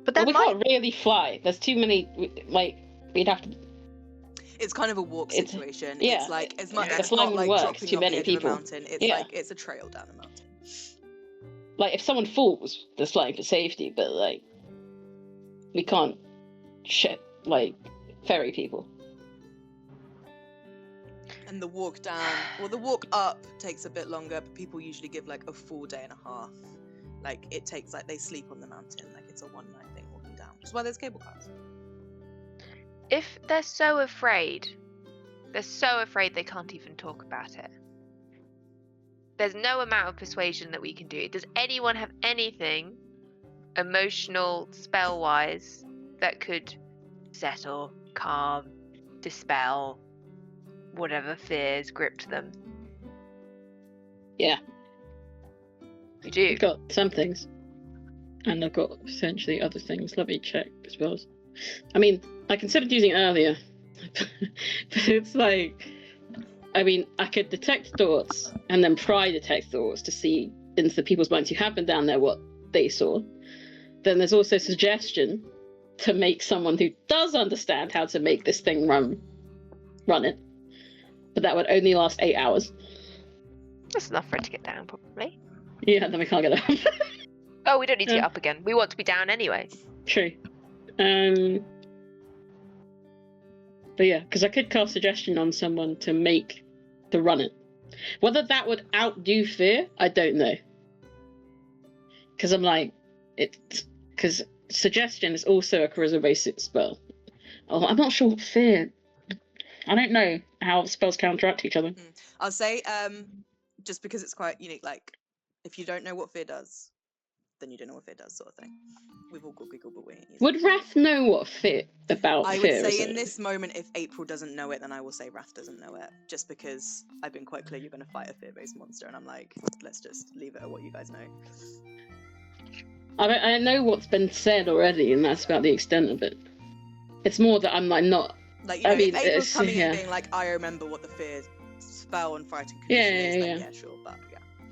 But well, then we can't really fly. There's too many. Like, we'd have to. It's kind of a walk It's- situation. yeah. It's like, as much The it's not flying like works, dropping too off many the edge people. of a mountain. It's Yeah. like it's a trail down a mountain. like, if someone falls, there's flying for safety, but, like, we can't ferry people. And the walk down, the walk up takes a bit longer, but people usually give like a full day and a half. Like, it takes, like, they sleep on the mountain, like it's a one-night thing walking down, which is why there's cable cars. If they're so afraid they can't even talk about it. There's no amount of persuasion that we can do. Does anyone have anything emotional, spell-wise, that could settle, calm, dispel whatever fears gripped them? Yeah. We do. I've got some things. And I've got essentially other things. Let me check as well. I mean, I considered using it earlier. But it's like, I mean, I could detect thoughts and then pry detect thoughts to see into the people's minds who have been down there what they saw. Then there's also suggestion to make someone who does understand how to make this thing run it. But that would only last 8 hours. That's enough for it to get down, probably. Yeah, then we can't get up. Oh, we don't need to get up again. We want to be down anyway. True. But yeah, because I could cast suggestion on someone to run it. Whether that would outdo fear, I don't know. Because I'm like, because suggestion is also a charisma-based spell. Oh, I'm not sure what fear. I don't know how spells counteract each other. I'll say, just because it's quite unique, like, if you don't know what fear does, then you don't know what fear does, sort of thing. We've all got giggle, but we ain't using Would Wrath know what fear about I fear would say is? in this moment, if April doesn't know it, then I will say Wrath doesn't know it. Just because I've been quite clear you're going to fight a fear-based monster, and I'm like, let's just leave it at what you guys know. I know what's been said already, and that's about the extent of it. It's more that I'm like not. Like, you know, if April's coming in yeah. being like, I remember what the fear spell and fighting condition is, then yeah, sure, but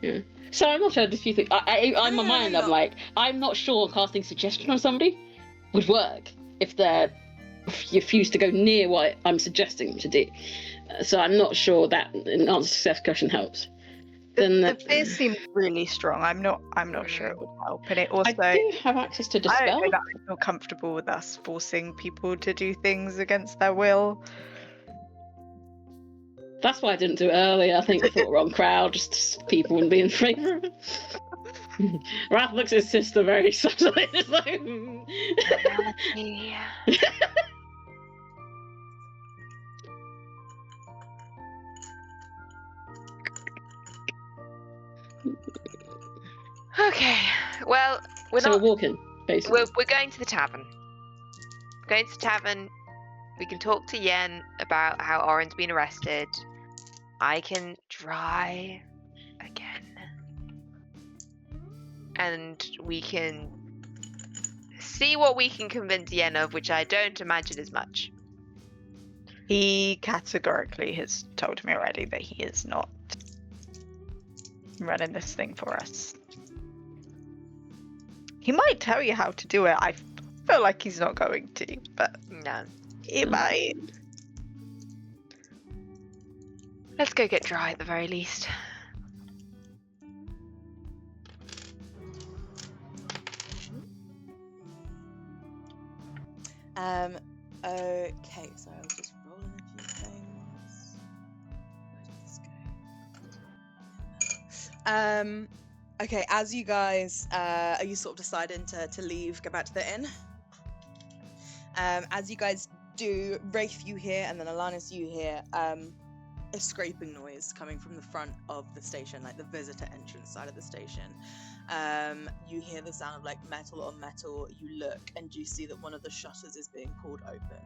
Yeah. So I'm not sure there's a few things. In my mind, I'm not. like, I'm not sure casting suggestion on somebody would work if you refuse to go near what I'm suggesting them to do. So I'm not sure that an answer success question helps. The fear seems really strong. I'm not sure it would help. And it also, I do have access to I dispel. don't know that I feel comfortable with us forcing people to do things against their will. That's why I didn't do it earlier. I think I thought wrong crowd, just people wouldn't be in favour of it. Raph looks at his sister very subtly. Just like, Okay, well, we're walking, basically. We're going to the tavern. Going to the tavern. We can talk to Yen about how Oren's been arrested. I can try again. And we can see what we can convince Yen of, which I don't imagine is much. He categorically has told me already that he is not running this thing for us. He might tell you how to do it. I feel like he's not going to, but No. he might. Let's go get dry at the very least. Okay, so I'll just roll in a few things. Where did this go? Okay, as you guys, are you sort of deciding to leave, go back to the inn? As you guys do, Wraith you hear, and then Alanis you hear, a scraping noise coming from the front of the station, like the visitor entrance side of the station. You hear the sound of like metal on metal. You look and you see that one of the shutters is being pulled open.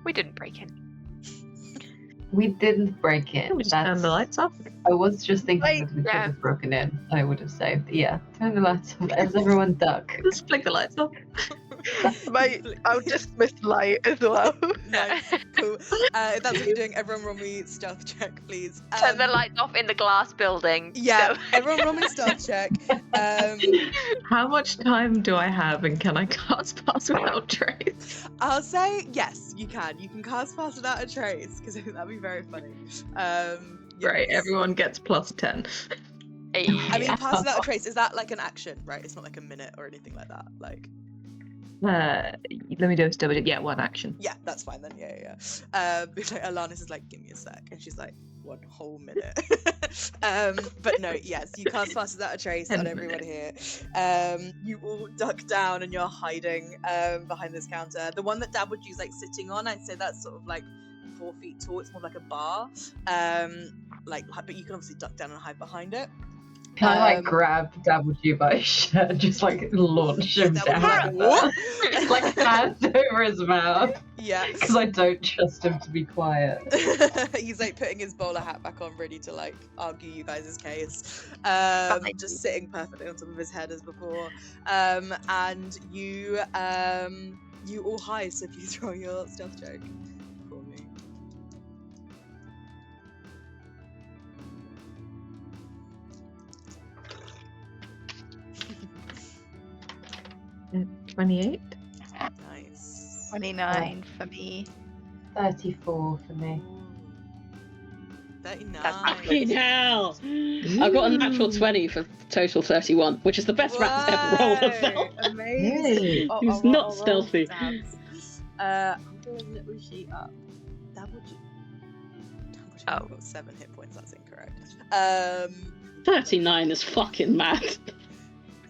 We didn't break in. We didn't break in. We just turned the lights off. I was just thinking that we could yeah. have broken in. I would have saved. Yeah, turn the lights off. As everyone duck. Just flick the lights off. I'll dismiss light as well. Nice, cool. If that's what you're doing, everyone roll me stealth check, please. Turn the lights off in the glass building. Yeah, So- everyone roll me stealth check. How much time do I have, and can I cast Pass Without Trace? I'll say yes, you can. You can cast Pass Without a Trace, because I think that'd be very funny. Right, Yes. everyone gets plus 10. I mean, Pass Without a Trace, is that like an action, right? It's not like a minute or anything like that. Like, Let me do a double. Yeah, one action. yeah, that's fine then. Yeah. Because like, Alanis is like, give me a sec, and she's like, 1 whole minute. But no, yes, you cast Pass Without a Trace 10 on everyone here. You all duck down and you're hiding behind this counter. The one that Dabbleju's like sitting on, I'd say that's sort of like 4 feet tall. It's more like a bar. But you can obviously duck down and hide behind it. Can I like grab Dabbleju by his shirt and just like launch him down? What? Like hands over his mouth. Yeah. Because I don't trust him to be quiet. He's like putting his bowler hat back on, ready to like argue you guys' case. Thank Just you. sitting perfectly on top of his head as before. And you all hide. So if you throw your stealth check for me. 28. Nice. 29 for me. 34 for me. 39. Fucking hell! I've got a natural 20 for total 31, which is the best rat ever rolled of Whoa, them. amazing. Hey. He's not stealthy. I'm pulling a little sheet up. Dabbleju Oh. got 7 hit points. That's incorrect. 39 is fucking mad.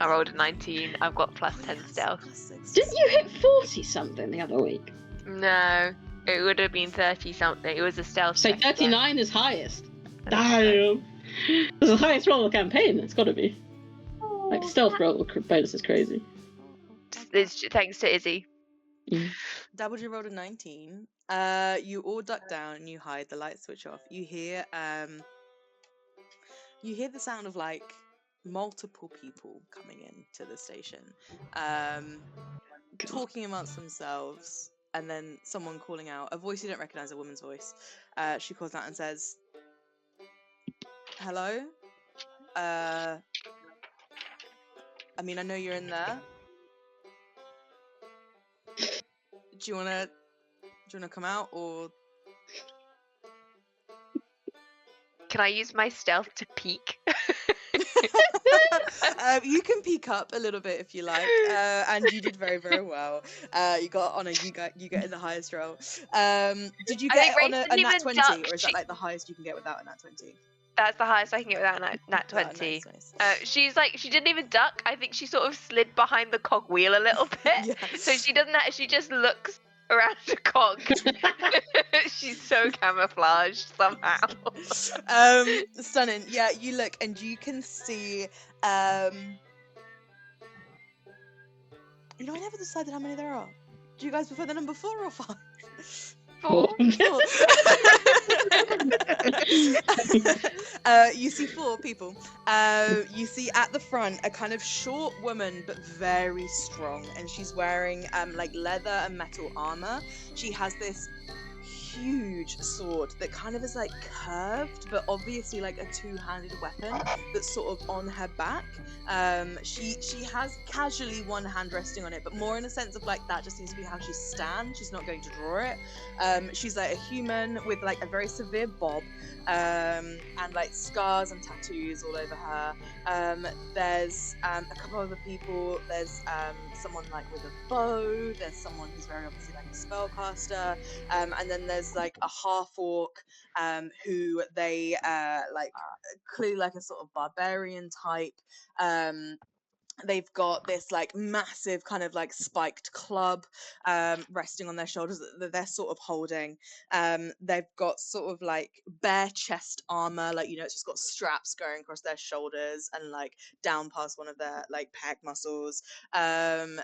I rolled a 19. I've got plus 10 stealth. Didn't you hit 40 something the other week? No, it would have been 30 something. It was a stealth. So check, yeah. 39 is highest. Damn. It's the highest roll of the campaign, it's gotta be. Like, stealth roll bonus is crazy. It's thanks to Izzy. Dabbleju rolled a 19. You all duck down and you hide. The lights switch off. You hear the sound of like multiple people coming in to the station, talking amongst themselves, and then someone calling out a voice you don't recognize, a woman's voice. She calls out and says, "Hello. I mean, I know you're in there. Do you wanna come out or?" Can I use my stealth to peek? You can peek up a little bit if you like, and you did very, very well. You got honor. You get in the highest roll. Did you I get think on Grace a didn't nat even 20, duck. or is that like the highest you can get without a nat 20? That's the highest I can get without a nat 20. Oh, nice. She's like, she didn't even duck. I think she sort of slid behind the cogwheel a little bit. Yeah. So she doesn't. She just looks around the cog. She's so camouflaged somehow. Stunning. Yeah, you look and you can see. You know, I never decided how many there are. Do you guys prefer the number 4 or 5? 4. 4. You see 4 people. You see at the front a kind of short woman, but very strong, and she's wearing like leather and metal armor. She has this huge sword that kind of is like curved, but obviously like a two-handed weapon that's sort of on her back. She has casually one hand resting on it, but more in a sense of like that just seems to be how she stands. She's not going to draw it. She's like a human with like a very severe bob, and like scars and tattoos all over her. There's a couple other people. There's someone like with a bow. There's someone who's very obviously like a spellcaster, and then there's like a half orc who they like clearly like a sort of barbarian type. They've got this like massive kind of like spiked club resting on their shoulders that they're sort of holding. They've got sort of like bare chest armor, like, you know, it's just got straps going across their shoulders and like down past one of their like pec muscles, and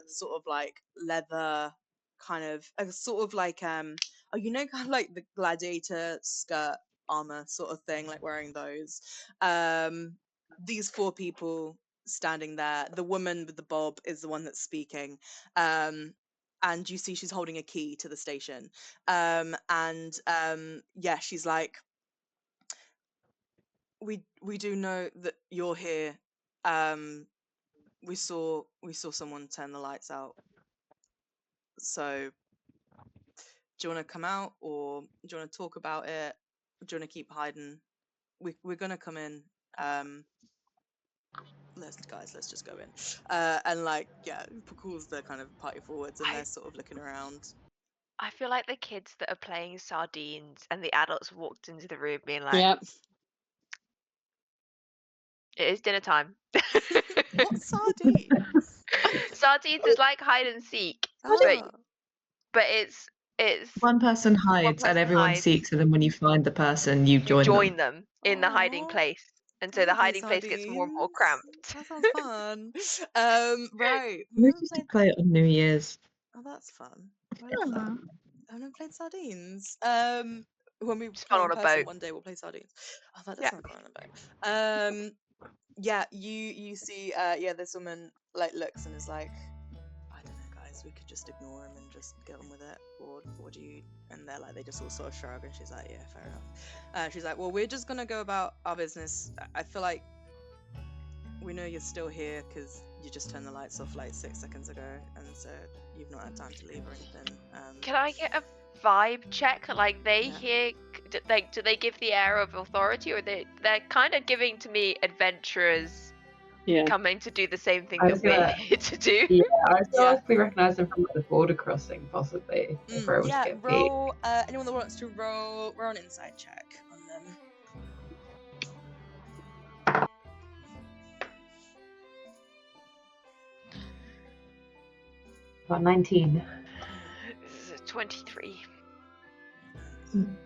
sort of like leather kind of sort of like oh, you know, kind of like the gladiator skirt armor sort of thing, like wearing those. These 4 people standing there. The woman with the bob is the one that's speaking. And you see she's holding a key to the station. Yeah, she's like, we do know that you're here. We saw someone turn the lights out. So do you want to come out, or do you want to talk about it? Do you want to keep hiding? We're gonna come in. Let's just go in. And like, yeah, calls the kind of party forwards, and they're sort of looking around. I feel like the kids that are playing sardines and the adults walked into the room being like, Yep. it is dinner time. What sardines? Sardines is like hide and seek, Oh. but it's One person hides person and everyone hides. seeks, and then when you find the person, you you join them. them in the hiding Aw. place, and so I the wanna play hiding place gets more and more sardines. cramped. That sounds fun. Right. We We haven't used to played. play it on New Year's. Oh, that's fun. I love that. I haven't played sardines. When we It's play fun in on a person boat. one day, we'll play sardines. Oh, that does Yeah. sound fun on a boat. Yeah, you see, yeah, this woman like looks and is like, I don't know, guys, we could just ignore him and just get on with it, or do you? And they're like, they just all sort of shrug, and she's like, yeah, fair enough. She's like, well, we're just gonna go about our business. I feel like we know you're still here because you just turned the lights off like 6 seconds ago, and so you've not had time to leave or anything. Can I get a vibe check? Like they Yeah. hear, like, do they give the air of authority, or they're kind of giving to me adventurers Yeah. coming to do the same thing I that was we're gonna- here to do? Yeah, I feel Yeah. like we recognise them from the border crossing, possibly. If we're able Yeah, to get roll. Anyone that wants to roll an insight check on them. about 19. This is 23.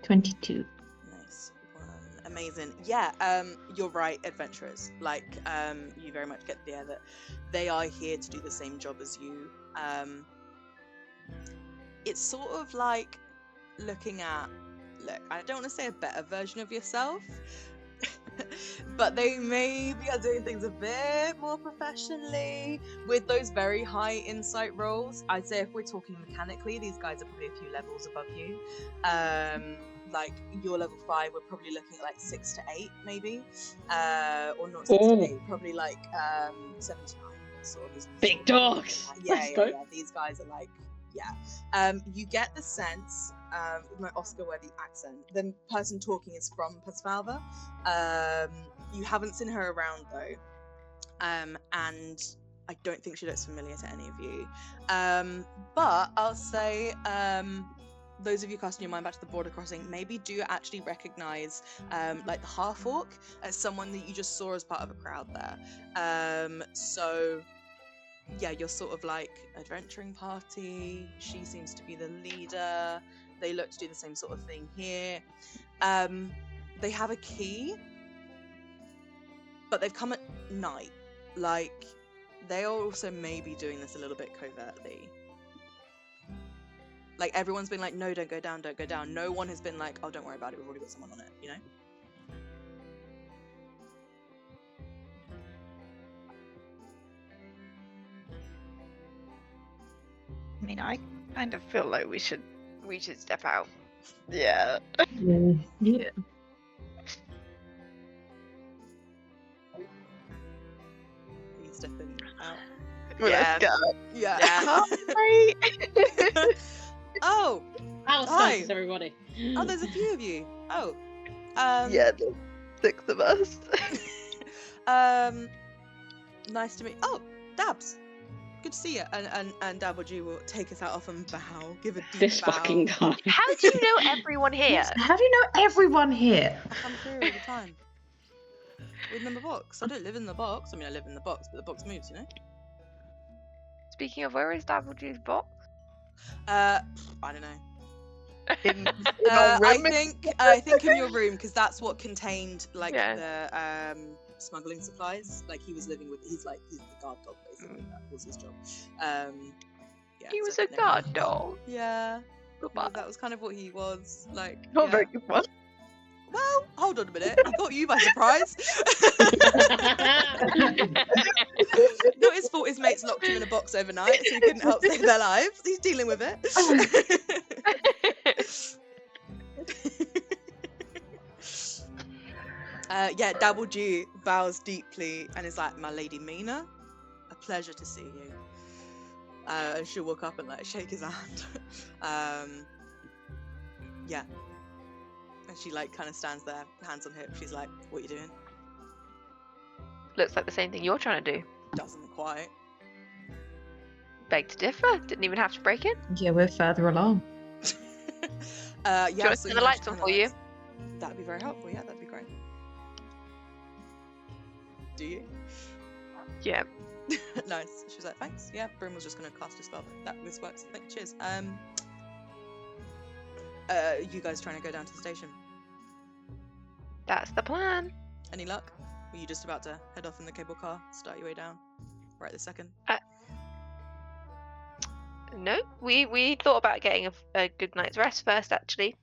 22. Nice one. Amazing. Yeah, you're right, adventurers. Like, you very much get the air that they are here to do the same job as you. It's sort of like looking at, look, I don't want to say a better version of yourself, but they maybe are doing things a bit more professionally with those very high insight rolls. I'd say if we're talking mechanically, these guys are probably a few levels above you. Like you're level 5, we're probably looking at like 6 to 8 maybe, or not 6 to 8, probably like 7 to 9. Sort of Big dogs. Yeah. These guys are like, yeah. You get the sense, with my Oscar-worthy accent, the person talking is from Pasvalva. You haven't seen her around though, and I don't think she looks familiar to any of you. But I'll say, those of you casting your mind back to the border crossing maybe do actually recognize like the half-orc as someone that you just saw as part of a crowd there. So yeah, you're sort of like adventuring party. She seems to be the leader. They look to do the same sort of thing here. They have a key, but they've come at night. Like, they are also maybe doing this a little bit covertly. Like, everyone's been like, no, don't go down, don't go down. No one has been like, oh, don't worry about it, we've already got someone on it, you know? I mean, I kind of feel like we should. We should step out. Yeah. Yeah. You stepping out. Yeah. Let's go. Yeah. Hi. Oh, Alice Hi. Douglas, everybody. oh, there's a few of you. Oh. Yeah, there's 6 of us. Nice to meet. Oh, Dabs. Good to see you. And Dabblegy will take us out off and bow. Give a deep This bow. fucking guy. How do you know everyone here? How do you know everyone here? I come through all the time. With in the box. I don't live in the box. I mean, I live in the box, but the box moves, you know. Speaking of, where is Dabblejuice box? I don't know. In I our room. think in your room, because that's what contained like Yeah. the smuggling supplies. Like he was living with. He's the guard dog basically. That was his job. Yeah, He so was a no. guard dog. Yeah. Goodbye. That was kind of what he was like. Not yeah. very good one. well, hold on a minute. He got you by surprise. Not his fault his mates locked him in a box overnight, so he couldn't help save their lives. He's dealing with it. Double G bows deeply and is like, my lady Mina, a pleasure to see you. And she'll walk up and like shake his hand. Yeah. And she like kind of stands there, hands on hip. She's like, what are you doing? Looks like the same thing you're trying to do. Doesn't quite. Beg to differ. Didn't even have to break it. Yeah, we're further along. Do you want to turn the lights on for you? That'd be very helpful. Yeah, that'd be great. Do you? Yeah. Nice. She was like, thanks. Yeah, Broom was just going to cast a spell. This works. Cheers. You guys trying to go down to the station? That's the plan. Any luck? Were you just about to head off in the cable car, start your way down? Right this second? No, we thought about getting a good night's rest first, actually.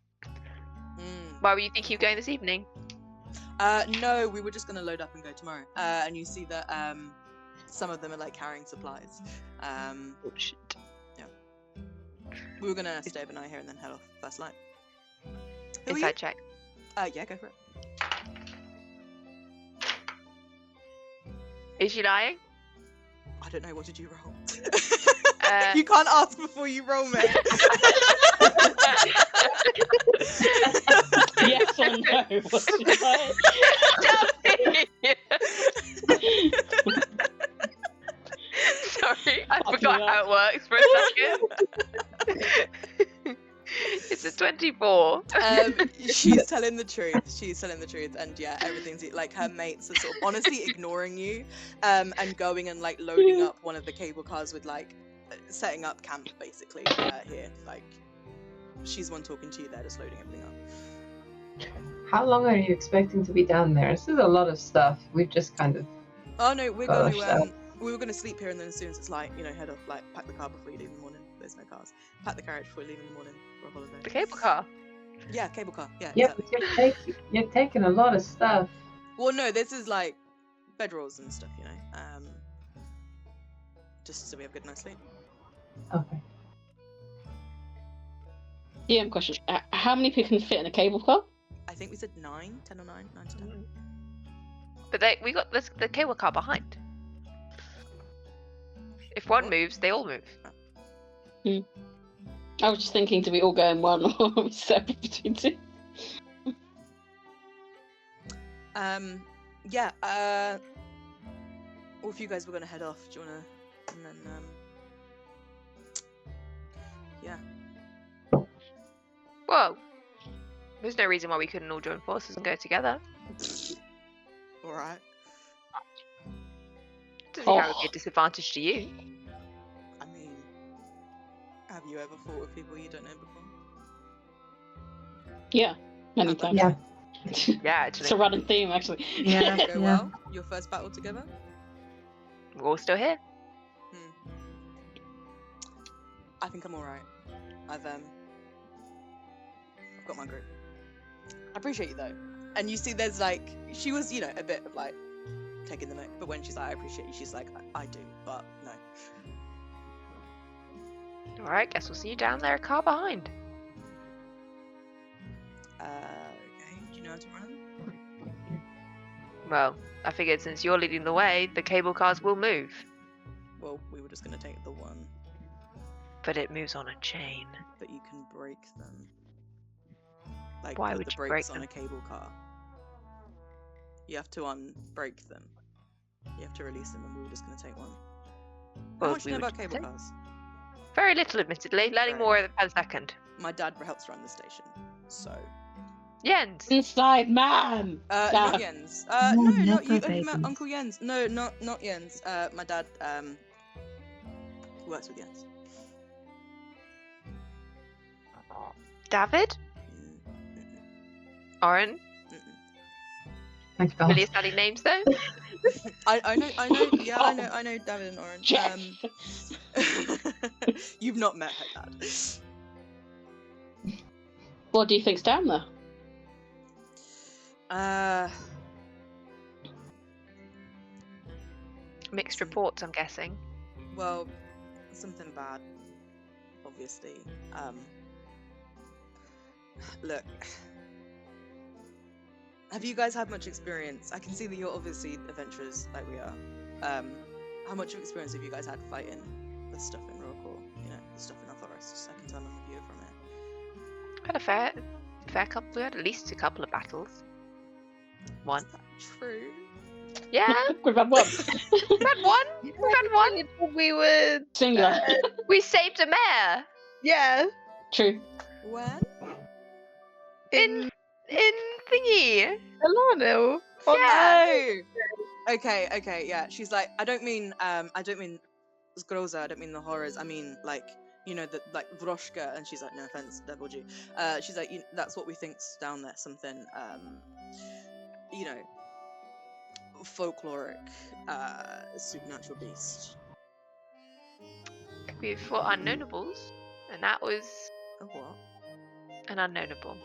Why were you thinking of going this evening? No, we were just going to load up and go tomorrow. And you see that some of them are like carrying supplies. Oh, shit. Yeah. We were going to stay overnight here and then head off first light. Who are you? Inside check. Yeah, go for it. Is she lying? I don't know, what did you roll? You can't ask before you roll, mate. Yes or no? What's she like? Sorry, I Fuck forgot me how it works for a second. It's a 24. She's telling the truth. And yeah, everything's like her mates are sort of honestly ignoring you, and going and like loading up one of the cable cars with like setting up camp basically here. Like she's one talking to you there, just loading everything up. How long are you expecting to be down there? This is a lot of stuff. We've just kind of. Oh no, we're Gosh, going to we were going to sleep here, and then as soon as it's light, head off, like pack the car before you leave in the morning. There's no cars. Pack the carriage before you leave in the morning for a holiday. The cable car. Yeah, cable car. Yeah. Yeah, Exactly. you're taking a lot of stuff. Well, no, this is like bedrolls and stuff, just so we have a good night's sleep. Okay. DM question. How many people can fit in a cable car? I think we said 10 or 9 to 10. But we got the cable car behind. If one moves, they all move. I was just thinking, do we all go in one or are we separate between two? Yeah. Well, if you guys were gonna head off, do you wanna? And then yeah. Whoa. There's no reason why we couldn't all join forces and go together. All right. Doesn't mean that would be a disadvantage to you. I mean, have you ever fought with people you don't know before? Yeah, many times. Yeah. Yeah, actually. It's a running theme, actually. Yeah. Go well. Your first battle together. We're all still here. I think I'm all right. I've got my group. I appreciate you though. And you see, there's like she was, a bit of like taking the mic, but when she's like, I appreciate you, she's like, I do, but no. Alright, guess we'll see you down there, car behind. Okay. Do you know how to run? Well, I figured since you're leading the way, the cable cars will move. Well, we were just gonna take the one, But it moves on a chain. but you can break them. Like Why put would the you brakes break on them? a cable car. You have to unbreak them. You have to release them, and we were just gonna take one. How Well, much do you we know would about cable take- cars? Very little, admittedly. Learning Right. more per second. My dad helps run the station, so. Jens! Inside man! Not Dad. Jens. Oh, No, not you. never, Have you met babies. Uncle Jens? No, not Jens. My dad works with Jens. David? Oren? Thank God. Really studying names though? I know. Yeah, I know David and Oren. Jeff. You've not met her dad. What do you think's down there? Mixed reports, I'm guessing. Well, something bad, obviously. Look, have you guys had much experience? I can see that you're obviously adventurers like we are. How much experience have you guys had fighting the stuff in Rockall? You know, the stuff in our forests. I can tell none of you are from here. Had a fair couple. We had at least a couple of battles. One. Is that true? Yeah, We've had one. we've had one. We've had one. We were. Singular. We saved a mare Yeah. True. When? in thingy. Alano. Yeah. Oh. Okay, yeah. She's like, I don't mean Zgroza, I don't mean the horrors. I mean like, you know, the like Vroshka, and she's like, no offense, Devil G. She's like, that's what we think's down there. Something, you know, folkloric, supernatural beast. We fought unknownables, and that was Oh what? an unknownable.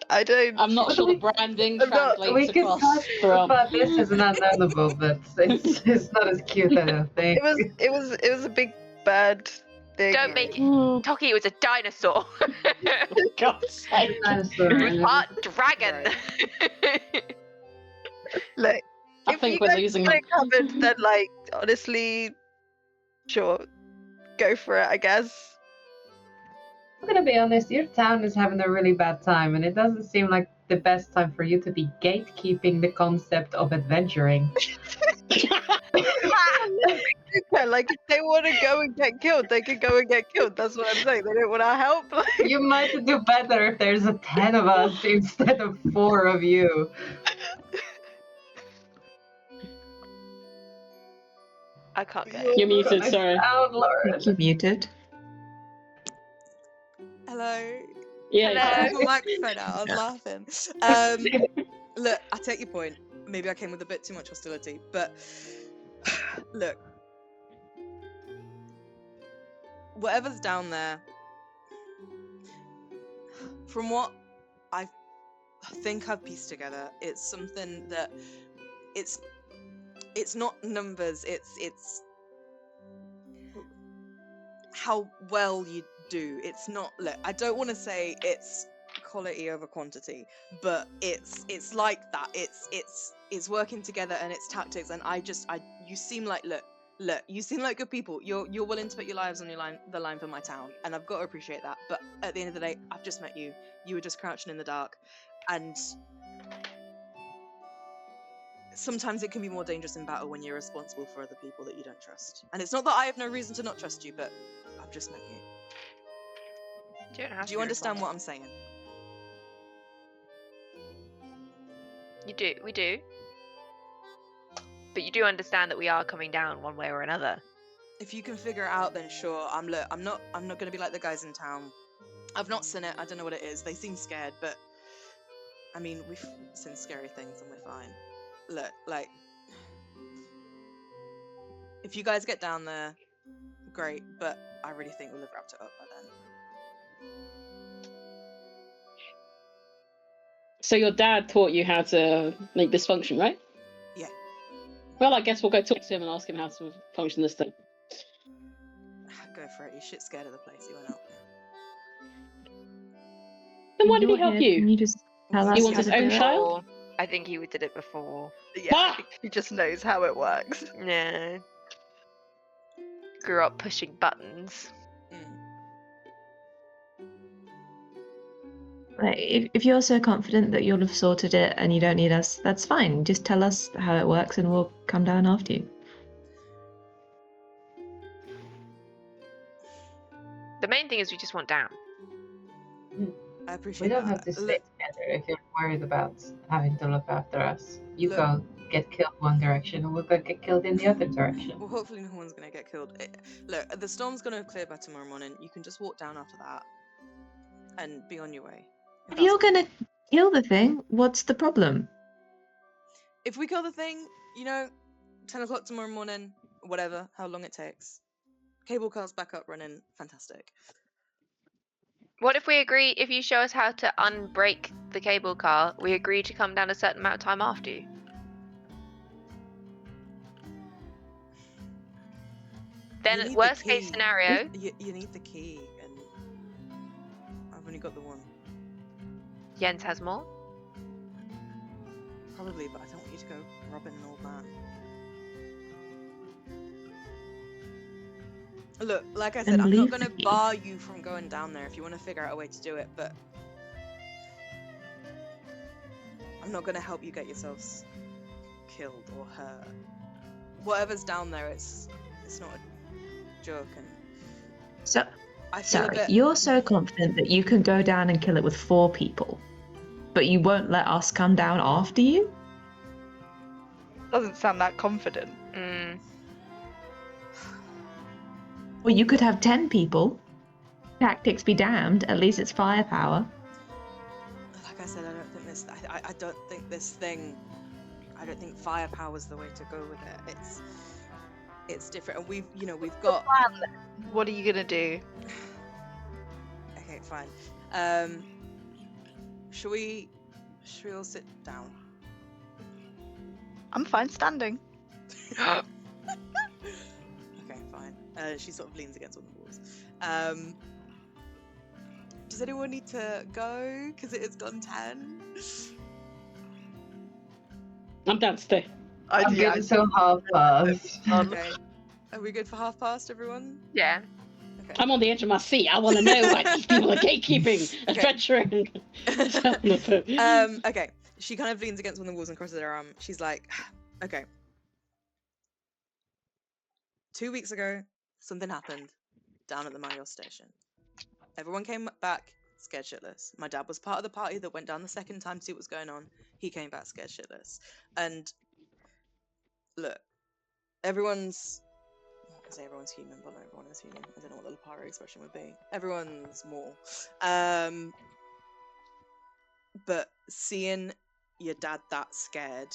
I don't. I'm not sure the branding We translates can across talk from. about this as an unknowable, but it's not as cute, I don't think. It was a big bird thing. Don't make it. Oh, Toki was a dinosaur. for God's sake. Dinosaur. It was part dragon. Look, I if think you we're guys losing get them. it covered, then like honestly, sure, go for it. I guess. I'm gonna be honest, your town is having a really bad time, and it doesn't seem like the best time for you to be gatekeeping the concept of adventuring. Yeah, like if they want to go and get killed, they can go and get killed. That's what I'm saying. They don't want to help. Like, You might do better if there's a 10 of us instead of 4 of you. I can't get it. You're muted, Gonna sorry. sound, I Lauren. think you muted. Hello. Yeah. Hello. I have a microphone out. I was laughing. Look, I take your point. Maybe I came with a bit too much hostility, but look, whatever's down there, from what I think I've pieced together, it's something that it's not numbers. It's how well you do. It's not. Look, I don't want to say it's quality over quantity, but it's like that. It's working together, and it's tactics. And you seem like look, you seem like good people. You're willing to put your lives on the line for my town, and I've got to appreciate that. But at the end of the day, I've just met you. You were just crouching in the dark, and sometimes it can be more dangerous in battle when you're responsible for other people that you don't trust. And it's not that I have no reason to not trust you, but I've just met you. Do you understand what I'm saying? You do. We do. But you do understand that we are coming down one way or another. If you can figure it out, then sure. I'm not gonna be like the guys in town. I've not seen it. I don't know what it is. They seem scared, but I mean, we've seen scary things and we're fine. Look, like, if you guys get down there, great. But I really think we'll have wrapped it up by then. So your dad taught you how to make this function, right? Yeah. Well, I guess we'll go talk to him and ask him how to function this thing. Go for it. He's shit scared of the place. He won't help. Then why did he You're help here, you? Can you just tell He us wants how his to own do it? child? I think he did it before. Yeah, Ah! he just knows how it works. Yeah. Grew up pushing buttons. Like, if you're so confident that you'll have sorted it and you don't need us, that's fine. Just tell us how it works and we'll come down after you. The main thing is we just want down. I We appreciate don't that. have to stay Look, together if you're worried about having to look after us. You Look. go get killed one direction and we'll go get killed in the other direction. well, hopefully no one's gonna get killed. Look, the storm's gonna clear by tomorrow morning. You can just walk down after that and be on your way. If you're gonna kill the thing, what's the problem? If we kill the thing, 10 o'clock tomorrow morning, whatever, how long it takes. Cable car's back up running, fantastic. What if we agree, if you show us how to unbreak the cable car, we agree to come down a certain amount of time after you? Then, You need the worst case key. scenario, You need the key, and I've only got the one. Jens has more. Probably, but I don't want you to go robbing an old man. Look, like I said, And I'm not leave going to the key. bar you from going down there if you want to figure out a way to do it, but I'm not going to help you get yourselves killed or hurt. Whatever's down there, it's not a joke, and So, I feel a sorry, bit. you're so confident that you can go down and kill it with 4 people, but you won't let us come down after you? Doesn't sound that confident. Mm. Well, you could have 10 people. Tactics be damned, at least it's firepower. Like I said, I don't think this. I don't think this thing. I don't think firepower's the way to go with it. It's different, and we've got. What are you gonna do? Okay, fine. Should we all sit down? I'm fine standing. Okay, fine. She sort of leans against one of the walls. Does anyone need to go? Because it has gone 10. I'm downstairs. I'm good until 1:30. Okay. Are we good for past, everyone? Yeah. Okay. I'm on the edge of my seat. I want to know why these people are gatekeeping, adventuring. Okay. She kind of leans against one of the walls and crosses her arm. She's like, okay. 2 weeks ago, something happened down at the Mario station. Everyone came back scared shitless. My dad was part of the party that went down the second time to see what was going on. He came back scared shitless. And look, everyone's... I say everyone's human, but not everyone is human. I don't know what the Laparo expression would be. Everyone's more. But seeing your dad that scared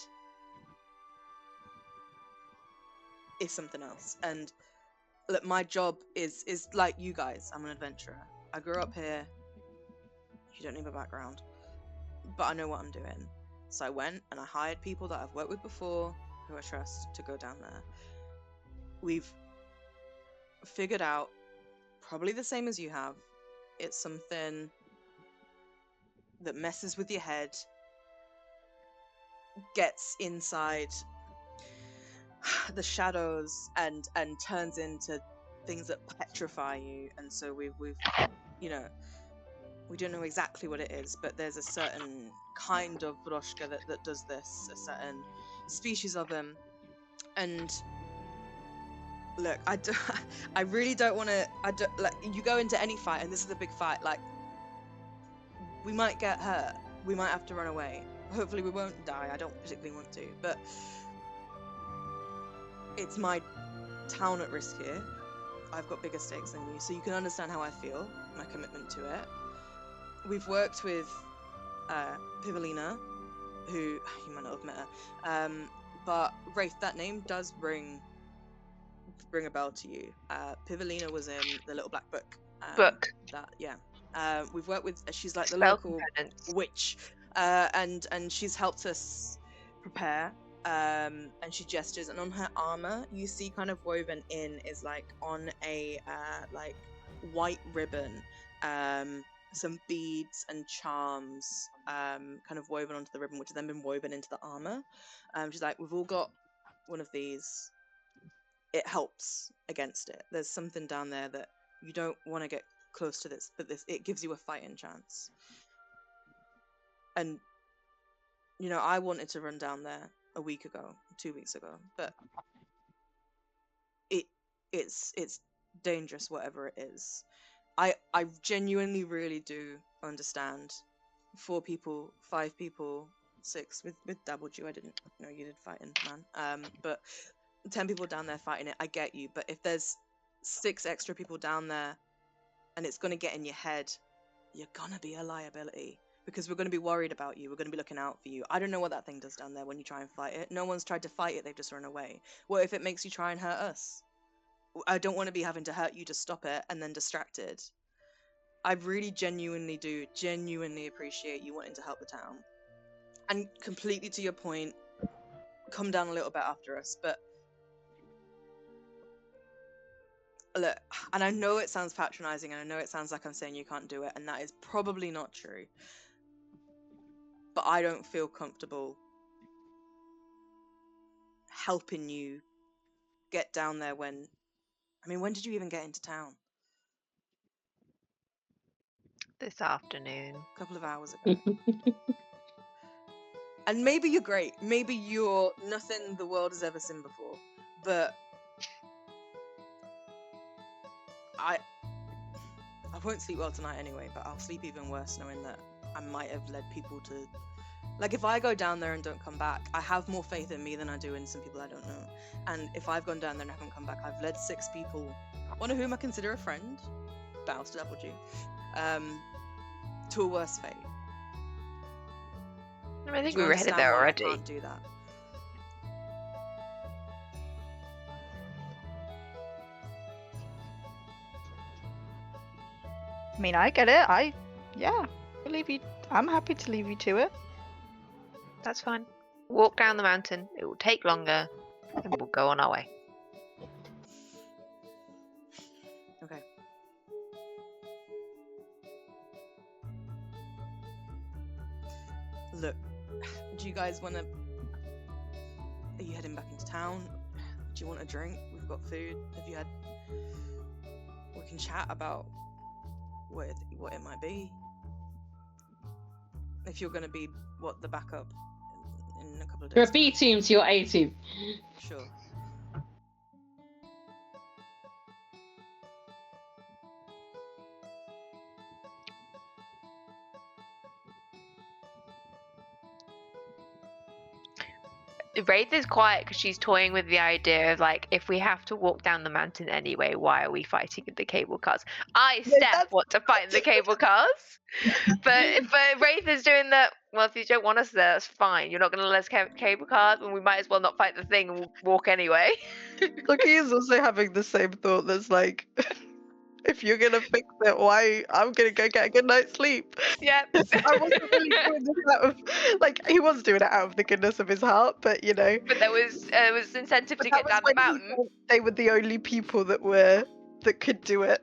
is something else. And look, my job is like you guys. I'm an adventurer. I grew up here. You don't need my background, but I know what I'm doing. So I went and I hired people that I've worked with before, who I trust, to go down there. We've figured out, probably the same as you have, it's something that messes with your head, gets inside the shadows and turns into things that petrify you. And so we've we don't know exactly what it is, but there's a certain kind of Broshka that does this, a certain species of them. And look, I really don't want to. I don't like. You go into any fight, and this is a big fight. Like, we might get hurt. We might have to run away. Hopefully, we won't die. I don't particularly want to, but it's my town at risk here. I've got bigger stakes than you, so you can understand how I feel. My commitment to it. We've worked with Pivolina, who you might not have met her, but Wraith, that name does ring a bell to you. Pivolina was in the Little Black Book. We've worked with. She's like the Spell local components. witch, and she's helped us prepare. And she gestures, and on her armor, you see kind of woven in is like on a like white ribbon, some beads and charms, kind of woven onto the ribbon, which have then been woven into the armor. She's like, we've all got one of these. It helps against it. There's something down there that you don't want to get close to this, but it gives you a fighting chance. And I wanted to run down there a week ago, 2 weeks ago, but it's dangerous, whatever it is. I genuinely really do understand 4 people, 5 people, 6 with Double Jew. I didn't know you did fighting, man. But 10 people down there fighting it, I get you. But if there's 6 extra people down there and it's gonna get in your head, you're gonna be a liability. Because we're going to be worried about you. We're going to be looking out for you. I don't know what that thing does down there when you try and fight it. No one's tried to fight it. They've just run away. What if it makes you try and hurt us? I don't want to be having to hurt you to stop it and then distracted. I really genuinely appreciate you wanting to help the town. And completely to your point, come down a little bit after us, but look, and I know it sounds patronizing, and I know it sounds like I'm saying you can't do it, and that is probably not true. But I don't feel comfortable helping you get down there when did you even get into town? This afternoon. A couple of hours ago. And maybe you're great. Maybe you're nothing the world has ever seen before. But I won't sleep well tonight anyway, but I'll sleep even worse knowing that I might have led people to... Like, if I go down there and don't come back, I have more faith in me than I do in some people I don't know. And if I've gone down there and haven't come back, I've led 6 people, one of whom I consider a friend, bows to Double G, to a worse fate. I think we were headed there already. I can't do that. I mean, I get it. I'll leave you. I'm happy to leave you to it. That's fine. Walk down the mountain. It will take longer, and we'll go on our way. Okay. Look, do you guys want to... Are you heading back into town? Do you want a drink? We've got food. Have you had... We can chat about what it might be. If you're going to be, the backup in a couple of days. You're a B team to your A team. Sure. Wraith is quiet because she's toying with the idea of, like, if we have to walk down the mountain anyway, why are we fighting in the cable cars? Want to fight in the cable cars, but Wraith is doing that. Well, if you don't want us there, that's fine. You're not going to let us cable cars, and we might as well not fight the thing and we'll walk anyway. Look, he is also having the same thought. That's like, if you're gonna fix it, why? I'm gonna go get a good night's sleep. Yeah. I wasn't really doing this out of, like, he was doing it out of the goodness of his heart, but you know. But there was incentive to get down the mountain. They were the only people that could do it.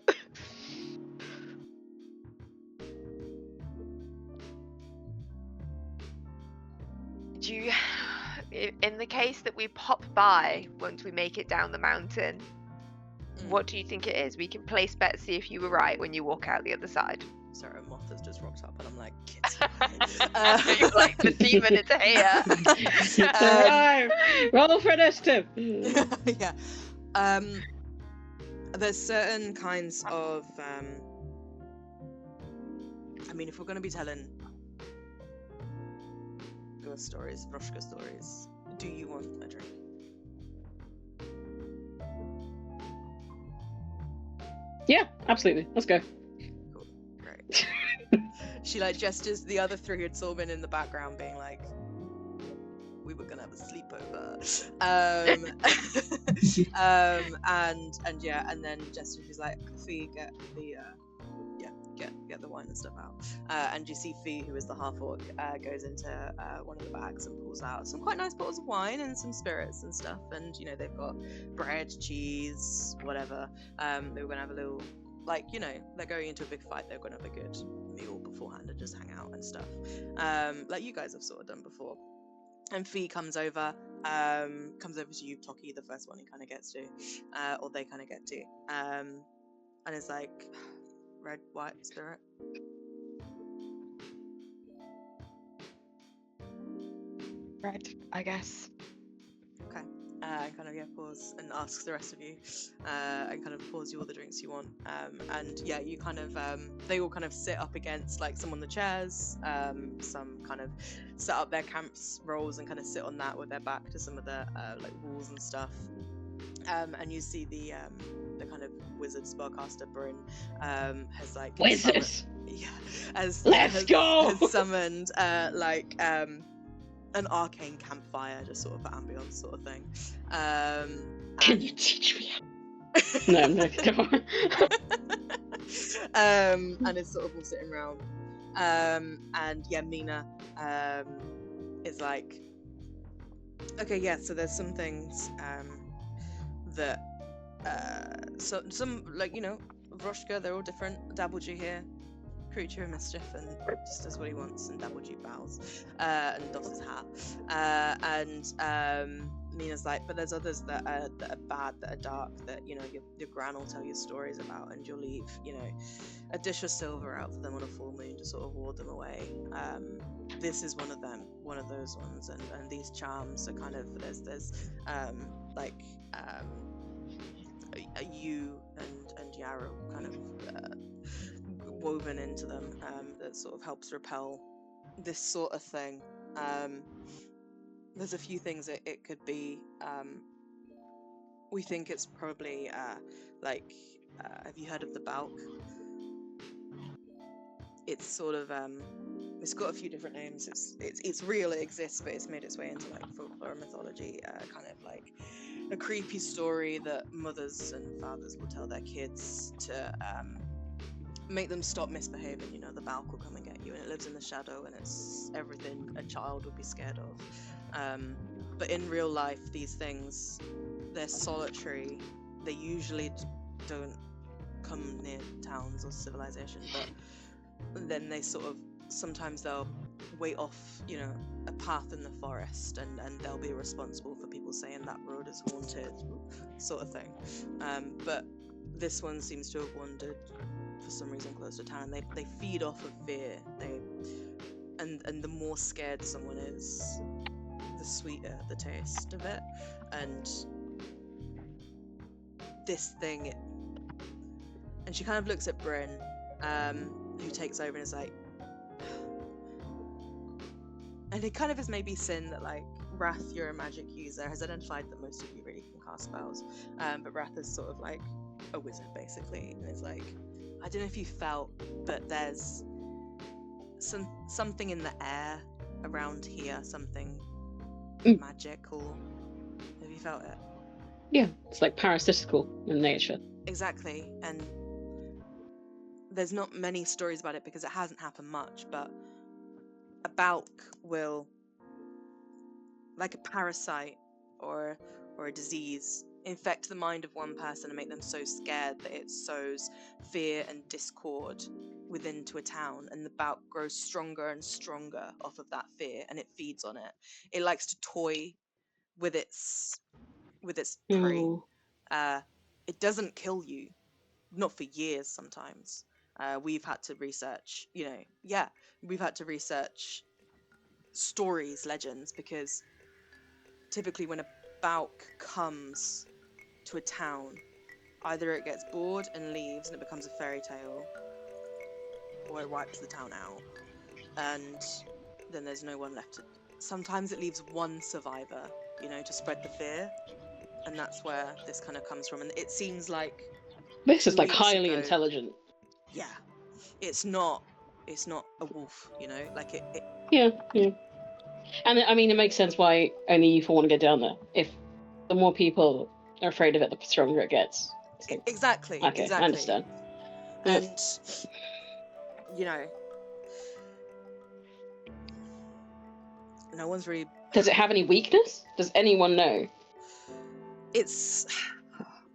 Do you, in the case that we pop by once we make it down the mountain, what do you think it is? We can place bets, see if you were right when you walk out the other side. Sorry, a moth has just rocked up and I'm like, You're like, the demon is here. Roll for initiative. Yeah. There's certain kinds of... if we're going to be telling ghost stories, Vroshka stories, do you want a drink? Yeah, absolutely. Let's go. Cool. Great. She gestures the other 3 who'd sort of been in the background being like, we were gonna have a sleepover. And then gestures, she's like, Fee, get the wine and stuff out. And you see Fee, who is the half-orc, goes into one of the bags and pulls out some quite nice bottles of wine and some spirits and stuff. And, they've got bread, cheese, whatever. They were going to have a little, they're going into a big fight. They're going to have a good meal beforehand and just hang out and stuff. Like you guys have sort of done before. And Fee comes over to you, Toki, the first one he kind of gets to, or they kind of get to. And it's like... Red, white, spirit. Red, I guess. Okay. And kind of pause and asks the rest of you, and kind of pours you all the drinks you want. And you kind of they all kind of sit up against some on the chairs. Some kind of set up their camps rolls and kind of sit on that with their back to some of the walls and stuff. And you see the kind of wizard spellcaster Bryn has wizards. Let's go. Has summoned an arcane campfire, just sort of for ambience sort of thing. Can you teach me? No, I'm not. And it's sort of all sitting around. And yeah, Mina is like, okay, yeah, so there's some things that so some, like, you know, Vroshka, they're all different. Dabbleju here, creature of mischief, and just does what he wants, and Dabbleju bows and doffs his hat. And Mina's like, but there's others that are bad, that are dark, that, you know, your gran will tell you stories about, and you'll leave, you know, a dish of silver out for them on a full moon to sort of ward them away. This is one of them, one of those ones, and these charms are kind of, there's like you and Yarrow kind of woven into them, that sort of helps repel this sort of thing. There's a few things that it could be. We think it's probably like, have you heard of the Balk? It's sort of it's got a few different names. It's real, it exists, but it's made its way into like folklore and mythology, kind of like a creepy story that mothers and fathers will tell their kids to make them stop misbehaving. You know, the Balk will come and get you, and it lives in the shadow, and it's everything a child would be scared of. But in real life, these things, they're solitary. They usually don't come near towns or civilization, but then they sort of, sometimes they'll wait off, you know, a path in the forest, and they'll be responsible for people saying that road is haunted, sort of thing. But this one seems to have wandered for some reason close to town. They feed off of fear. And the more scared someone is, the sweeter the taste of it. And this thing, and she kind of looks at Bryn, who takes over and is like, and it kind of is maybe sin that, like, Wrath, you're a magic user, has identified that most of you really can cast spells, but Wrath is sort of like a wizard basically, and it's like, I don't know if you felt, but there's something in the air around here, something magical. Have you felt it? Yeah, it's like parasitical in nature. Exactly, and there's not many stories about it because it hasn't happened much, but a Balk will, like a parasite or a disease, infect the mind of one person and make them so scared that it sows fear and discord within to a town, and the Balk grows stronger and stronger off of that fear, and it feeds on it. It likes to toy with its prey. It doesn't kill you, not for years sometimes. We've had to research, we've had to research stories, legends, because typically when a Balk comes to a town, either it gets bored and leaves and it becomes a fairy tale, or it wipes the town out, and then there's no one left. Sometimes it leaves one survivor, to spread the fear, and that's where this kind of comes from. And it seems like this is like highly intelligent. Yeah, it's not a wolf, like it. Yeah. And I mean, it makes sense why only you four want to get down there. If the more people are afraid of it, the stronger it gets. Like, exactly. Okay, exactly. I understand. And no one's really. Does it have any weakness? Does anyone know? It's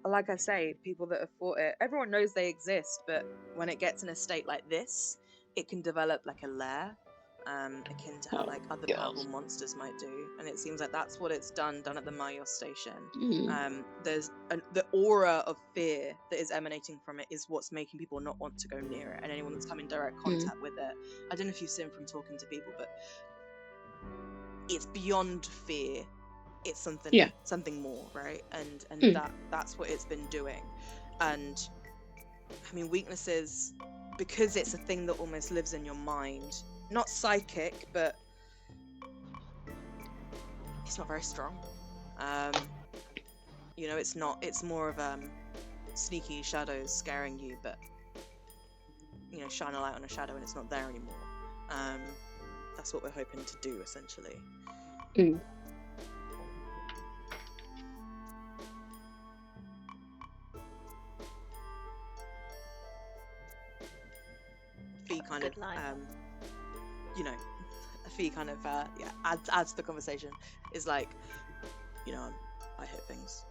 like I say, people that have fought it, everyone knows they exist, but when it gets in a state like this, it can develop like a lair, akin to how like other powerful monsters might do, and it seems like that's what it's done at the Mayos station. There's the aura of fear that is emanating from it is what's making people not want to go near it, and anyone that's come in direct contact with it. I don't know if you've seen from talking to people, but it's beyond fear. It's something more, right? And that's what it's been doing. And I mean, weaknesses, because it's a thing that almost lives in your mind, not psychic, but it's not very strong. It's more of sneaky shadows scaring you, but shine a light on a shadow and it's not there anymore. That's what we're hoping to do, essentially. Good line. You know, Fee kind of adds to the conversation. Is like, you know, I hit things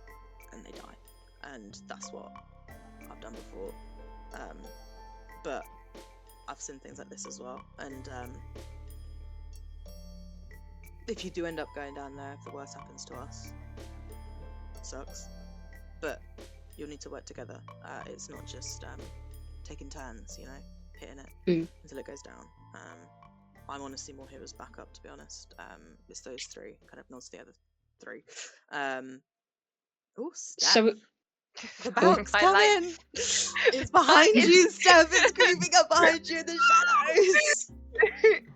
and they die, and that's what I've done before. But I've seen things like this as well, and if you do end up going down there, if the worst happens to us, it sucks. But you'll need to work together. It's not just taking turns, you know, hitting it until it goes down. I want to see more heroes back up, to be honest. It's those three, kind of nods to the other three. So the bounce coming! It's behind you, Steph! It's creeping up behind you in the shadows!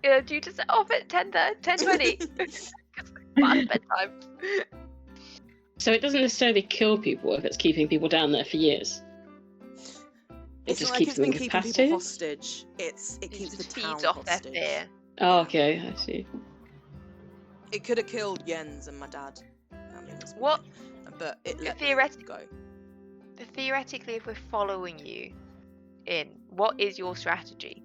Yeah, due to set off at 10:20. Past bedtime. So it doesn't necessarily kill people if it's keeping people down there for years. It It's just not like keeps it's them been keeping people incapacitated. hostage. It keeps the just town feeds off their hostage. fear. Oh, okay, I see. It could have killed Jens and my dad. What? But it let them Theoretically, go. theoretically, if we're following you in, what is your strategy?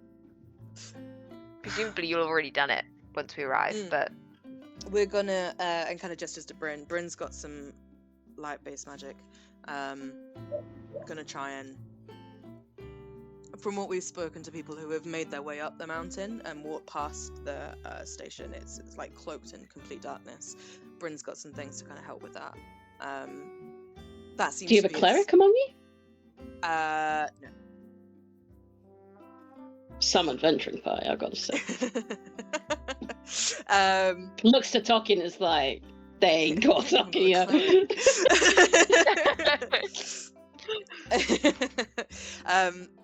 Presumably, you'll have already done it once we arrive, but We're gonna and kind of gestures to Bryn. Bryn's got some light-based magic. Gonna try and, from what we've spoken to people who have made their way up the mountain and walked past the station, it's like cloaked in complete darkness. Bryn's got some things to kind of help with that. That seems. Do you have a cleric among you? No. Some adventuring party, I've got to say. Looks to Tokin as like, they ain't got Tokin yet.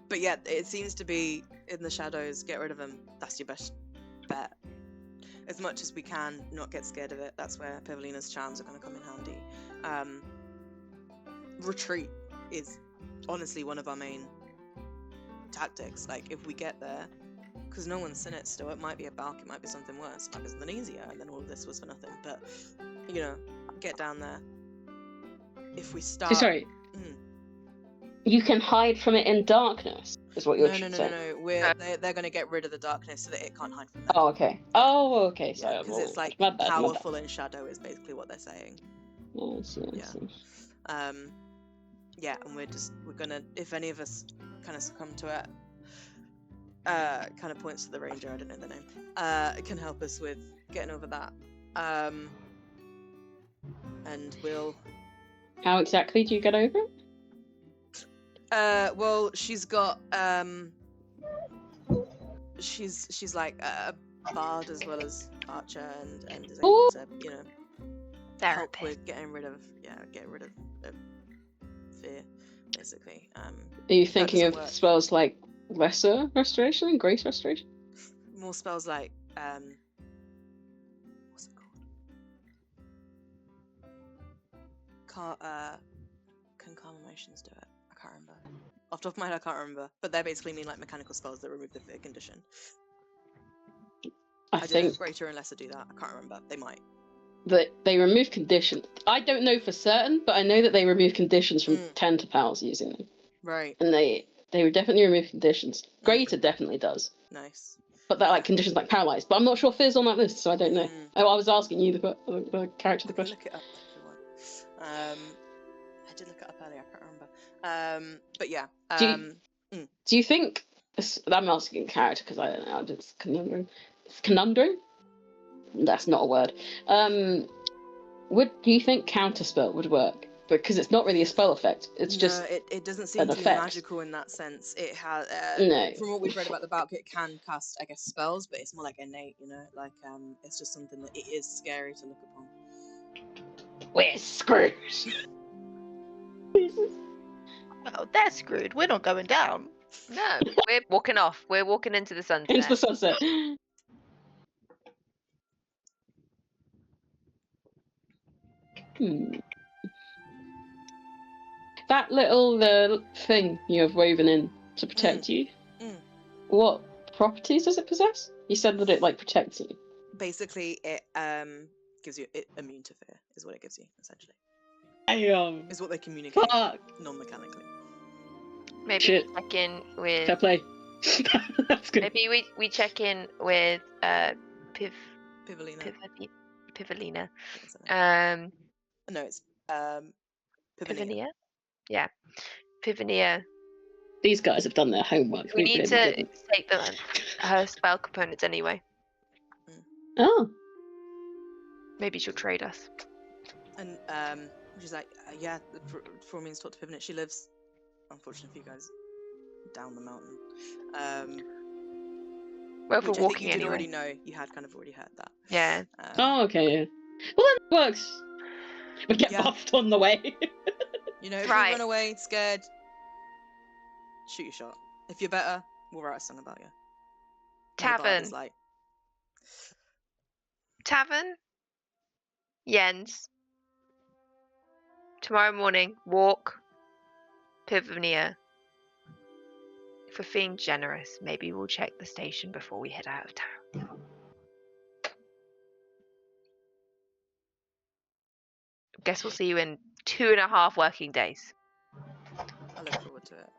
But yeah, it seems to be in the shadows. Get rid of them. That's your best bet. As much as we can, not get scared of it. That's where Pavlina's charms are going to come in handy. Retreat is honestly one of our main tactics. Like, if we get there, because no one's seen it still, it might be a balk, it might be something worse, it might be something easier, and then all of this was for nothing. But, you know, get down there. If we start... Sorry. You can hide from it in darkness, is what you're saying. No. They're going to get rid of the darkness so that it can't hide from them. Oh, okay. Oh, okay. Sorry. Because it's like my bad, powerful in shadow is basically what they're saying. Oh, I see. Yeah, and we're gonna, if any of us kind of succumb to it, kind of points to the ranger, I don't know the name, it can help us with getting over that. And we'll... How exactly do you get over it? Well, she's got, she's like a bard as well as archer, and is able to, you know, help with getting rid of fear, basically. Are you thinking of spells like lesser restoration, greater restoration? More spells like what's it called? Can calm emotions do it? I can't remember. Off the top of my head, I can't remember. But they basically mean like mechanical spells that remove the fear condition. I think greater and lesser do that. I can't remember. They might. That they remove conditions. I don't know for certain, but I know that they remove conditions from 10 to pals using them. Right. And they would definitely remove conditions. Greater definitely does. Nice. But that like conditions like paralyzed. But I'm not sure Fear's on that list, so I don't know. Oh, I was asking you the character the question. Look it up if you want. I did look it up earlier. I can't remember. But yeah. Do you think? I'm asking character because I don't know. It's conundrum. That's not a word. Do you think counterspell would work? Because it's not really a spell effect. It's just it doesn't seem to be magical in that sense. It has from what we've read about the Balk, it can cast, I guess, spells, but it's more like innate, you know, like it's just something that it is scary to look upon. We're screwed. Oh, they're screwed. We're not going down. No, we're walking off. We're walking into the sunset. Into the sunset. That little thing you have woven in to protect you, what properties does it possess? You said that it like protects you. Basically, it gives you immune to fear, is what it gives you, essentially. Is what they communicate non-mechanically. Maybe check in with... Fair play. That's good. Maybe we check in with Pivalina. Pivalina. That's her name. Um, No, it's Pivinia. Pivinia. Yeah, Pivinia. These guys have done their homework. We need to didn't. take her spell components anyway. Oh. Maybe she'll trade us. And she's like, yeah, for means talk to Pivinia. She lives, unfortunately for you guys, down the mountain. Well, if Which we're I walking think you did anyway. already know. You had kind of already heard that. Yeah. Oh, okay, yeah. Well, then it works. We get Yeah. buffed on the way. You know, if Right. you run away scared, shoot your shot. If you're better, we'll write a song about you. And the bard is Tavern. like, Tavern. Jens. Tomorrow morning, walk. Pivinia. If we're feeling generous, maybe we'll check the station before we head out of town. Guess we'll see you in 2.5 working days. I look forward to it.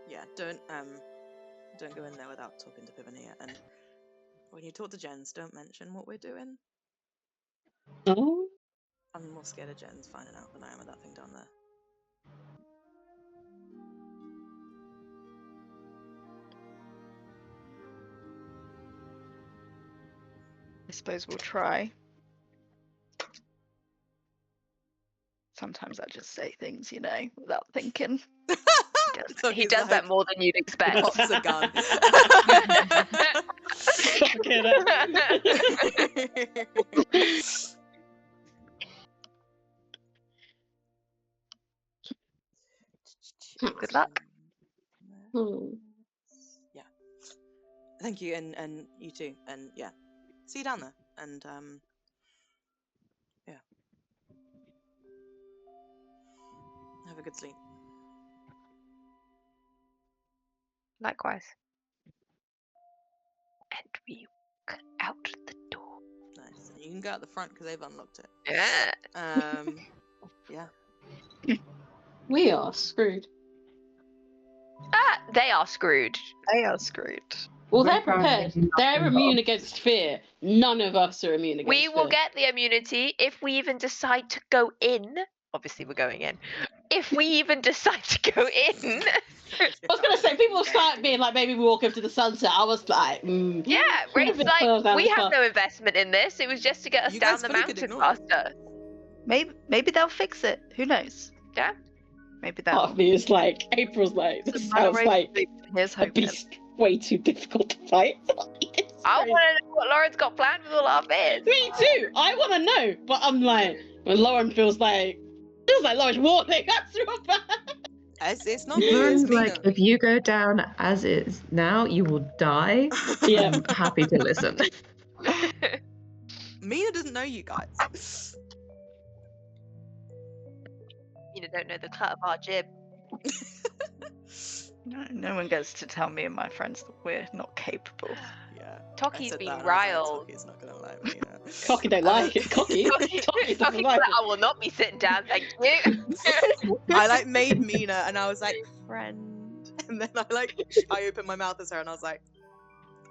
Yeah, don't go in there without talking to Pivinia. And when you talk to Jens, don't mention what we're doing. Oh. I'm more scared of Jens finding out than I am of that thing down there. I suppose we'll try. Sometimes I just say things, without thinking. He does that more than you'd expect. Pops a gun. Fucking Good luck. Yeah. Thank you, and you too. And yeah. See you down there. And yeah. Have a good sleep. Likewise. And we walk out the door. Nice. And you can go out the front because they've unlocked it. Yeah. Yeah. We are screwed. They are screwed. They are screwed. Well, We're they're probably prepared. not They're involved. immune against fear. None of us are immune against We fear. will get the immunity if we even decide to go in. Obviously, we're going in. If we even decide to go in. I was going to say, people have started being like, maybe we walk up to the sunset. I was like, Yeah, Rain's bit like, further down we the have path. no investment in this. It was just to get us You down guys the fully could mountain ignore it. faster. Maybe they'll fix it. Who knows? Yeah. Maybe Part they'll. of me is like, April's like, this sounds like Here's a hoping. beast way too difficult to fight. It's I crazy. want to know what Lauren's got planned with all our beers. Me too. I want to know, but I'm like, when Lauren feels like Lauren's warning us through a bag. It's not me, it's Lauren's Mina. like, if you go down as is now, you will die. Yeah. I'm happy to listen. Mina doesn't know you guys. You don't know the cut of our jib. No one gets to tell me and my friends that we're not capable. Yeah. Toki's I said been that and I was riled. like, Toki's not gonna like me. Yeah. Cocky don't like it. Cocky. Tocky Toki's doesn't like, like it. I will not be sitting down, thank you. I like made Mina and I was like, friend. And then I opened my mouth as her and I was like,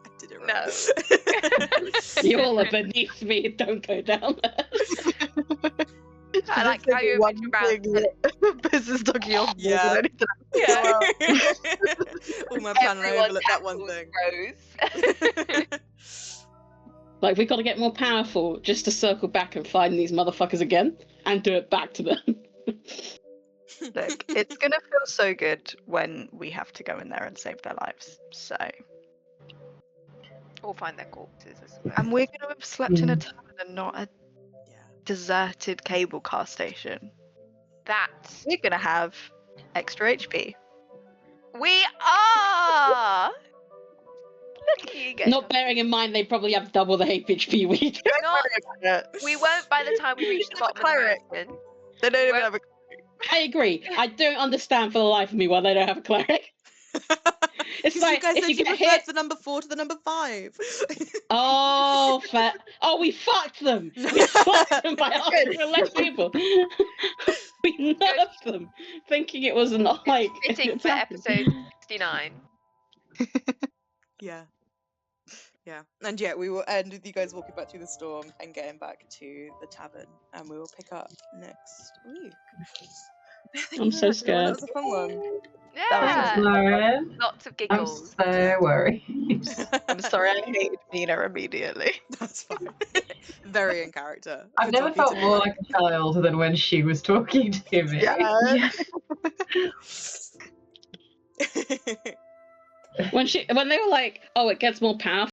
I did it right. No. You all are beneath me. Don't go down there. I like how you opened your mouth. And Business doggy on more Yeah. than anything. yeah. All my plan and I Everyone's overlooked that one apples thing. rose. Like, we got to get more powerful just to circle back and find these motherfuckers again and do it back to them. Look, it's gonna feel so good when we have to go in there and save their lives. So, Or find their corpses, I suppose. and we're gonna have slept in a tavern and not a Yeah. deserted cable car station. That We're gonna have extra HP. we are. Look at you guys. Not bearing in mind they probably have double the HP we do. We won't by the time we reach the bottom of the Cleric. mountain. They don't even Well- have a. I agree. I don't understand for the life of me why they don't have a cleric. It's You like guys if said you you get preferred hit. the number 4 to the number 5. Oh, fair. Oh, we fucked them. We fucked them by asking for less people. We nerfed them, thinking it was not like Fitting for attacking. episode 69. Yeah. Yeah. And yeah, we will end with you guys walking back through the storm and getting back to the tavern, and we will pick up next week. Thank I'm you so very much, everyone. That scared. was a fun one. Yeah. Thanks, Lauren. Lots of I'm giggles. so worried. I'm sorry I hated Mina immediately. That's fine. Very in character. I've for never talking felt to more me. like a child than when she was talking to me. Yeah. When they were like, "Oh, it gets more powerful."